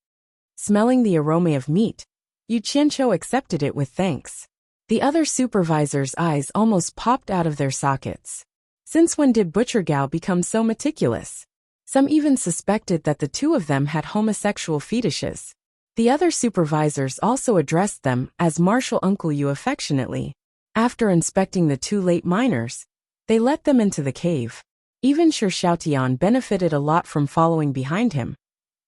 Smelling the aroma of meat, Yu Qianqiu accepted it with thanks. The other supervisor's eyes almost popped out of their sockets. Since when did Butcher Gao become so meticulous? Some even suspected that the two of them had homosexual fetishes. The other supervisors also addressed them as Martial Uncle Yu affectionately. After inspecting the two late miners, they let them into the cave. Even Shi Xiaoyan benefited a lot from following behind him,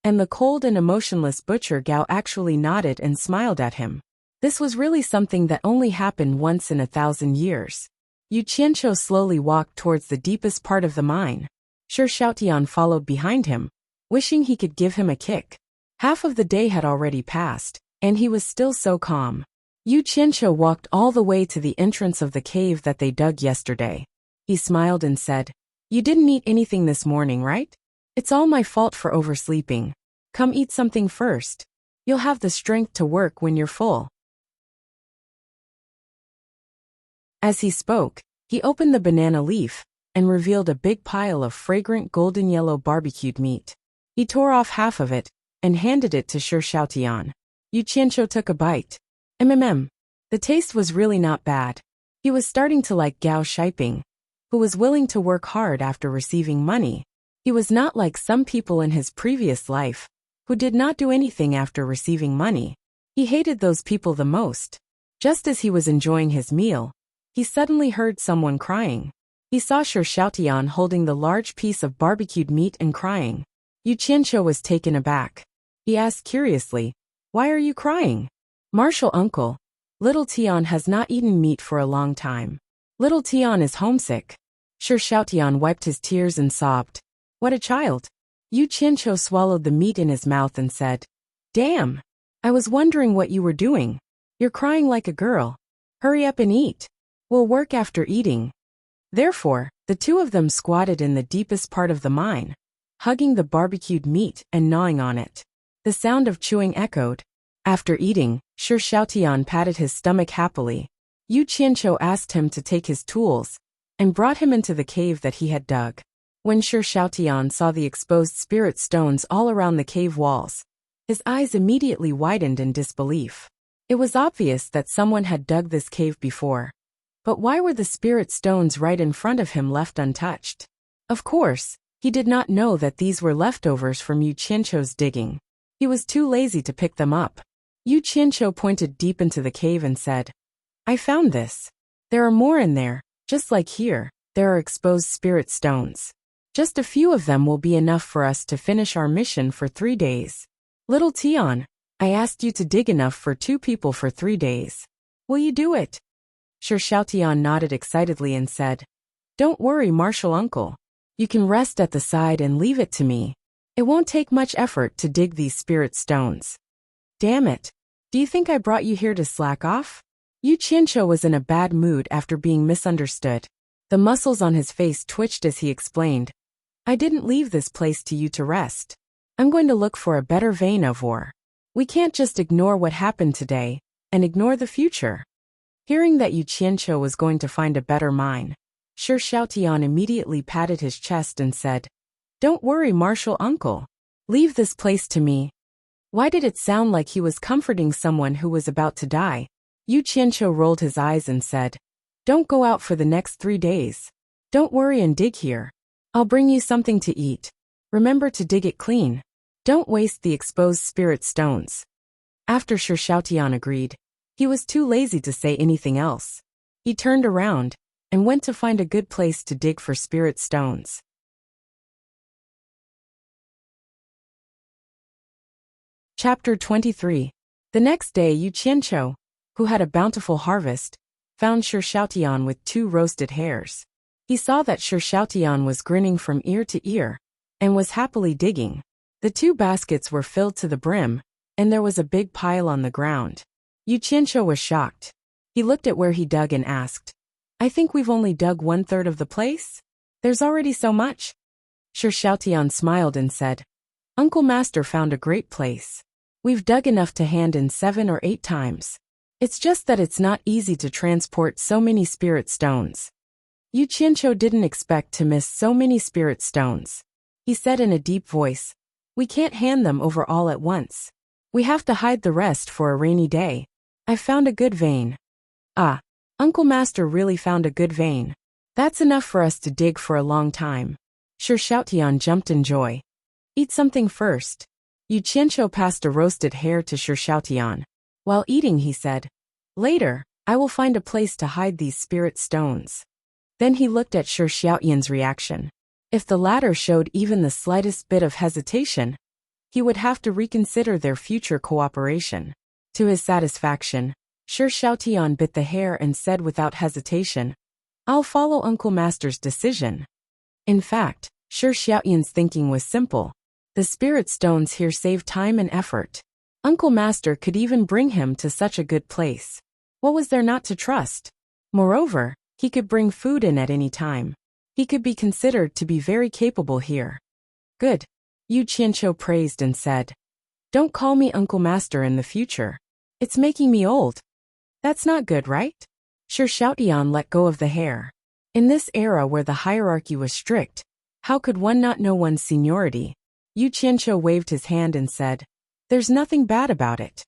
and the cold and emotionless Butcher Gao actually nodded and smiled at him. This was really something that only happened once in 1,000 years. Yu Qianqiu slowly walked towards the deepest part of the mine. Shi Xiaoyan followed behind him, wishing he could give him a kick. Half of the day had already passed, and he was still so calm. Yu Qianqiu walked all the way to the entrance of the cave that they dug yesterday. He smiled and said, "You didn't eat anything this morning, right? It's all my fault for oversleeping. Come eat something first. You'll have the strength to work when you're full." As he spoke, he opened the banana leaf and revealed a big pile of fragrant golden yellow barbecued meat. He tore off half of it and handed it to Shi Xiaoyan. Yu Qianqiu took a bite. The taste was really not bad. He was starting to like Gao Shiping, who was willing to work hard after receiving money. He was not like some people in his previous life, who did not do anything after receiving money. He hated those people the most. Just as he was enjoying his meal, he suddenly heard someone crying. He saw Shi Xiaoyan holding the large piece of barbecued meat and crying. Yu Qianqiu was taken aback. He asked curiously, "Why are you crying?" "Martial uncle, little Tian has not eaten meat for a long time. Little Tian is homesick." Shi Xiaoyan wiped his tears and sobbed. "What a child." Yu Qianqiu swallowed the meat in his mouth and said, "Damn! I was wondering what you were doing. You're crying like a girl. Hurry up and eat. We'll work after eating." Therefore, the two of them squatted in the deepest part of the mine, hugging the barbecued meat and gnawing on it. The sound of chewing echoed. After eating, Shi Xiaoyan patted his stomach happily. Yu Qianqiu asked him to take his tools and brought him into the cave that he had dug. When Sir Xiaotian saw the exposed spirit stones all around the cave walls, his eyes immediately widened in disbelief. It was obvious that someone had dug this cave before. But why were the spirit stones right in front of him left untouched? Of course, he did not know that these were leftovers from Yu Qianqiu's digging. He was too lazy to pick them up. Yu Qianqiu pointed deep into the cave and said, "I found this. There are more in there, just like here, there are exposed spirit stones. Just a few of them will be enough for us to finish our mission for 3 days. Little Tian, I asked you to dig enough for 2 people for 3 days. Will you do it?" Sir Xiaotian nodded excitedly and said, "Don't worry, Martial Uncle. You can rest at the side and leave it to me. It won't take much effort to dig these spirit stones." "Damn it. Do you think I brought you here to slack off?" Yu Qianqiu was in a bad mood after being misunderstood. The muscles on his face twitched as he explained, "I didn't leave this place to you to rest. I'm going to look for a better vein of ore. We can't just ignore what happened today and ignore the future." Hearing that Yu Qianqiu was going to find a better mine, Sir Xiaotian immediately patted his chest and said, "Don't worry, Martial Uncle. Leave this place to me." Why did it sound like he was comforting someone who was about to die? Yu Qianqiu rolled his eyes and said, "Don't go out for the next 3 days. Don't worry and dig here. I'll bring you something to eat. Remember to dig it clean. Don't waste the exposed spirit stones." After Sir Xiaotian agreed, he was too lazy to say anything else. He turned around and went to find a good place to dig for spirit stones. Chapter 23. The next day Yu Qianqiu, who had a bountiful harvest, found Sir Xiaotian with 2 roasted hares. He saw that Sir Xiaotian was grinning from ear to ear and was happily digging. The 2 baskets were filled to the brim, and there was a big pile on the ground. Yu Qianqiu was shocked. He looked at where he dug and asked, "I think we've only dug 1/3 of the place? There's already so much." Sir Xiaotian smiled and said, "Uncle Master found a great place. We've dug enough to hand in 7 or 8 times. It's just that it's not easy to transport so many spirit stones." Yu Qianqiu didn't expect to miss so many spirit stones. He said in a deep voice, "We can't hand them over all at once. We have to hide the rest for a rainy day. I've found a good vein." "Ah, Uncle Master really found a good vein. That's enough for us to dig for a long time." Sir Xiaotian jumped in joy. "Eat something first." Yu Qianqiu passed a roasted hare to Sir Xiaotian. While eating, he said, "Later, I will find a place to hide these spirit stones." Then he looked at Sir Xiaotian's reaction. If the latter showed even the slightest bit of hesitation, he would have to reconsider their future cooperation. To his satisfaction, Sir Xiaotian bit the hare and said without hesitation, "I'll follow Uncle Master's decision." In fact, Sir Xiaotian's thinking was simple. The spirit stones here saved time and effort. Uncle Master could even bring him to such a good place. What was there not to trust? Moreover, he could bring food in at any time. He could be considered to be very capable here. "Good," Yu Qianqiu praised and said. "Don't call me Uncle Master in the future. It's making me old." "That's not good, right?" Sir Xiaotian let go of the hare. In this era where the hierarchy was strict, how could one not know one's seniority? Yu Qianqiu waved his hand and said, "There's nothing bad about it."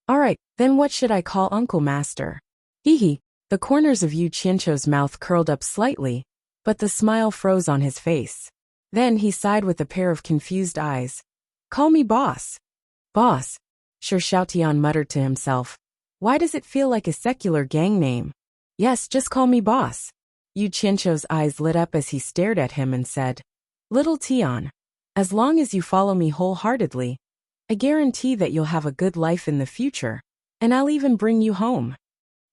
"All right, then what should I call Uncle Master?" Hee. The corners of Yu Qianqiu's mouth curled up slightly, but the smile froze on his face. Then he sighed with a pair of confused eyes. "Call me Boss." "Boss," Sir Xiaotian muttered to himself. "Why does it feel like a secular gang name?" "Yes, just call me Boss." Yu Qianqiu's eyes lit up as he stared at him and said, "Little Tian, as long as you follow me wholeheartedly, I guarantee that you'll have a good life in the future, and I'll even bring you home."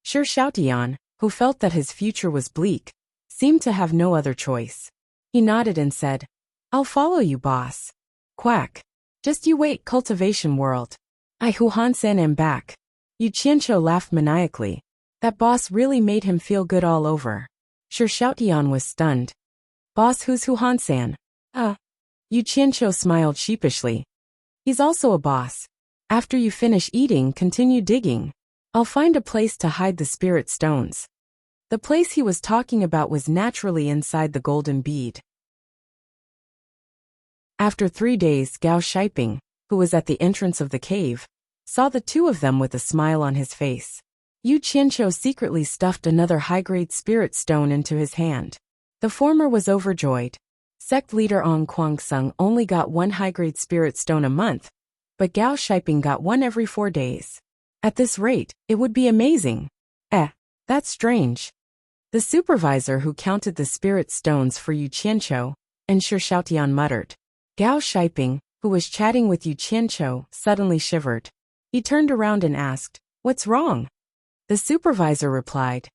Sir Xiaotian, who felt that his future was bleak, seemed to have no other choice. He nodded and said, "I'll follow you, boss." Quack. Just you wait, cultivation world. I Hu Hansen am back. Yu Qianqiu laughed maniacally. That boss really made him feel good all over. Sir Xiaotian was stunned. "Boss, who's Hu Hansan?" Yu Qianqiu smiled sheepishly. "He's also a boss. After you finish eating, continue digging. I'll find a place to hide the spirit stones." The place he was talking about was naturally inside the golden bead. After 3 days, Gao Shiping, who was at the entrance of the cave, saw the two of them with a smile on his face. Yu Qianqiu secretly stuffed another high-grade spirit stone into his hand. The former was overjoyed. Sect leader Ong Kwangsung only got one high-grade spirit stone a month, but Gao Shiping got one every 4 days. At this rate, it would be amazing. That's strange. The supervisor who counted the spirit stones for Yu Qianqiu and Shi Xiaotian muttered. Gao Shiping, who was chatting with Yu Qianqiu, suddenly shivered. He turned around and asked, "What's wrong?" The supervisor replied,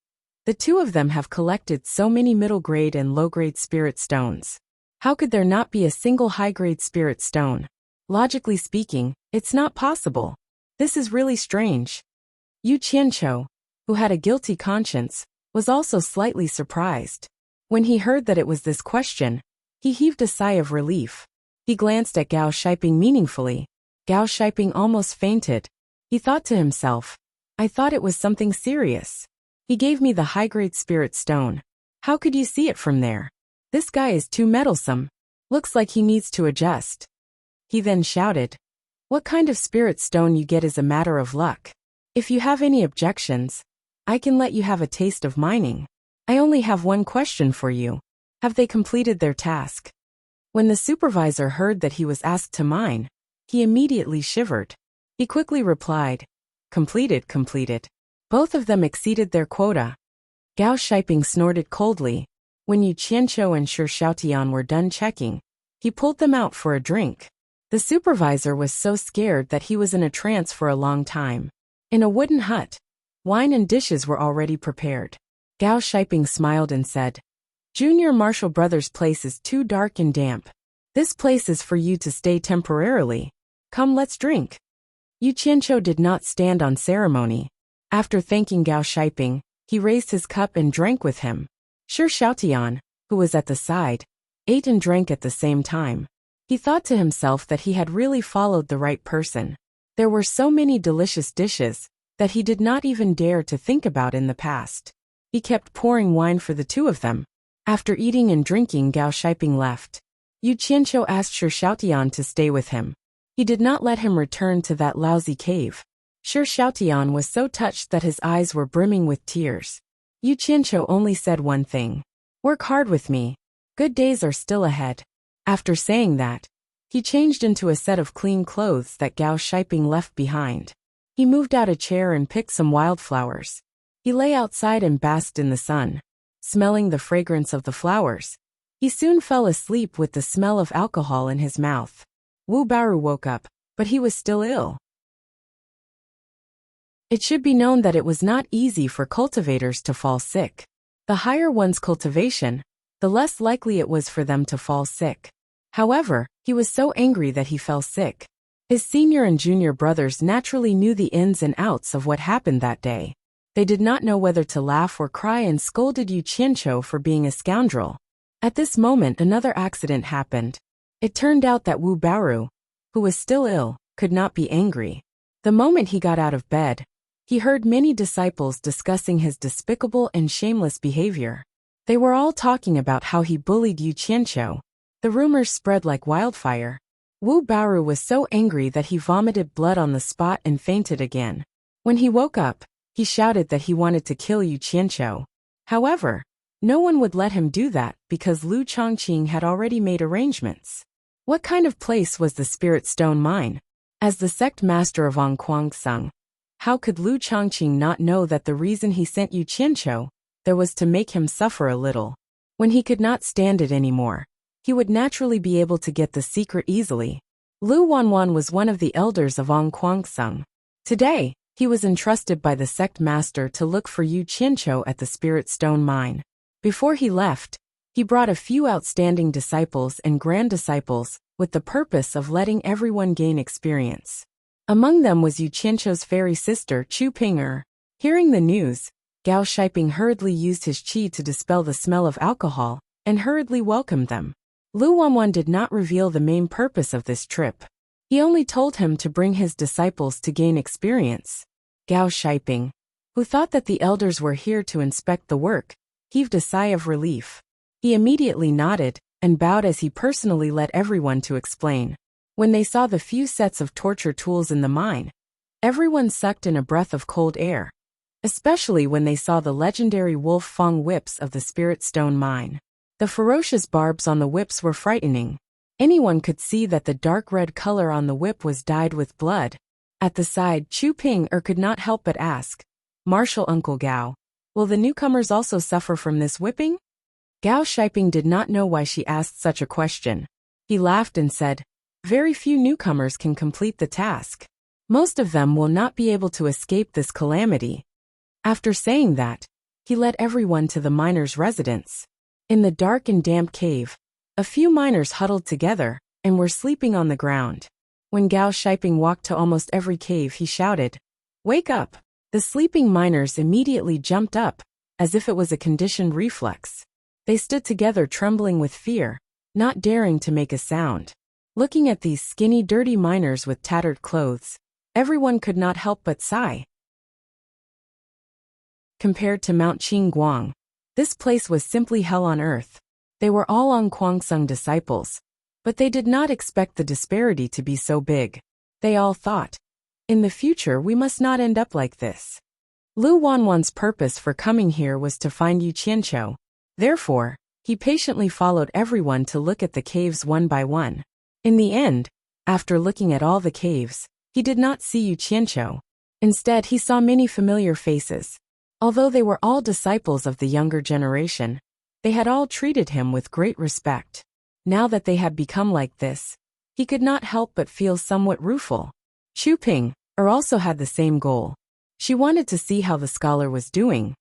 "The two of them have collected so many middle-grade and low-grade spirit stones. How could there not be a single high-grade spirit stone? Logically speaking, it's not possible. This is really strange." Yu Qianqiu, who had a guilty conscience, was also slightly surprised. When he heard that it was this question, he heaved a sigh of relief. He glanced at Gao Shiping meaningfully. Gao Shiping almost fainted. He thought to himself, "I thought it was something serious. He gave me the high-grade spirit stone. How could you see it from there? This guy is too meddlesome. Looks like he needs to adjust." He then shouted, "What kind of spirit stone you get is a matter of luck. If you have any objections, I can let you have a taste of mining. I only have one question for you. Have they completed their task?" When the supervisor heard that he was asked to mine, he immediately shivered. He quickly replied, Completed. Both of them exceeded their quota." Gao Shiping snorted coldly. When Yu Qianqiu and Shi Xiaotian were done checking, he pulled them out for a drink. The supervisor was so scared that he was in a trance for a long time. In a wooden hut, wine and dishes were already prepared. Gao Shiping smiled and said, "Junior Marshall Brothers' place is too dark and damp. This place is for you to stay temporarily. Come, let's drink." Yu Qianqiu did not stand on ceremony. After thanking Gao Shiping, he raised his cup and drank with him. Shi Xiaotian, who was at the side, ate and drank at the same time. He thought to himself that he had really followed the right person. There were so many delicious dishes that he did not even dare to think about in the past. He kept pouring wine for the two of them. After eating and drinking, Gao Shiping left. Yu Qianqiu asked Shi Xiaotian to stay with him. He did not let him return to that lousy cave. Shi Xiaotian was so touched that his eyes were brimming with tears. Yu Qianqiu only said one thing. "Work hard with me. Good days are still ahead." After saying that, he changed into a set of clean clothes that Gao Shiping left behind. He moved out a chair and picked some wildflowers. He lay outside and basked in the sun. Smelling the fragrance of the flowers, he soon fell asleep with the smell of alcohol in his mouth. Wu Baoru woke up, but he was still ill. It should be known that it was not easy for cultivators to fall sick. The higher one's cultivation, the less likely it was for them to fall sick. However, he was so angry that he fell sick. His senior and junior brothers naturally knew the ins and outs of what happened that day. They did not know whether to laugh or cry and scolded Yu Qianqiu for being a scoundrel. At this moment, another accident happened. It turned out that Wu Baoru, who was still ill, could not be angry. The moment he got out of bed, he heard many disciples discussing his despicable and shameless behavior. They were all talking about how he bullied Yu Qianqiu. The rumors spread like wildfire. Wu Baoru was so angry that he vomited blood on the spot and fainted again. When he woke up, he shouted that he wanted to kill Yu Qianqiu. However, no one would let him do that because Lu Chongqing had already made arrangements. What kind of place was the Spirit Stone mine? As the sect master of Ong Kwangsung, how could Lu Chongqing not know that the reason he sent Yu Qianqiu there was to make him suffer a little? When he could not stand it anymore, he would naturally be able to get the secret easily. Lu Wanwan was one of the elders of Ong Kwangsung. Today, he was entrusted by the sect master to look for Yu Qianqiu at the Spirit Stone mine. Before he left, he brought a few outstanding disciples and grand disciples with the purpose of letting everyone gain experience. Among them was Yu Qianqiu's fairy sister Chu Ping'er. Hearing the news, Gao Shiping hurriedly used his qi to dispel the smell of alcohol and hurriedly welcomed them. Lu Wanwan did not reveal the main purpose of this trip. He only told him to bring his disciples to gain experience. Gao Shiping, who thought that the elders were here to inspect the work, heaved a sigh of relief. He immediately nodded and bowed as he personally led everyone to explain. When they saw the few sets of torture tools in the mine, everyone sucked in a breath of cold air, especially when they saw the legendary wolf fang whips of the Spirit Stone mine. The ferocious barbs on the whips were frightening. Anyone could see that the dark red color on the whip was dyed with blood. At the side, Chu Ping could not help but ask, "Martial Uncle Gao, will the newcomers also suffer from this whipping?" Gao Shiping did not know why she asked such a question. He laughed and said, "Very few newcomers can complete the task. Most of them will not be able to escape this calamity." After saying that, he led everyone to the miners' residence. In the dark and damp cave, a few miners huddled together and were sleeping on the ground. When Gao Shiping walked to almost every cave, he shouted, "Wake up!" The sleeping miners immediately jumped up, as if it was a conditioned reflex. They stood together trembling with fear, not daring to make a sound. Looking at these skinny, dirty miners with tattered clothes, everyone could not help but sigh. Compared to Mount Qingguang, this place was simply hell on earth. They were all Ong Kwangsung disciples, but they did not expect the disparity to be so big. They all thought, in the future we must not end up like this. Lu Wanwan's purpose for coming here was to find Yu Qianqiu. Therefore, he patiently followed everyone to look at the caves one by one. In the end, after looking at all the caves, he did not see Yu Qianqiu. Instead, he saw many familiar faces. Although they were all disciples of the younger generation, they had all treated him with great respect. Now that they had become like this, he could not help but feel somewhat rueful. Chu Ping also had the same goal. She wanted to see how the scholar was doing,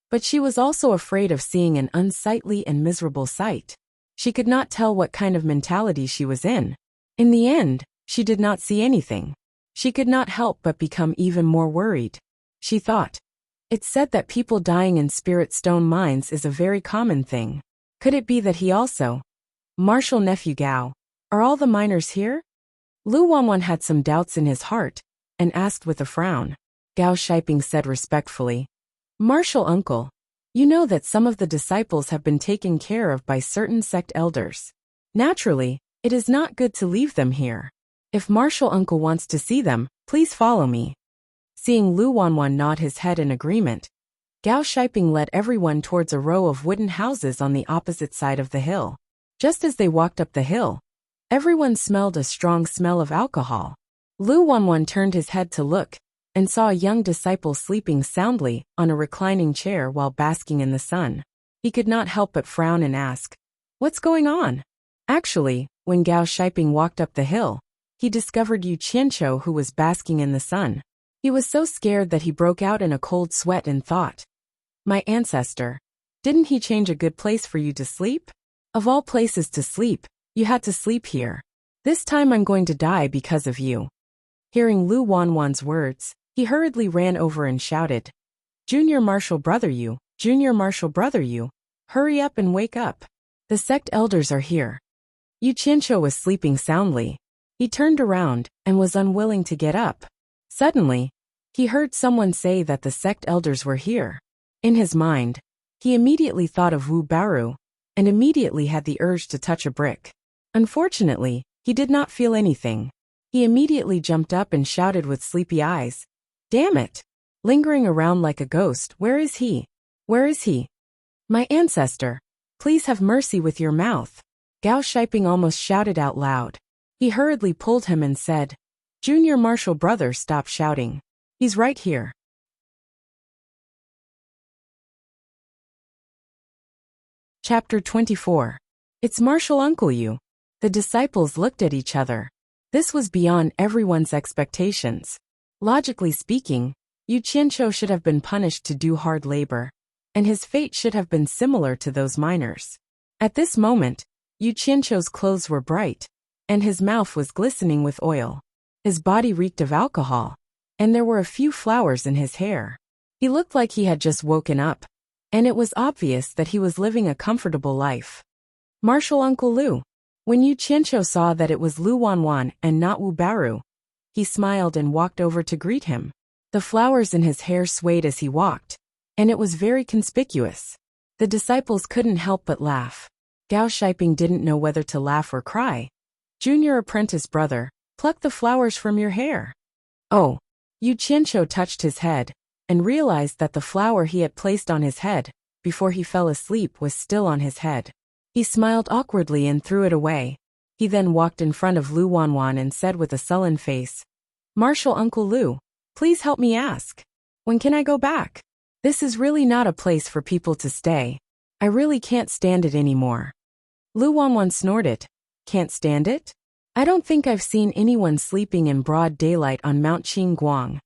but she was also afraid of seeing an unsightly and miserable sight. She could not tell what kind of mentality she was in. In the end, she did not see anything. She could not help but become even more worried. She thought, "It's said that people dying in Spirit Stone mines is a very common thing. Could it be that he also? Martial Nephew Gao, are all the miners here?" Lu Wanwan had some doubts in his heart, and asked with a frown. Gao Shiping said respectfully, "Martial Uncle, you know that some of the disciples have been taken care of by certain sect elders. Naturally, it is not good to leave them here. If Martial Uncle wants to see them, please follow me." Seeing Lu Wanwan nod his head in agreement, Gao Shiping led everyone towards a row of wooden houses on the opposite side of the hill. Just as they walked up the hill, everyone smelled a strong smell of alcohol. Lu Wanwan turned his head to look, and saw a young disciple sleeping soundly on a reclining chair while basking in the sun. He could not help but frown and ask, "What's going on?" Actually, when Gao Shiping walked up the hill, he discovered Yu Qianqiu, who was basking in the sun. He was so scared that he broke out in a cold sweat and thought, "My ancestor, didn't he change a good place for you to sleep? Of all places to sleep, you had to sleep here. This time I'm going to die because of you." Hearing Lu Wanwan's words, he hurriedly ran over and shouted, "Junior Martial Brother Yu, Junior Martial Brother Yu, hurry up and wake up. The sect elders are here." Yu Qianqiu was sleeping soundly. He turned around and was unwilling to get up. Suddenly, he heard someone say that the sect elders were here. In his mind, he immediately thought of Wu Baru, and immediately had the urge to touch a brick. Unfortunately, he did not feel anything. He immediately jumped up and shouted with sleepy eyes, "Damn it! Lingering around like a ghost, where is he? Where is he? My ancestor, please have mercy with your mouth." Gao Shiping almost shouted out loud. He hurriedly pulled him and said, "Junior Martial Brother, stop shouting. He's right here." Chapter 24. It's Martial Uncle Yu. The disciples looked at each other. This was beyond everyone's expectations. Logically speaking, Yu Qianqiu should have been punished to do hard labor, and his fate should have been similar to those miners. At this moment, Yu Qianqiu's clothes were bright, and his mouth was glistening with oil. His body reeked of alcohol, and there were a few flowers in his hair. He looked like he had just woken up, and it was obvious that he was living a comfortable life. Martial Uncle Lu. When Yu Qianqiu saw that it was Lu Wanwan and not Wu Baru, he smiled and walked over to greet him. The flowers in his hair swayed as he walked, and it was very conspicuous. The disciples couldn't help but laugh. Gao Shiping didn't know whether to laugh or cry. Junior apprentice brother, pluck the flowers from your hair. Oh. Yu Qianqiu touched his head, and realized that the flower he had placed on his head, before he fell asleep, was still on his head. He smiled awkwardly and threw it away. He then walked in front of Lu Wanwan and said with a sullen face, Marshal Uncle Lu, please help me ask. When can I go back? This is really not a place for people to stay. I really can't stand it anymore. Lu Wanwan snorted. Can't stand it? I don't think I've seen anyone sleeping in broad daylight on Mount Qingguang.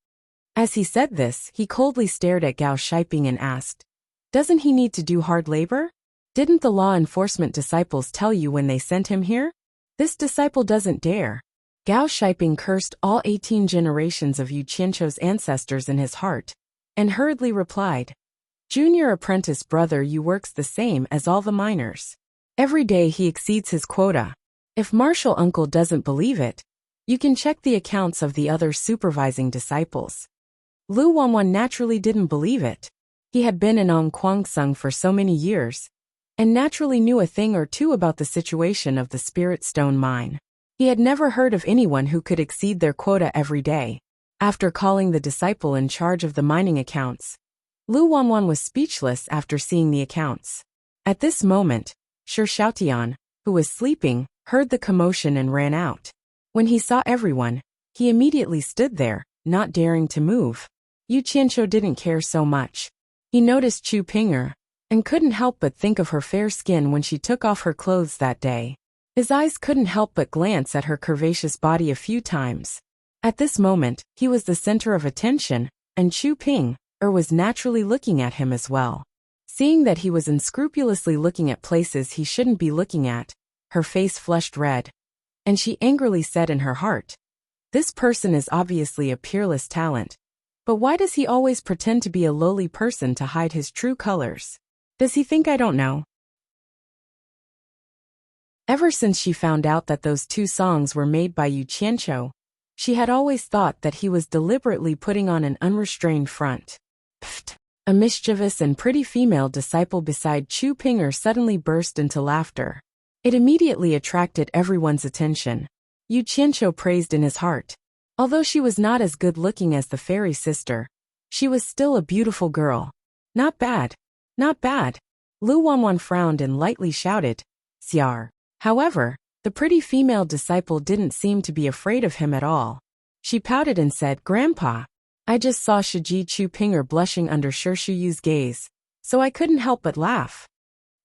As he said this, he coldly stared at Gao Shiping and asked, doesn't he need to do hard labor? Didn't the law enforcement disciples tell you when they sent him here? This disciple doesn't dare. Gao Shiping cursed all 18 generations of Yu Qianqiu's ancestors in his heart, and hurriedly replied, Junior apprentice brother, you works the same as all the miners. Every day he exceeds his quota. If Marshal Uncle doesn't believe it, you can check the accounts of the other supervising disciples. Lu Wanwan naturally didn't believe it. He had been in Ongquangsung for so many years, and naturally knew a thing or two about the situation of the Spirit Stone mine. He had never heard of anyone who could exceed their quota every day. After calling the disciple in charge of the mining accounts, Lu Wanwan was speechless after seeing the accounts. At this moment, Shi Xiaotian, who was sleeping, heard the commotion and ran out. When he saw everyone, he immediately stood there, not daring to move. Yu Qianqiu didn't care so much. He noticed Chu Ping'er, and couldn't help but think of her fair skin when she took off her clothes that day. His eyes couldn't help but glance at her curvaceous body a few times. At this moment, he was the center of attention, and Chu Ping'er was naturally looking at him as well. Seeing that he was unscrupulously looking at places he shouldn't be looking at, her face flushed red, and she angrily said in her heart, this person is obviously a peerless talent, but why does he always pretend to be a lowly person to hide his true colors? Does he think I don't know? Ever since she found out that those 2 songs were made by Yu Qianqiu, she had always thought that he was deliberately putting on an unrestrained front. Pfft! A mischievous and pretty female disciple beside Chu Ping'er suddenly burst into laughter. It immediately attracted everyone's attention. Yu Qianqiu praised in his heart. Although she was not as good-looking as the fairy sister, she was still a beautiful girl. Not bad. Not bad. Lu Wanwan frowned and lightly shouted, Xiar. However, the pretty female disciple didn't seem to be afraid of him at all. She pouted and said, Grandpa, I just saw Shiji Chu Ping'er blushing under Shi Shuyu's gaze, so I couldn't help but laugh.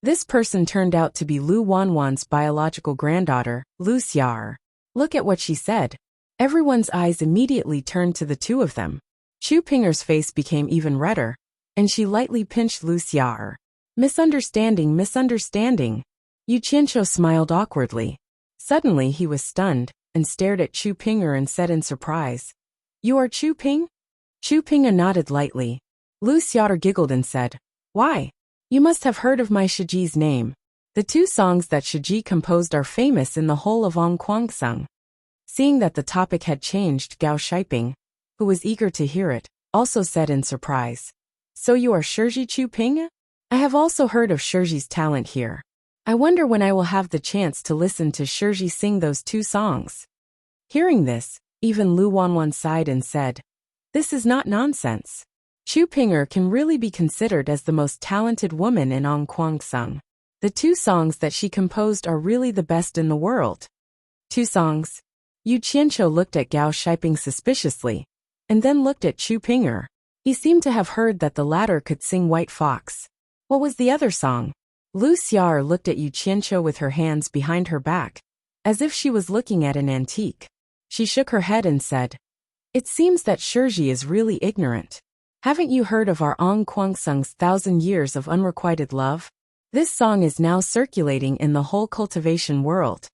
This person turned out to be Lu Wanwan's biological granddaughter, Lu Xiar. Look at what she said. Everyone's eyes immediately turned to the 2 of them. Chu Ping'er's face became even redder, and she lightly pinched Lu Xiar. Misunderstanding, misunderstanding. Yu Qianqiu smiled awkwardly. Suddenly he was stunned, and stared at Chu Ping'er and said in surprise, You are Chu Ping? Chu Ping'er nodded lightly. Lu Xiar giggled and said, Why? You must have heard of my Shiji's name. The 2 songs that Shiji composed are famous in the whole of Ongquangsung. Seeing that the topic had changed, Gao Shiping, who was eager to hear it, also said in surprise, So you are Shiji Chu Ping? I have also heard of Shiji's talent here. I wonder when I will have the chance to listen to Shiji sing those 2 songs. Hearing this, even Lu Wanwan sighed and said, This is not nonsense. Chu Ping'er can really be considered as the most talented woman in Ongquangsung. The 2 songs that she composed are really the best in the world. 2 songs. Yu Qianqiu looked at Gao Shiping suspiciously, and then looked at Chu Ping'er. He seemed to have heard that the latter could sing White Fox. What was the other song? Lu Xiar looked at Yu Qianqiu with her hands behind her back, as if she was looking at an antique. She shook her head and said, It seems that Shiji is really ignorant. Haven't you heard of our Ongquangsung's 1,000 years of unrequited love? This song is now circulating in the whole cultivation world.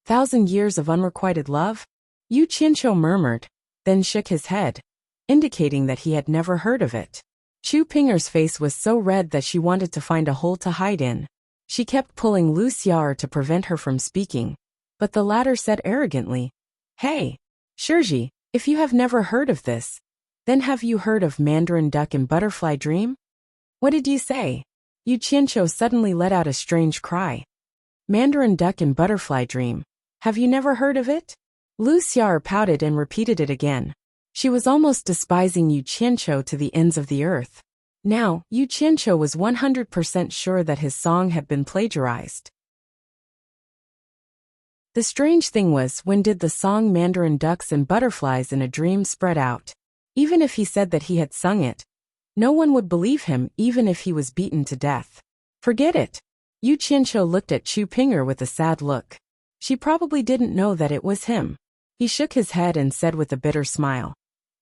1,000 years of unrequited love? Yu Qianqiu murmured, then shook his head, indicating that he had never heard of it. Chu Ping'er's face was so red that she wanted to find a hole to hide in. She kept pulling Lu Xiar to prevent her from speaking, but the latter said arrogantly, Hey, Shiji, if you have never heard of this, then have you heard of Mandarin Duck and Butterfly Dream? What did you say? Yu Qianqiu suddenly let out a strange cry. Mandarin Duck and Butterfly Dream. Have you never heard of it? Lu Xiao pouted and repeated it again. She was almost despising Yu Qianqiu to the ends of the earth. Now, Yu Qianqiu was 100% sure that his song had been plagiarized. The strange thing was, when did the song Mandarin Ducks and Butterflies in a Dream spread out? Even if he said that he had sung it, no one would believe him, even if he was beaten to death. Forget it. Yu Qianqiu looked at Chu Ping'er with a sad look. She probably didn't know that it was him. He shook his head and said with a bitter smile,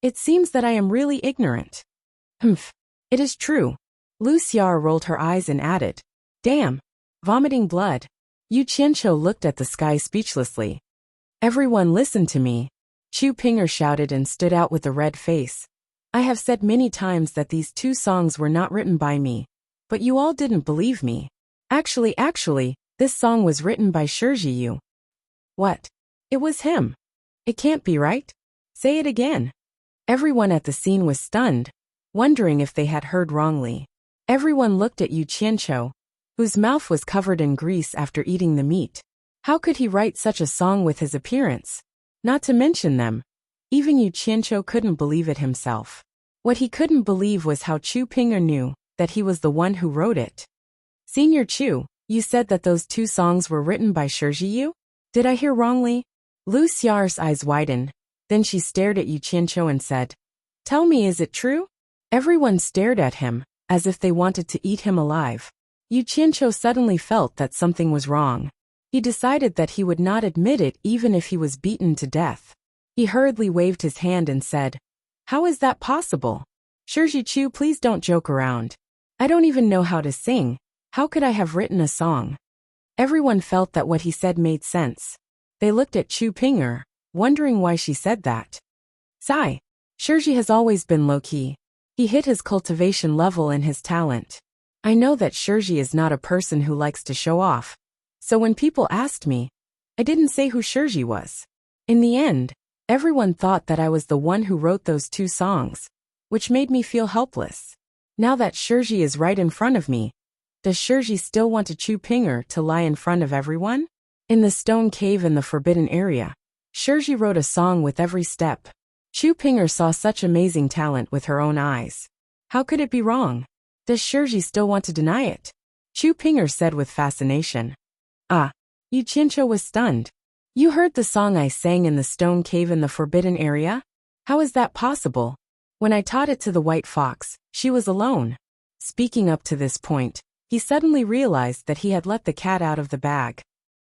"It seems that I am really ignorant." Humph. It is true. Lu Xiao rolled her eyes and added, "Damn. Vomiting blood." Yu Qianqiu looked at the sky speechlessly. "Everyone listen to me." Chu Ping'er shouted and stood out with a red face. "I have said many times that these two songs were not written by me. But you all didn't believe me. Actually, this song was written by Shizhiyu." "What? It was him. It can't be right. Say it again." Everyone at the scene was stunned, wondering if they had heard wrongly. Everyone looked at Yu Qianqiu, whose mouth was covered in grease after eating the meat. How could he write such a song with his appearance? Not to mention them. Even Yu Qianqiu couldn't believe it himself. What he couldn't believe was how Chu Ping'er knew that he was the one who wrote it. "Senior Chu, you said that those two songs were written by Shizhiyu? Did I hear wrongly?" Lu Xiao's eyes widened. Then she stared at Yu Qianqiu and said, "Tell me, is it true?" Everyone stared at him, as if they wanted to eat him alive. Yu Qianqiu suddenly felt that something was wrong. He decided that he would not admit it even if he was beaten to death. He hurriedly waved his hand and said, "How is that possible? Shizhiyu, please don't joke around. I don't even know how to sing. How could I have written a song?" Everyone felt that what he said made sense. They looked at Chu Ping'er, wondering why she said that. Sigh. Shizhi has always been low-key. He hit his cultivation level and his talent. I know that Shizhi is not a person who likes to show off. So when people asked me, I didn't say who Shizhi was. In the end, everyone thought that I was the one who wrote those two songs, which made me feel helpless. Now that Shizhi is right in front of me, does Shizhi still want Chu Ping'er to lie in front of everyone? In the stone cave in the forbidden area, Shizhi wrote a song with every step. Chu Ping'er saw such amazing talent with her own eyes. How could it be wrong? Does Shizhi still want to deny it? Chu Ping'er said with fascination. Ah. Yu Qianqiu was stunned. You heard the song I sang in the stone cave in the forbidden area? How is that possible? When I taught it to the white fox, she was alone. Speaking up to this point, he suddenly realized that he had let the cat out of the bag.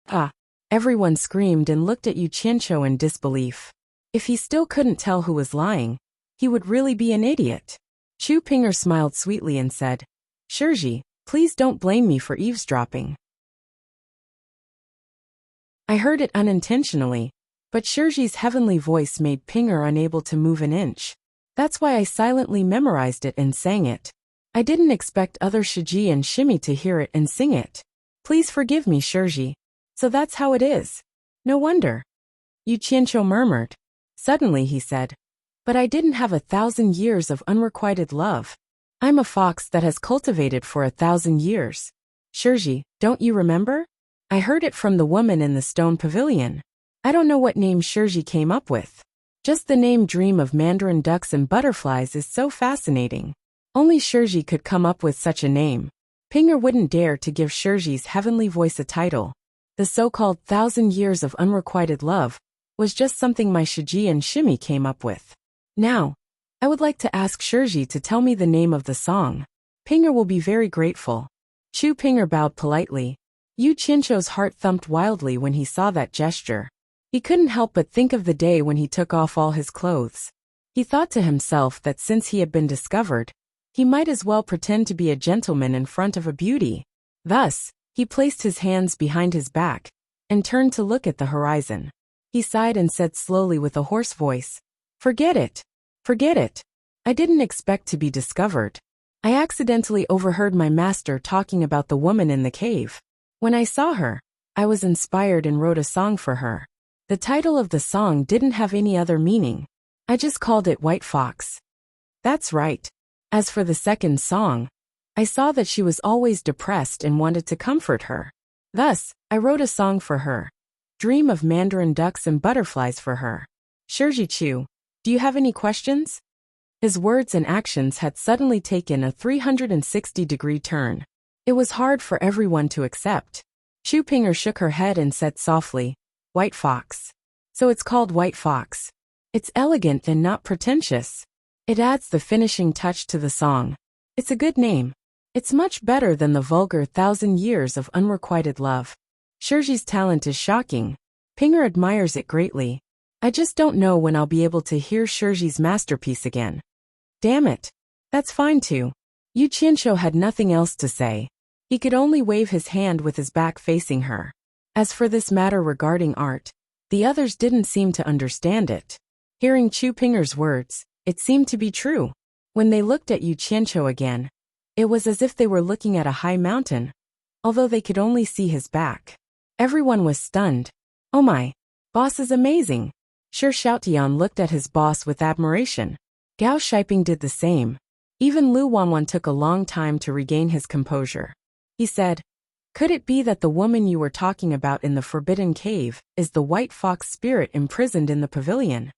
Ah. Everyone screamed and looked at Yu Qianqiu in disbelief. If he still couldn't tell who was lying, he would really be an idiot. Chu Ping'er smiled sweetly and said, Shizhi, please don't blame me for eavesdropping. I heard it unintentionally, but Shizhi's heavenly voice made Ping'er unable to move an inch. That's why I silently memorized it and sang it. I didn't expect other Shiji and Shimi to hear it and sing it. Please forgive me, Shizhi. So that's how it is. No wonder. Yu Qianqiu murmured. Suddenly he said, but I didn't have 1,000 years of unrequited love. I'm a fox that has cultivated for 1,000 years. Shizhi, don't you remember? I heard it from the woman in the stone pavilion. I don't know what name Shizhi came up with. Just the name Dream of Mandarin Ducks and Butterflies is so fascinating. Only Shizhi could come up with such a name. Ping'er wouldn't dare to give Shizhi's heavenly voice a title. The so-called 1,000 years of unrequited love was just something my Shiji and Shimi came up with. Now, I would like to ask Shizhi to tell me the name of the song. Ping'er will be very grateful. Chu Ping'er bowed politely. Yu Qianqiu's heart thumped wildly when he saw that gesture. He couldn't help but think of the day when he took off all his clothes. He thought to himself that since he had been discovered, he might as well pretend to be a gentleman in front of a beauty. Thus, he placed his hands behind his back and turned to look at the horizon. He sighed and said slowly with a hoarse voice, Forget it. Forget it. I didn't expect to be discovered. I accidentally overheard my master talking about the woman in the cave. When I saw her, I was inspired and wrote a song for her. The title of the song didn't have any other meaning. I just called it White Fox. That's right. As for the second song, I saw that she was always depressed and wanted to comfort her. Thus, I wrote a song for her. Dream of mandarin ducks and butterflies for her. Shirji-chu, do you have any questions? His words and actions had suddenly taken a 360-degree turn. It was hard for everyone to accept. Chu Pinger shook her head and said softly, White Fox. So it's called White Fox. It's elegant and not pretentious. It adds the finishing touch to the song. It's a good name. It's much better than the vulgar 1,000 years of unrequited love. Shirji's talent is shocking. Pinger admires it greatly. I just don't know when I'll be able to hear Shirji's masterpiece again. Damn it. That's fine too. Yu Qianqiu had nothing else to say. He could only wave his hand with his back facing her. As for this matter regarding art, the others didn't seem to understand it. Hearing Chu Pinger's words, it seemed to be true. When they looked at Yu Qianqiu again, it was as if they were looking at a high mountain, although they could only see his back. Everyone was stunned. Oh my, boss is amazing. Shi Xiaotian looked at his boss with admiration. Gao Shiping did the same. Even Lu Wanwan took a long time to regain his composure. He said, Could it be that the woman you were talking about in the Forbidden Cave is the White Fox spirit imprisoned in the pavilion?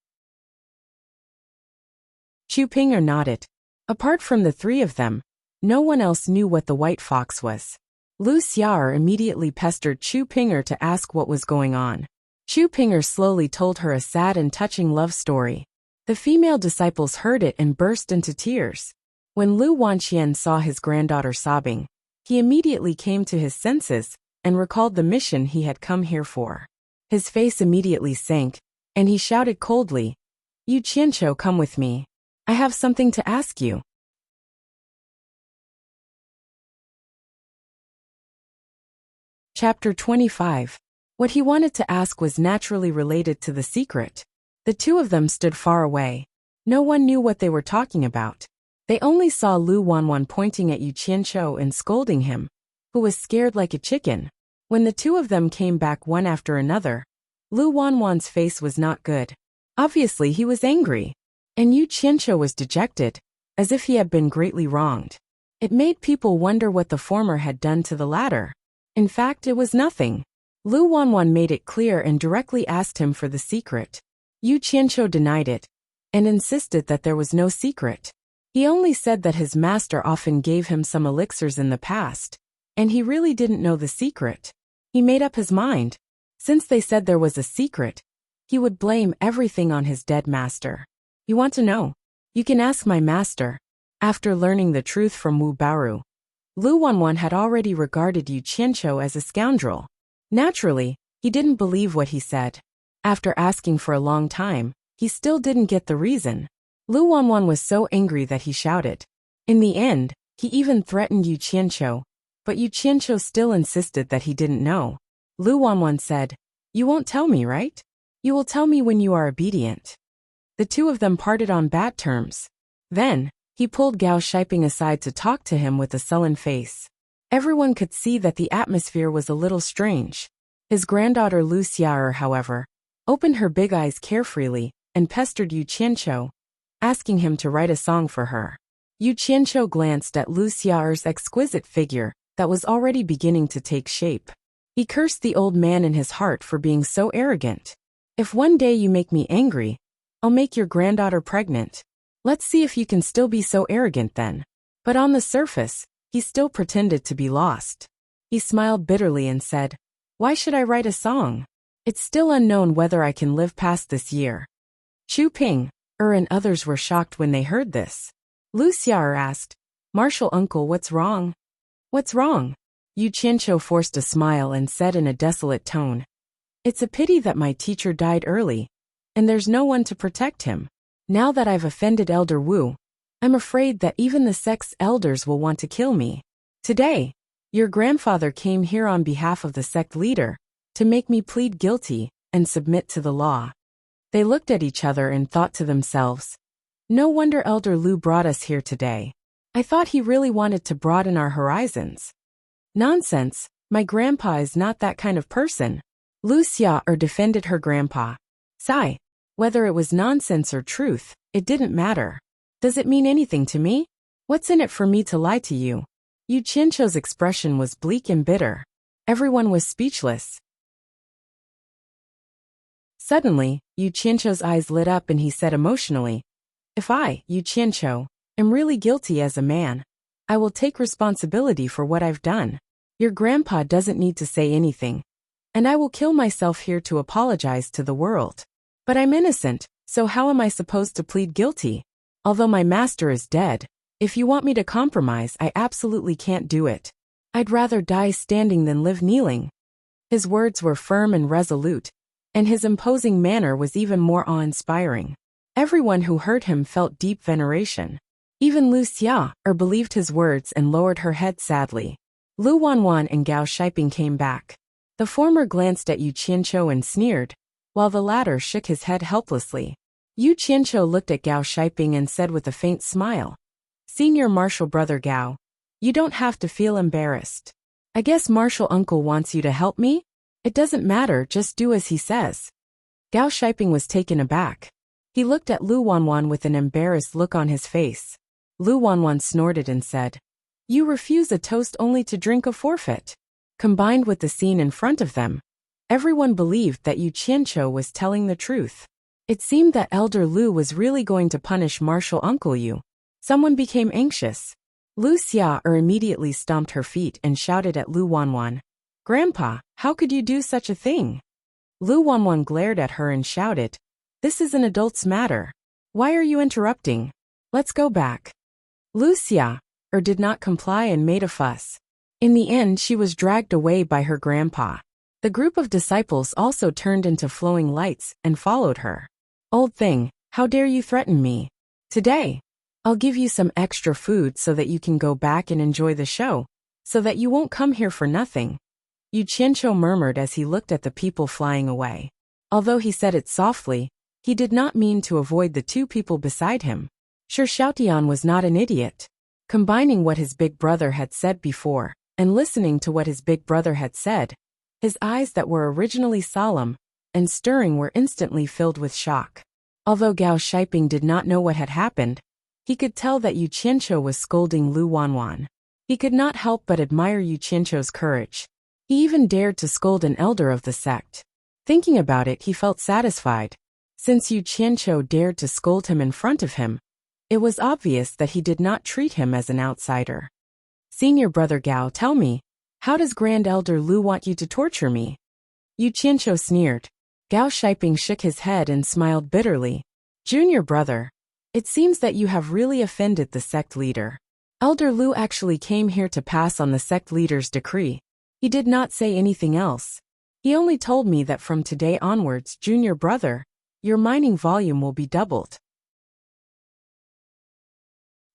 Chu Pinger nodded. Apart from the three of them, no one else knew what the White Fox was. Lu Xiao'er immediately pestered Chu Pinger to ask what was going on. Chu Pinger slowly told her a sad and touching love story. The female disciples heard it and burst into tears. When Lu Wanqian saw his granddaughter sobbing, he immediately came to his senses and recalled the mission he had come here for. His face immediately sank, and he shouted coldly, Yu Qianqiu, come with me. I have something to ask you. Chapter 25. What he wanted to ask was naturally related to the secret. The two of them stood far away. No one knew what they were talking about. They only saw Lu Wanwan pointing at Yu Qianqiu and scolding him, who was scared like a chicken. When the two of them came back one after another, Lu Wanwan's face was not good. Obviously he was angry. And Yu Qianqiu was dejected, as if he had been greatly wronged. It made people wonder what the former had done to the latter. In fact, it was nothing. Lu Wanwan made it clear and directly asked him for the secret. Yu Qianqiu denied it, and insisted that there was no secret. He only said that his master often gave him some elixirs in the past, and he really didn't know the secret. He made up his mind. Since they said there was a secret, he would blame everything on his dead master. You want to know? You can ask my master. After learning the truth from Wu Baoru, Lu Wanwan had already regarded Yu Qianqiu as a scoundrel. Naturally, he didn't believe what he said. After asking for a long time, he still didn't get the reason. Lu Wanwan was so angry that he shouted. In the end, he even threatened Yu Qianqiu, but Yu Qianqiu still insisted that he didn't know. Lu Wanwan said, You won't tell me, right? You will tell me when you are obedient. The two of them parted on bad terms. Then, he pulled Gao Shiping aside to talk to him with a sullen face. Everyone could see that the atmosphere was a little strange. His granddaughter Lu Xiao'er, however, opened her big eyes carefreely and pestered Yu Qianqiu, asking him to write a song for her. Yu Qianqiu glanced at Lu Xiao'er's exquisite figure that was already beginning to take shape. He cursed the old man in his heart for being so arrogant. If one day you make me angry, I'll make your granddaughter pregnant. Let's see if you can still be so arrogant then. But on the surface, he still pretended to be lost. He smiled bitterly and said, Why should I write a song? It's still unknown whether I can live past this year. Chu Ping, and others were shocked when they heard this. Lu Xiao'er asked, Martial uncle, what's wrong? What's wrong? Yu Qianqiu forced a smile and said in a desolate tone, It's a pity that my teacher died early, and there's no one to protect him. Now that I've offended Elder Wu, I'm afraid that even the sect's elders will want to kill me. Today, your grandfather came here on behalf of the sect leader, to make me plead guilty and submit to the law. They looked at each other and thought to themselves, No wonder Elder Lu brought us here today. I thought he really wanted to broaden our horizons. Nonsense, my grandpa is not that kind of person. Lu Xiao'er defended her grandpa. Sigh. Whether it was nonsense or truth, it didn't matter. Does it mean anything to me? What's in it for me to lie to you? Yu Qianqiu's expression was bleak and bitter. Everyone was speechless. Suddenly, Yu Qianqiu's eyes lit up and he said emotionally, "If I, Yu Qianqiu, am really guilty as a man, I will take responsibility for what I've done. Your grandpa doesn't need to say anything, and I will kill myself here to apologize to the world. But I'm innocent, so how am I supposed to plead guilty? Although my master is dead, if you want me to compromise, I absolutely can't do it. I'd rather die standing than live kneeling." His words were firm and resolute, and his imposing manner was even more awe-inspiring. Everyone who heard him felt deep veneration. Even Lu Xia believed his words and lowered her head sadly. Lu Wanwan and Gao Shiping came back. The former glanced at Yu Qianqiu and sneered, while the latter shook his head helplessly. Yu Qianqiu looked at Gao Shiping and said with a faint smile, "Senior Martial Brother Gao, you don't have to feel embarrassed. I guess Martial Uncle wants you to help me? It doesn't matter, just do as he says." Gao Shiping was taken aback. He looked at Lu Wanwan with an embarrassed look on his face. Lu Wanwan snorted and said, "You refuse a toast only to drink a forfeit." Combined with the scene in front of them, everyone believed that Yu Qianqiu was telling the truth. It seemed that Elder Lu was really going to punish Martial Uncle Yu. Someone became anxious. Lu Xia immediately stomped her feet and shouted at Lu Wanwan, "Grandpa, how could you do such a thing?" Lu Wanwan glared at her and shouted, "This is an adult's matter. Why are you interrupting? Let's go back." Lu Xia did not comply and made a fuss. In the end, she was dragged away by her grandpa. The group of disciples also turned into flowing lights and followed her. "Old thing, how dare you threaten me? Today, I'll give you some extra food so that you can go back and enjoy the show, so that you won't come here for nothing." Yu Qianqiu murmured as he looked at the people flying away. Although he said it softly, he did not mean to avoid the two people beside him. Sure, Xiaotian was not an idiot. Combining what his big brother had said before, and listening to what his big brother had said, his eyes that were originally solemn and stirring were instantly filled with shock. Although Gao Shiping did not know what had happened, he could tell that Yu Qianqiu was scolding Lu Wanwan. He could not help but admire Yu Qianqiu's courage. He even dared to scold an elder of the sect. Thinking about it, he felt satisfied. Since Yu Qianqiu dared to scold him in front of him, it was obvious that he did not treat him as an outsider. "Senior Brother Gao, tell me, how does Grand Elder Lu want you to torture me?" Yu Qianqiu sneered. Gao Shiping shook his head and smiled bitterly. "Junior brother, it seems that you have really offended the sect leader. Elder Lu actually came here to pass on the sect leader's decree. He did not say anything else. He only told me that from today onwards, junior brother, your mining volume will be doubled.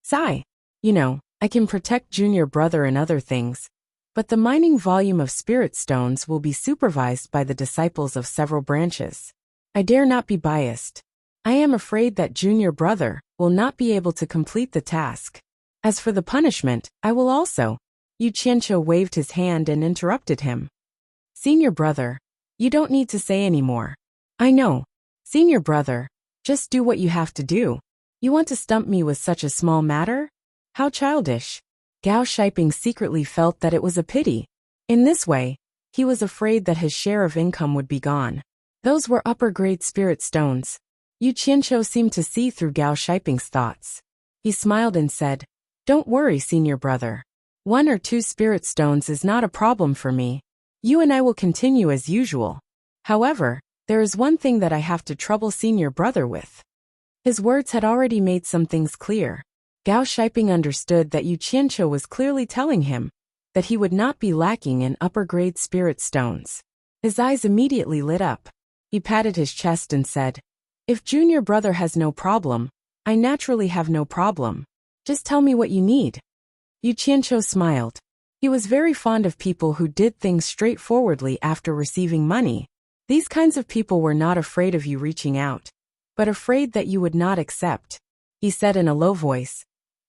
Sigh. You know, I can protect junior brother and other things, but the mining volume of spirit stones will be supervised by the disciples of several branches. I dare not be biased. I am afraid that junior brother will not be able to complete the task. As for the punishment, I will also." Yu Qianqiu waved his hand and interrupted him. "Senior brother, you don't need to say any more. I know. Senior brother, just do what you have to do. You want to stump me with such a small matter? How childish." Gao Shiping secretly felt that it was a pity. In this way, he was afraid that his share of income would be gone. Those were upper-grade spirit stones. Yu Qianqiu seemed to see through Gao Shiping's thoughts. He smiled and said, "Don't worry, senior brother. 1 or 2 spirit stones is not a problem for me. You and I will continue as usual. However, there is one thing that I have to trouble senior brother with." His words had already made some things clear. Gao Shiping understood that Yu Qianqiu was clearly telling him that he would not be lacking in upper-grade spirit stones. His eyes immediately lit up. He patted his chest and said, "If junior brother has no problem, I naturally have no problem. Just tell me what you need." Yu Qianqiu smiled. He was very fond of people who did things straightforwardly after receiving money. These kinds of people were not afraid of you reaching out, but afraid that you would not accept. He said in a low voice,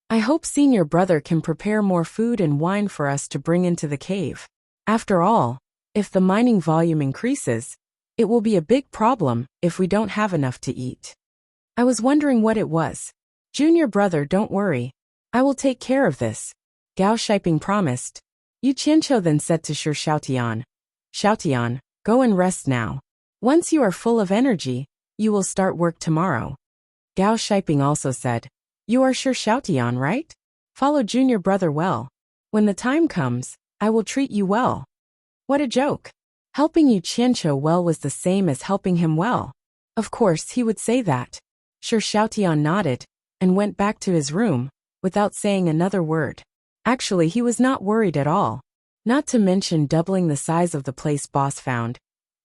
"I hope senior brother can prepare more food and wine for us to bring into the cave. After all, if the mining volume increases, it will be a big problem if we don't have enough to eat." I was wondering what it was. "Junior brother, don't worry. I will take care of this," Gao Shiping promised. Yu Qianqiu then said to Shi Xiaotian, Xiaotian, go and rest now. Once you are full of energy, you will start work tomorrow. Gao Shiping also said, you are Shi Xiaotian, right? Follow junior brother well. When the time comes, I will treat you well. What a joke. Helping Yu Qianqiu well was the same as helping him well. Of course he would say that. Shi Xiaotian nodded, and went back to his room, without saying another word. Actually he was not worried at all. Not to mention doubling the size of the place boss found.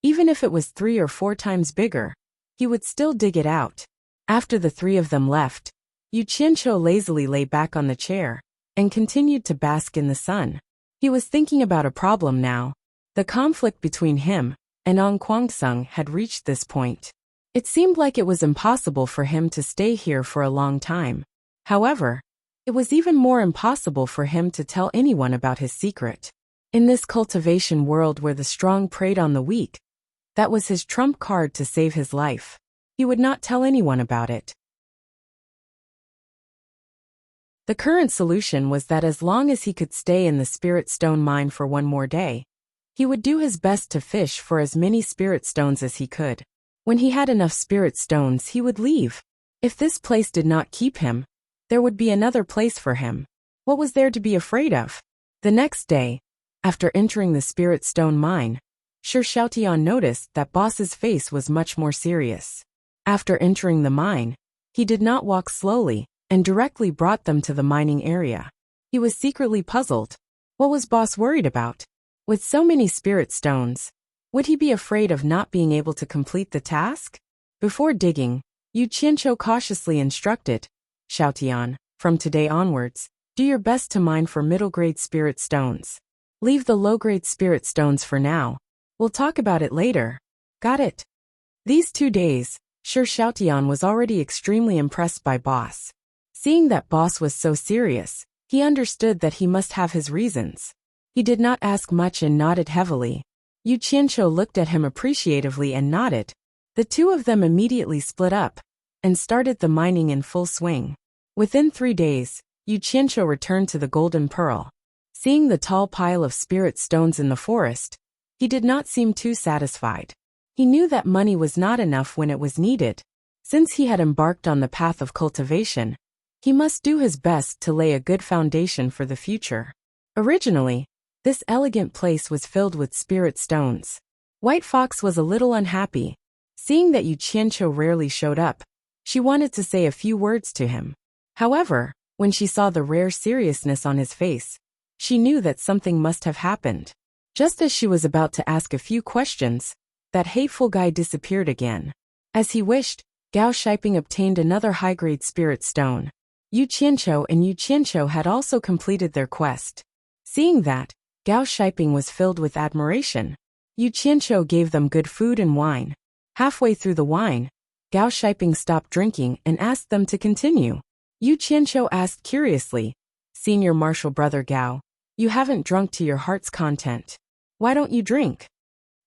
Even if it was 3 or 4 times bigger, he would still dig it out. After the 3 of them left, Yu Qianqiu lazily lay back on the chair, and continued to bask in the sun. He was thinking about a problem now. The conflict between him and Ong Guangsung had reached this point. It seemed like it was impossible for him to stay here for a long time. However, it was even more impossible for him to tell anyone about his secret. In this cultivation world where the strong preyed on the weak, that was his trump card to save his life. He would not tell anyone about it. The current solution was that as long as he could stay in the spirit stone mine for 1 more day, he would do his best to fish for as many spirit stones as he could. When he had enough spirit stones, he would leave. If this place did not keep him, there would be another place for him. What was there to be afraid of? The next day, after entering the spirit stone mine, Shi Xiaotian noticed that boss's face was much more serious. After entering the mine, he did not walk slowly, and directly brought them to the mining area. He was secretly puzzled. What was boss worried about? With so many spirit stones, would he be afraid of not being able to complete the task? Before digging, Yu Qianqiu cautiously instructed, Xiaotian, from today onwards, do your best to mine for middle-grade spirit stones. Leave the low-grade spirit stones for now. We'll talk about it later. Got it? These 2 days, Shi Xiaotian was already extremely impressed by boss. Seeing that boss was so serious, he understood that he must have his reasons. He did not ask much and nodded heavily. Yu Qianqiu looked at him appreciatively and nodded. The 2 of them immediately split up and started the mining in full swing. Within 3 days, Yu Qianqiu returned to the Golden Pearl. Seeing the tall pile of spirit stones in the forest, he did not seem too satisfied. He knew that money was not enough when it was needed. Since he had embarked on the path of cultivation, he must do his best to lay a good foundation for the future. Originally, this elegant place was filled with spirit stones. White Fox was a little unhappy. Seeing that Yu Qianqiu rarely showed up, she wanted to say a few words to him. However, when she saw the rare seriousness on his face, she knew that something must have happened. Just as she was about to ask a few questions, that hateful guy disappeared again. As he wished, Gao Shiping obtained another high-grade spirit stone. Yu Qianqiu had also completed their quest. Seeing that, Gao Shiping was filled with admiration. Yu Qianqiu gave them good food and wine. Halfway through the wine, Gao Shiping stopped drinking and asked them to continue. Yu Qianqiu asked curiously, Senior Marshal Brother Gao, you haven't drunk to your heart's content. Why don't you drink?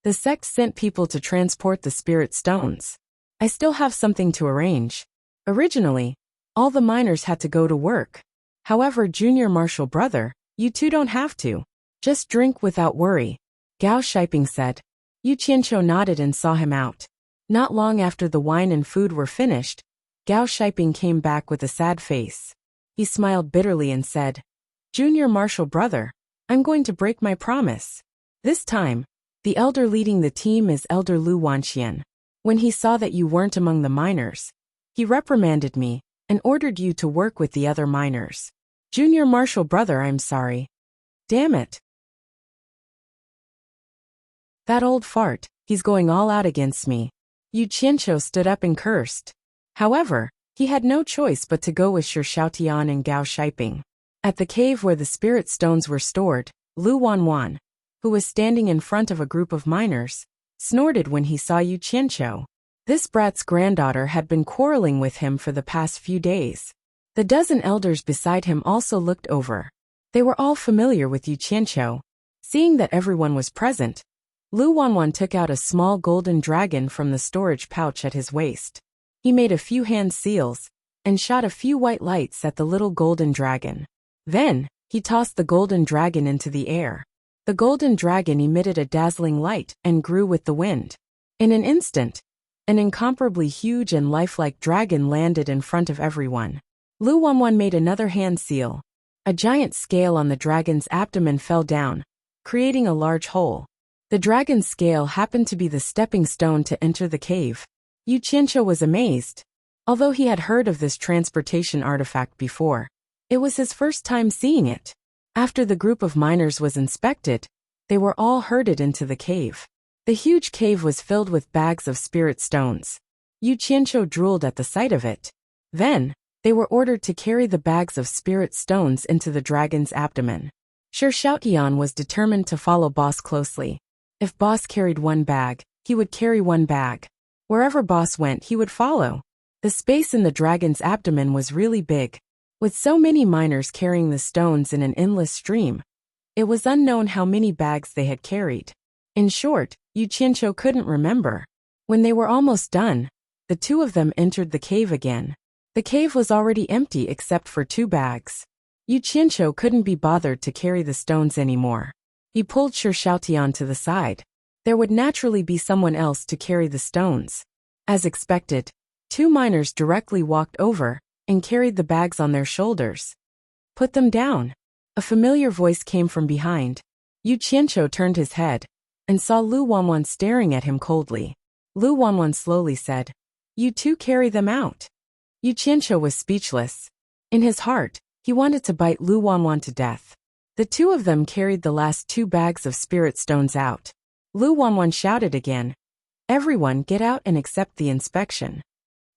The sect sent people to transport the spirit stones. I still have something to arrange. Originally, all the miners had to go to work. However, Junior Marshal Brother, you 2 don't have to. Just drink without worry, Gao Shiping said. Yu Qianqiu nodded and saw him out. Not long after the wine and food were finished, Gao Shiping came back with a sad face. He smiled bitterly and said, Junior Marshal Brother, I'm going to break my promise. This time, the elder leading the team is Elder Lu Wanxian. When he saw that you weren't among the miners, he reprimanded me and ordered you to work with the other miners. Junior Marshal Brother, I'm sorry. Damn it. That old fart, he's going all out against me. Yu Qianqiu stood up and cursed. However, he had no choice but to go with Shi Xiaotian and Gao Shiping. At the cave where the spirit stones were stored, Lu Wanwan, who was standing in front of a group of miners, snorted when he saw Yu Qianqiu. This brat's granddaughter had been quarreling with him for the past few days. The dozen elders beside him also looked over. They were all familiar with Yu Qianqiu. Seeing that everyone was present, Lu Wanwan took out a small golden dragon from the storage pouch at his waist. He made a few hand seals and shot a few white lights at the little golden dragon. Then, He tossed the golden dragon into the air. The golden dragon emitted a dazzling light and grew with the wind. In an instant, an incomparably huge and lifelike dragon landed in front of everyone. Lu Wanwan made another hand seal. A giant scale on the dragon's abdomen fell down, creating a large hole. The dragon's scale happened to be the stepping stone to enter the cave. Yu Qianqiu was amazed. Although he had heard of this transportation artifact before, it was his first time seeing it. After the group of miners was inspected, they were all herded into the cave. The huge cave was filled with bags of spirit stones. Yu Qianqiu drooled at the sight of it. Then, they were ordered to carry the bags of spirit stones into the dragon's abdomen. Shi Xiaotian was determined to follow Boss closely. If Boss carried one bag, he would carry one bag. Wherever Boss went, he would follow. The space in the dragon's abdomen was really big. With so many miners carrying the stones in an endless stream, it was unknown how many bags they had carried. In short, Yu Qianqiu couldn't remember. When they were almost done, the two of them entered the cave again. The cave was already empty except for 2 bags. Yu Qianqiu couldn't be bothered to carry the stones anymore. He pulled Shi Xiaotian to the side. There would naturally be someone else to carry the stones. As expected, 2 miners directly walked over and carried the bags on their shoulders. Put them down. A familiar voice came from behind. Yu Qianqiu turned his head and saw Lu Wanwan staring at him coldly. Lu Wanwan slowly said, "You two carry them out." Yu Qianqiu was speechless. In his heart, he wanted to bite Lu Wanwan to death. The two of them carried the last 2 bags of spirit stones out. Lu Wanwan shouted again, "Everyone get out and accept the inspection."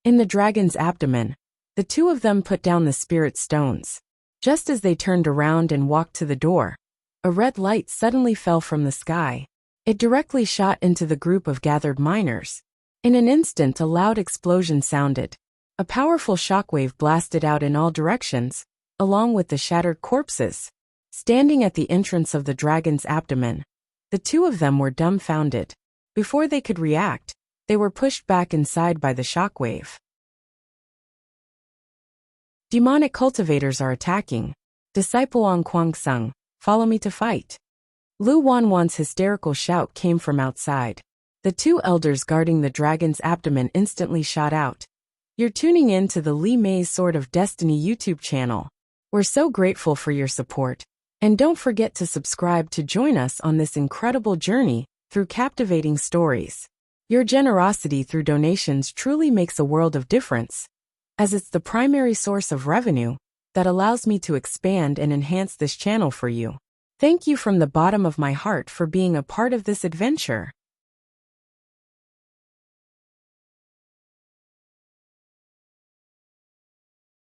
In the dragon's abdomen, the two of them put down the spirit stones. Just as they turned around and walked to the door, a red light suddenly fell from the sky. It directly shot into the group of gathered miners. In an instant, a loud explosion sounded. A powerful shockwave blasted out in all directions, along with the shattered corpses. Standing at the entrance of the dragon's abdomen, the two of them were dumbfounded. Before they could react, they were pushed back inside by the shockwave. Demonic cultivators are attacking. Disciple Ong Kwangsung, follow me to fight. Lu Wanwan's hysterical shout came from outside. The 2 elders guarding the dragon's abdomen instantly shot out. You're tuning in to the Li Mei's Sword of Destiny YouTube channel. We're so grateful for your support. And don't forget to subscribe to join us on this incredible journey through captivating stories. Your generosity through donations truly makes a world of difference, as it's the primary source of revenue that allows me to expand and enhance this channel for you. Thank you from the bottom of my heart for being a part of this adventure.